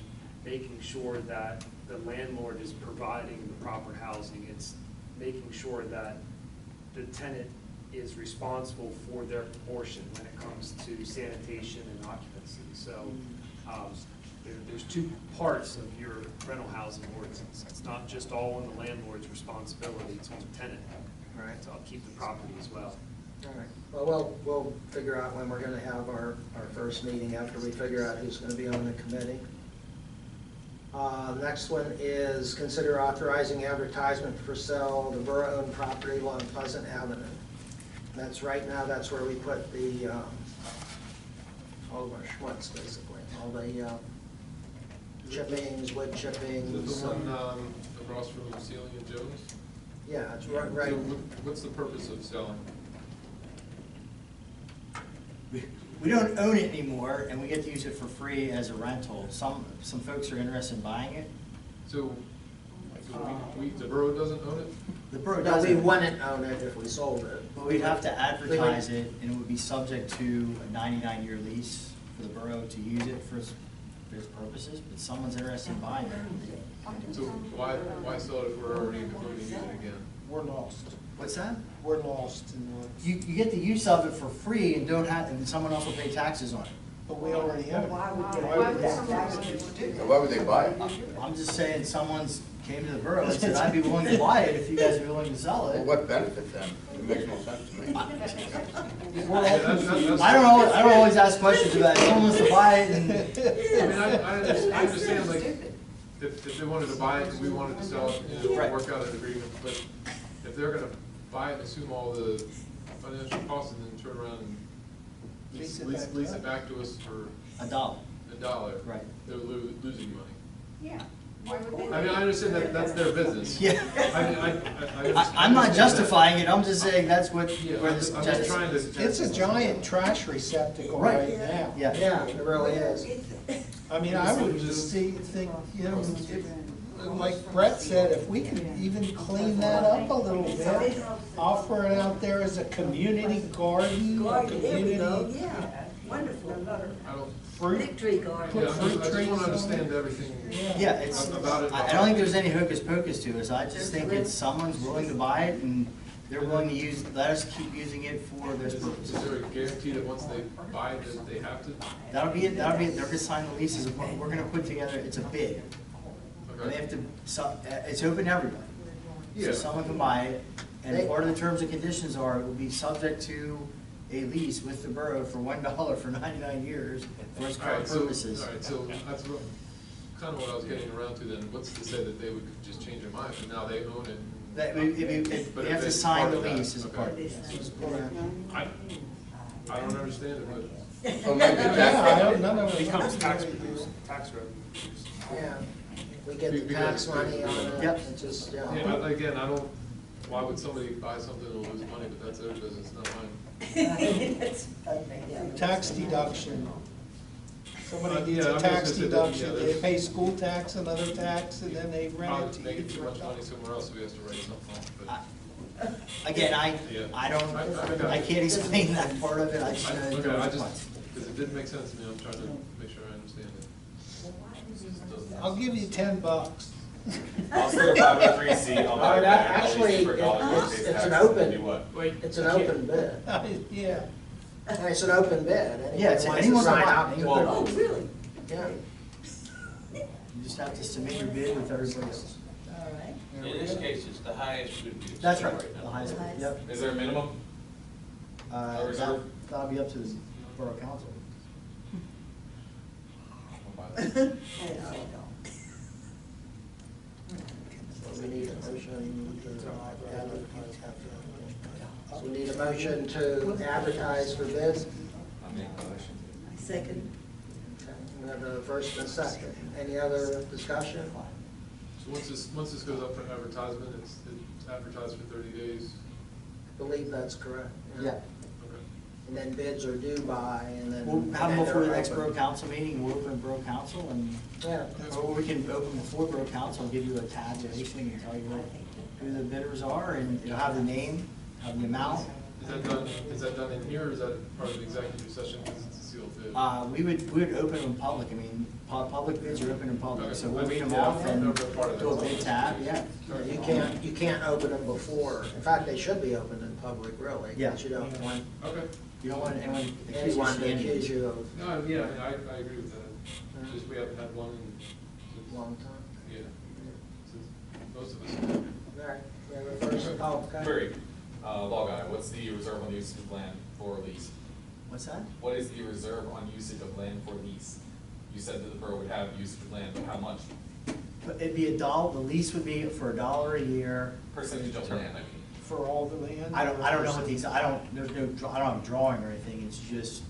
making sure that the landlord is providing the proper housing. It's making sure that the tenant is responsible for their portion when it comes to sanitation and occupancy. So there's 2 parts of your rental housing ordinance. It's not just all on the landlord's responsibility, it's on the tenant. Right. To keep the property as well. All right. Well, we'll figure out when we're going to have our first meeting after we figure out who's going to be on the committee. Next one is consider authorizing advertisement for sale of the borough-owned property along Pleasant Avenue. That's right now, that's where we put the, all of our schmutz, basically, all the chippings, wood chippings. Is it the one across from Ceiling and Jones? Yeah, it's right. So what's the purpose of selling? We don't own it anymore, and we get to use it for free as a rental. Some folks are interested in buying it. So the borough doesn't own it? The borough No, doesn't. we wouldn't own it if we sold it. But we'd have to advertise it, and it would be subject to a 99-year lease for the borough to use it for its purposes, but someone's interested in buying it. So why sell it if we're already going to use it again? We're lost. What's that? We're lost in what, You get the use of it for free and don't have, and someone else will pay taxes on it. but we already own it. Why would Why would they buy it? I'm just saying, someone's came to the borough and said, I'd be willing to buy it if you guys are willing to sell Well, it. what benefit then? It makes no sense to me. I don't always ask questions about it. If someone wants to buy it, and I mean, I understand, like, if they wanted to buy it and we wanted to sell it, Right. work out an agreement, but if they're gonna buy it and assume all the financial costs and then turn around and lease it back to us for $1. $1, Right. they're losing money. Yeah. Why would they? I mean, I understand that that's their business. Yeah. I'm not justifying it, I'm just saying that's what, Yeah, where I'm this. just trying to. It's a giant trash receptacle Right. right now. Yeah. Yeah, it really is. I mean, I would just think, you know, like Brett said, if we can even clean that up a little bit, offer it out there as a community garden, a community Yeah, wonderful. I don't, fruit. Victory garden. yeah, I just want to understand everything Yeah, it's, about it. I don't think there's any hocus pocus to it, I just think it's someone's willing to buy it and they're willing to use, let us keep using it for this Is purpose. there a guarantee that once they buy it, that they have to? That'll be it, they're gonna sign the leases, we're gonna put together, it's a bid. And they have to, it's open to everybody. So Yeah. someone can buy it, and part of the terms and conditions are, it will be subject to a lease with the borough for $1 for 99 years for its current purposes. All right, so that's kind of what I was getting around to then. What's to say that they would just change their mind, but now they own it and They have to sign the lease as a part of it. I don't understand it, but. It becomes tax revenue. Yeah, we get the tax money on it. Yep. It's just, Yeah, but again, I don't, why would somebody buy something and lose money, but that's their business, not mine. Tax deduction. Somebody needs Yeah, a I'm tax just gonna say that, deduction, yeah, they there's- pay school tax, another tax, and then they rent it Probably to making you too for much $1. money somewhere else, so he has to write something off, but. Again, Yeah. I don't, I can't explain that part of it, I just know Okay, there I was just, money. because it didn't make sense to me, I'm trying to make sure I understand it. I'll give you $10. I'll start a 503C, I'll buy Well, it back, at actually, least for a dollar for state it's an taxes, open- and do what? It's an open bid. Yeah. It's an open bid. Yeah, it's Anybody anyone wants to can sign buy up. it. Well, Oh, really? Yeah. You just have to submit your bid with everybody else. All right. In this case, it's the highest bid. That's right, now. the highest bid, yep. Is there a minimum? That'll be up to the borough council. We need a motion to so we need a motion to advertise for bids. I'll make a motion. Second. We have a first and a second. Any other discussion? So once this goes up for advertisement, it's advertised for 30 days? I believe that's correct. Yeah. Okay. And then bids are due by, and then. We'll have them and then before the they're next open. borough council meeting, we'll open borough council and, Yeah. or we can open before borough council and give you a tabulation and tell you who the bidders are and it'll have the name, have the amount. Is that done in here, or is that part of the executive session, because it's a sealed bid? We would open in public, I mean, public bids are open in public, Okay. so we'll read them Yeah, off I've and never been part of do a that. bid tab, yeah. You can't open them before. In fact, they should be opened in public, really. Yeah. Because you don't want Okay. You don't want anyone accusing you anyone of to anything. accuse you of No, yeah, I agree with that. Just we haven't had one in, a long time. yeah, since most of us. All right, we have a first, okay. Query, law guy, what's the reserve on usage of land for lease? What's that? What is the reserve on usage of land for lease? You said that the borough would have usage of land, but how much? But it'd be $1, the lease would be for $1 a year. Percentage of land, I mean. For all the land? I don't know what these, I don't have a drawing or anything, it's just.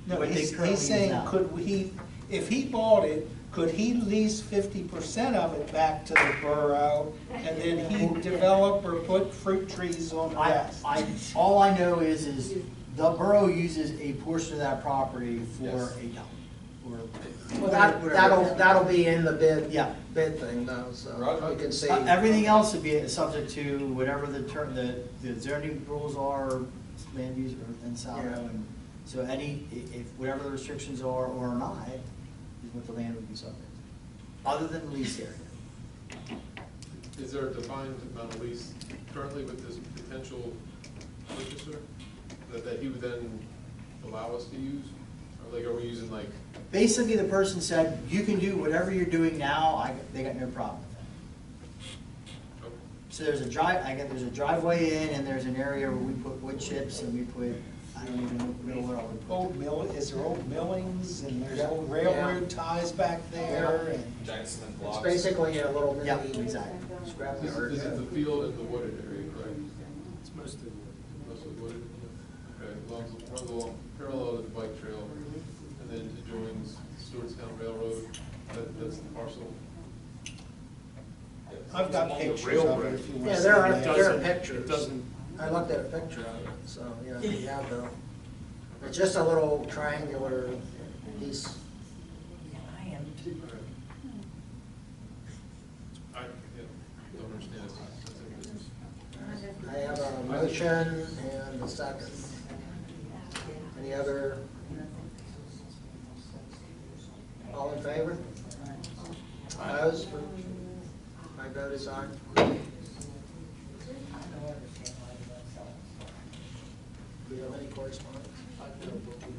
No, what they currently he's use saying, now. could he, if he bought it, could he lease 50% of it back to the borough, and then he develop or put fruit trees on the rest? All I know is the borough uses a portion of that property for Yes. $1. Or Well, whatever. that'll be in the bid. Yeah. Bid thing though, so you can see. Everything else would be subject to whatever the zoning rules are, land use and salvo, Yeah. and so if whatever the restrictions are or not, is what the land would be subject to, other than the lease area. Is there a defined amount of lease currently with this potential purchaser that he would then allow us to use? Or like, are we using like? Basically, the person said, you can do whatever you're doing now, they got no problem with that. Okay. So there's a driveway in, and there's an area where we put wood chips, and we put, I don't even know what all we put. Old is there old millings, and there's old railroad ties back there, and Giant cement It's blocks. basically a little Yeah, mini exactly. scrap This yard. is the field and the wooded area, correct? It's mostly Mostly wooded? Okay, runs along parallel to the bike trail, and then adjoins Stewartstown Railroad, that's the parcel. I've got pictures of it if you want to Yeah, see there are that. pictures. I looked at a picture of it, so, yeah, we have the, it's just a little triangular piece. I am too. I, yeah, don't understand it. That's in business. I have a motion and a second. Any other? All in favor? Opposed? My vote is aye. Do you have any correspondence? we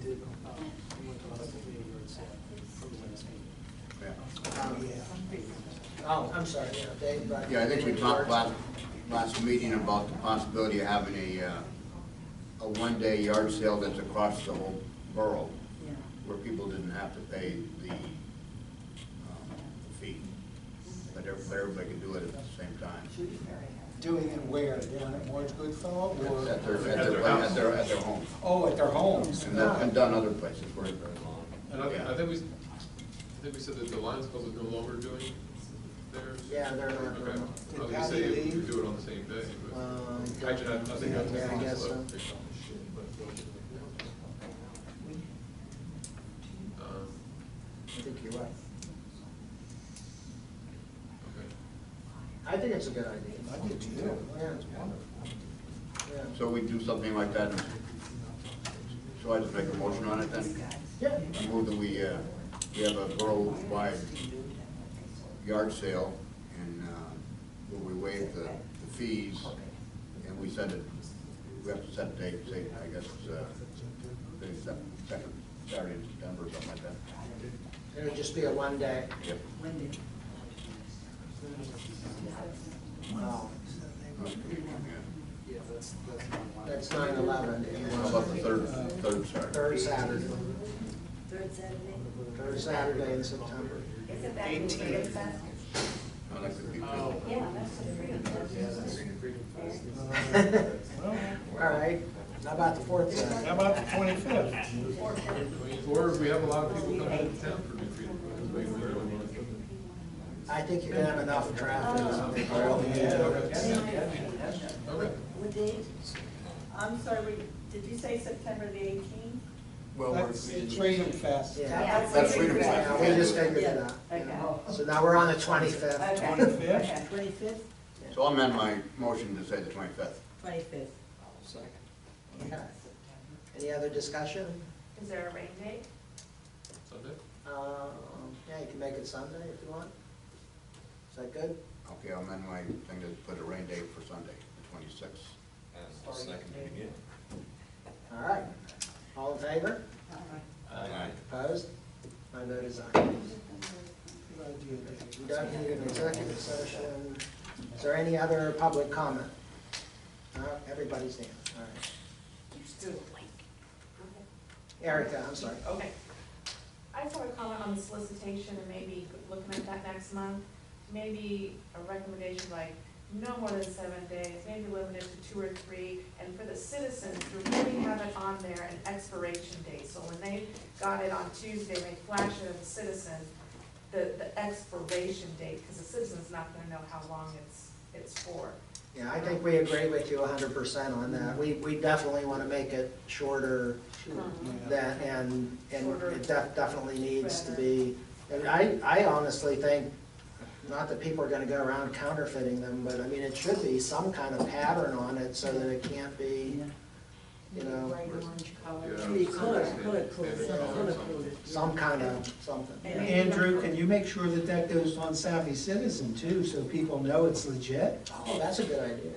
did, we went to a hospital meeting where it's from the last meeting. Yeah. Oh, I'm sorry, yeah, Dave. Yeah, I think we talked last meeting about the possibility of having a one-day yard sale that's across the whole borough, Yeah. where people didn't have to pay the fee. But everybody could do it at the same time. Doing it where? Down at Morris Goodfellow or? At their home. Oh, at their homes. And that's been done other places where. And I think we said that the Lions Club is no longer doing theirs. Yeah, they're not. Okay. I was gonna How say do you if we leave? do it on the same day, but I think that's. Yeah, I guess so. I think you're right. Okay. I think it's a good idea. I do too. Yeah. Yeah. So we do something like that. So I just make a motion on it then? Yeah. I move that we have a borough-wide yard sale, and where we waive the fees, and we set it, we have to set a date, say, I guess it's the second Saturday in September or something like that. It'll just be a one day. Yep. Oh, Yeah, that's 9/11. How about the third Saturday? Third Saturday. Third Saturday? Third Saturday in September. Isn't that the Freedom Fest? No, that could be. Yeah, that's the Freedom Fest. All right, how about the fourth How Saturday? about the 25th? Or if we have a lot of people coming into town for New Freedom Fest. I think you're gonna have enough traffic. Okay. What date? I'm sorry, did you say September the 18th? Well, That's Freedom Fest. Yeah, That's Freedom Fest. yeah, we just figured it out. Okay. So now we're on the 25th. Okay. 25th? 25th? So I'll amend my motion to say the 25th. 25th. Okay. Any other discussion? Is there a rain date? Sunday? Yeah, you can make it Sunday if you want. Is that good? Okay, I'll amend my thing to put a rain date for Sunday, the 26th. All right. All in favor? Aye. Opposed? My vote is aye. We don't need an executive session. Is there any other public comment? No, everybody's down. All right. Erica, I'm sorry. Okay. I just want to comment on the solicitation and maybe looking at that next month. Maybe a recommendation like no more than 7 days, maybe limited to 2 or 3. And for the citizens, to really have it on there an expiration date. So when they got it on Tuesday, they flash it at the citizen, the expiration date, because the citizen's not going to know how long it's for. Yeah, I think we agree with you 100% on that. We definitely want to make it shorter than, and it definitely needs to be. And I honestly think, not that people are going to go around counterfeiting them, but I mean, it should be some kind of pattern on it so that it can't be, you know, some kind of something. Andrew, can you make sure that that goes on Savvy Citizen too, so people know it's legit? Oh, that's a good idea.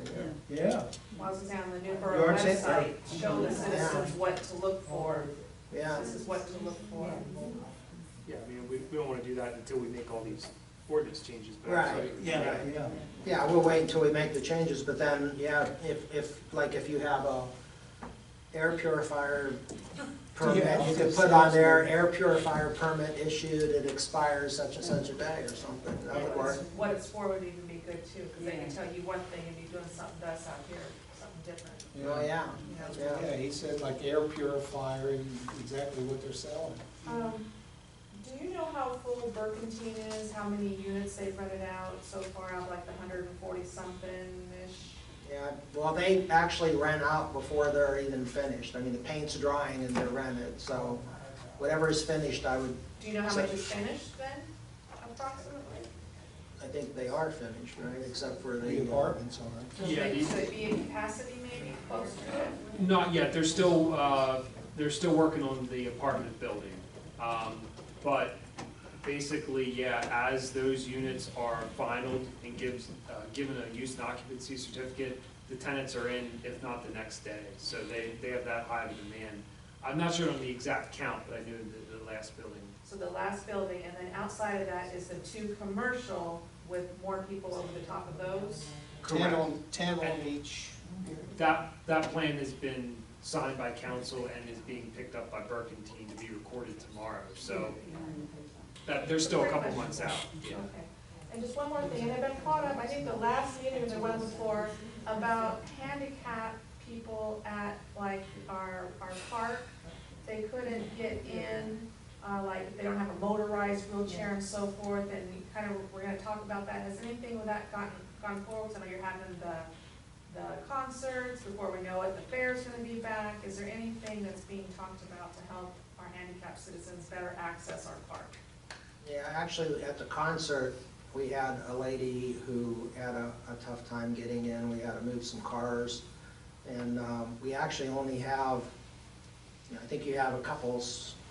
Yeah. While it's on the new borough Yard sale? website, show the citizens what to look for. Yeah. This is what to look for. Yeah, I mean, we don't wanna do that until we make all these ordinance changes. but Right. Yeah. Yeah, we'll wait until we make the changes, but then, yeah, if you have a air purifier permit, you could put on there, air purifier permit issued, it expires such and such a day or something, that would work. What it's for would even be good too, because they can tell you one thing and you're doing something to us out here, something different. Oh, yeah, Yeah, he said like air purifier and exactly what they're selling. Do you know how full Burkentine is, how many units they've rented out so far, out like the 140 something-ish? Yeah, well, they actually rent out before they're even finished. I mean, the paint's drying and they're rented, so whatever is finished, I would. Do you know how much is finished then, approximately? I think they are finished, right, except for The the. apartments are. Yeah, Could it be a capacity maybe, close to it? Not yet, they're still working on the apartment building. But basically, yeah, as those units are finalized and given a use and occupancy certificate, the tenants are in, if not the next day. So they have that high of a demand. I'm not sure on the exact count, but I knew the last building. So the last building, and then outside of that is the 2 commercial with more people over the top of those? 10 on each. That plan has been signed by council and is being picked up by Burkentine to be recorded tomorrow. So that, they're still a couple months out. Yeah. Okay. And just one more thing, and I've been brought up, I think the last meeting or the one before, about handicapped people at like our park. They couldn't get in, like if they don't have a motorized wheelchair and so forth, and kind of, we're gonna talk about that. Has anything with that gone forward? 'Cause I know you're having the concerts, before we know it, the fair's gonna be back. Is there anything that's being talked about to help our handicapped citizens better access our park? Yeah, actually, at the concert, we had a lady who had a tough time getting in. We had to move some cars. And we actually only have, I think you have a couple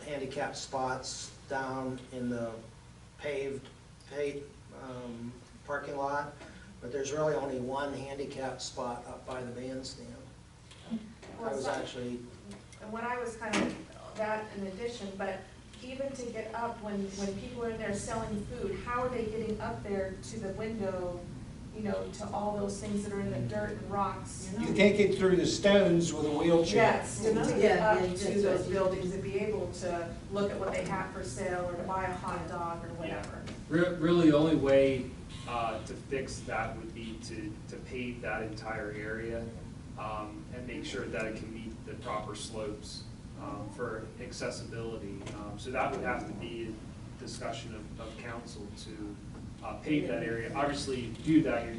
handicap spots down in the paved parking lot, but there's really only one handicap spot up by the bandstand. I was actually... And when I was kind of that in addition, but even to get up when people are there selling food, how are they getting up there to the window, you know, to all those things that are in the dirt and rocks? You can't get through the stones with a wheelchair. Yes, to get up to those buildings and be able to look at what they have for sale or to buy a hot dog or whatever. Really, the only way to fix that would be to pave that entire area and make sure that it can meet the proper slopes for accessibility. So that would have to be a discussion of council to pave that area. Obviously, to do that, you're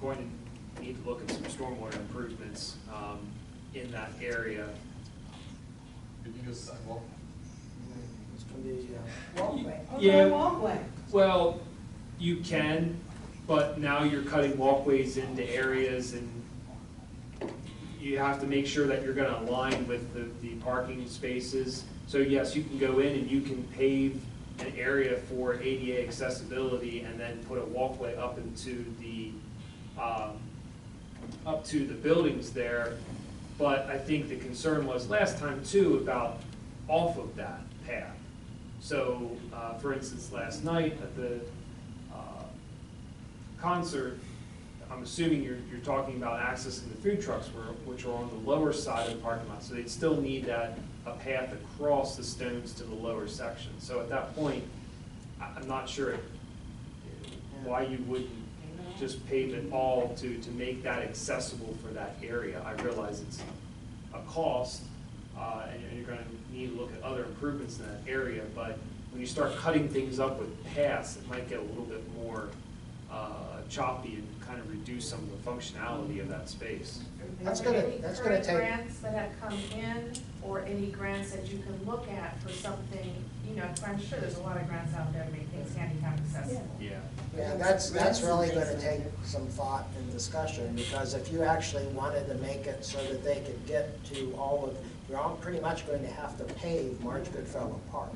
going to need to look at some stormwater improvements in that area. Could you just sidewalk? It's going to be, Walkway. Yeah. Walkway. Well, you can, but now you're cutting walkways into areas, and you have to make sure that you're going to align with the parking spaces. So yes, you can go in and you can pave an area for ADA accessibility and then put a walkway up into the buildings there. But I think the concern was last time too about off of that path. So for instance, last night at the concert, I'm assuming you're talking about accessing the food trucks, which are on the lower side of the parking lot. So they'd still need a path across the stones to the lower section. So at that point, I'm not sure why you wouldn't just pave it all to make that accessible for that area. I realize it's a cost, and you're going to need to look at other improvements in that area. But when you start cutting things up with paths, it might get a little bit more choppy and kind of reduce some of the functionality of that space. That's Are there gonna any take. current grants that have come in, or any grants that you can look at for something, you know, 'cause I'm sure there's a lot of grants out there to make things handicap accessible. Yeah. Yeah, that's really going to take some thought and discussion, because if you actually wanted to make it so that they could get to all of, you're all pretty much going to have to pave March Goodfellow Park.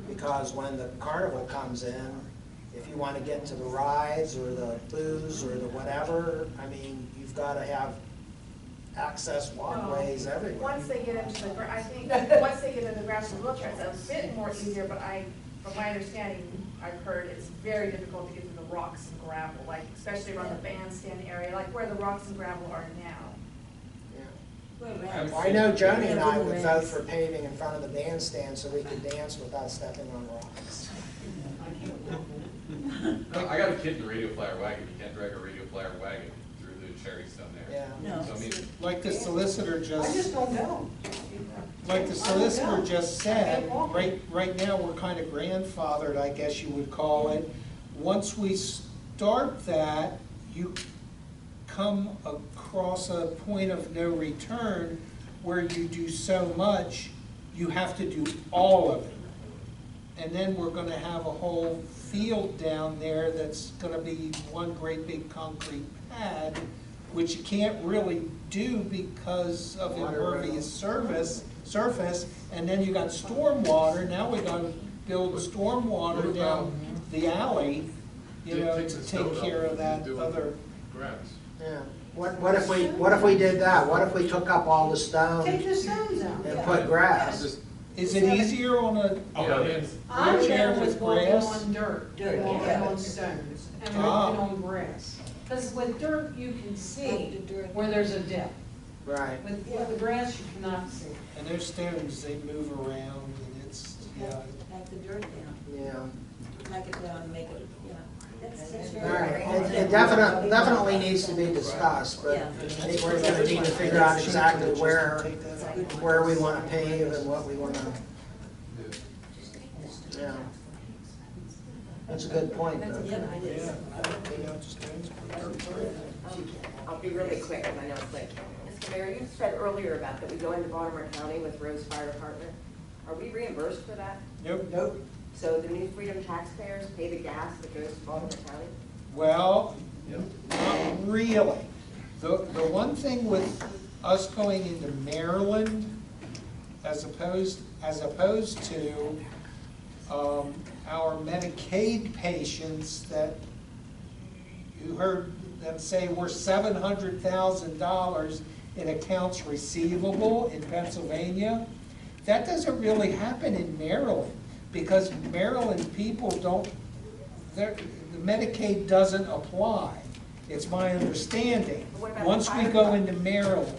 Because when the carnival comes in, if you want to get to the rides or the booze or the whatever, I mean, you've got to have access walkways everywhere. Once they get into the, I think, once they get into the grass and wheelchair, it's a bit more easier, but from my understanding, I've heard it's very difficult to get through the rocks and gravel, like especially around the bandstand area, like where the rocks and gravel are now. Well, I know Joni and I would vote for paving in front of the bandstand so we could dance without stepping on rocks. I got a kid in a radio flyer wagon. You can't drag a radio flyer wagon through the cherries down there. Yeah. No. So I mean, Like the solicitor I just don't know. Like the solicitor just said, right now, we're kind of grandfathered, I guess you would call it. Once we start that, you come across a point of no return where you do so much, you have to do all of it. And then we're gonna have a whole field down there that's gonna be one great big concrete pad, which you can't really do because of impervious surface, and then you got stormwater. Now we're gonna build stormwater down the alley, you know, to take care of that other. grass. Yeah. What if we did that? What if we took up all the stone Take the stones out. and put grass? Is it easier on a I'm wheelchair down with with walking grass? on dirt, than walking on stones, and Ah. walking on grass. Because with dirt, you can see where there's a dip. Right. With the grass, you cannot see. And those stones, they move around, and it's, yeah. Knock the dirt down, Yeah. knock it down and make it, you know. All right, it definitely needs to be discussed, but I think we're gonna need to figure out exactly where we wanna pave and what we wanna, yeah. That's a good point, though. I'll be really quick, because I know it's late. Mr. Mayor, you said earlier about that we go into Baltimore County with Rose Fire Department. Are we reimbursed for that? Nope. So the New Freedom taxpayers pay the gas that goes to Baltimore County? Well, not really. The one thing with us going into Maryland, as opposed to our Medicaid patients that you heard them say we're $700,000 in accounts receivable in Pennsylvania. That doesn't really happen in Maryland because Maryland people don't, the Medicaid doesn't apply. It's my understanding. Once we go into Maryland,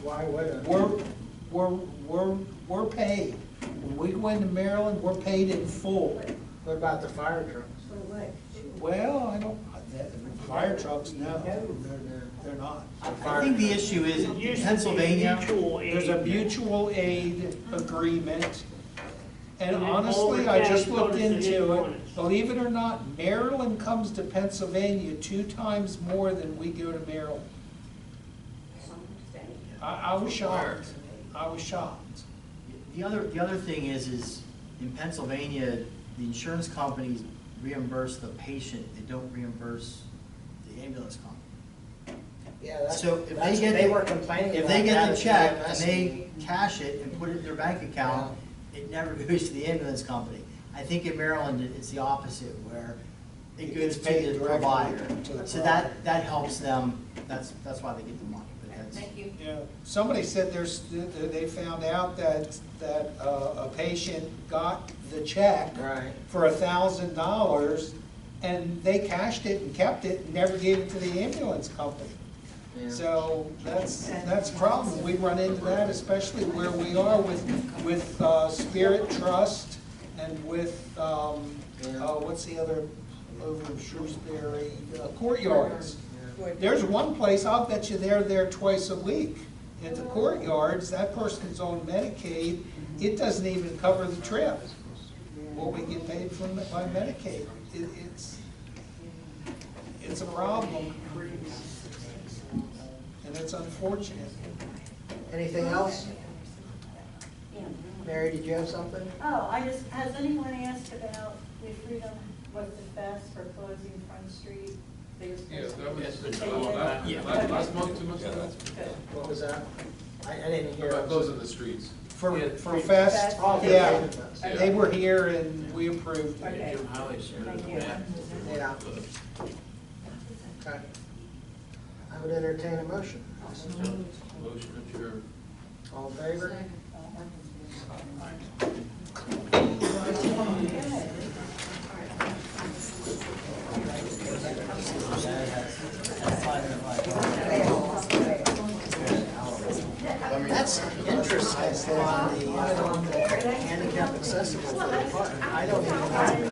we're paid. When we go into Maryland, we're paid in full. What about the fire trucks? Well, fire trucks, no, they're not. I think the issue is in Pennsylvania, There's a mutual aid agreement, and honestly, I just looked into it. Believe it or not, Maryland comes to Pennsylvania 2 times more than we go to Maryland. I was shocked. I was shocked. The other thing is in Pennsylvania, the insurance companies reimburse the patient, they don't reimburse the ambulance company. Yeah, So if they were complaining if about they get that the at check and CMS. they cash it and put it in their bank account, it never goes to the ambulance company. I think in Maryland, it's the opposite, where it goes to paid the directly provider. to the So provider. that helps them, that's why they get the money. But that's- Thank you. Yeah, somebody said they found out that a patient got the check Right. for $1,000 and they cashed it and kept it and never gave it to the ambulance company. Yeah. So that's a problem. We run into that, especially where we are with Spirit Trust and with, what's the other over in Shrewsbury, Courtyards. There's one place, I'll bet you they're there twice a week. At the Courtyards, that person's on Medicaid, it doesn't even cover the trip. What we get paid by Medicaid. It's a problem. And it's unfortunate. Anything else? Mary, did you have something? Oh, has anyone asked about New Freedom, what's the best for closing Front Street? Yes, that was, Yeah. last month, 2 months ago. What was that? I didn't hear. About closing the streets. For Fest, yeah, Yeah. they were here and we approved it. Okay. Thank you. Yeah. Okay. I would entertain a motion. Motion adjourned. All in favor? That's interesting on the handicap accessible for the park. I don't even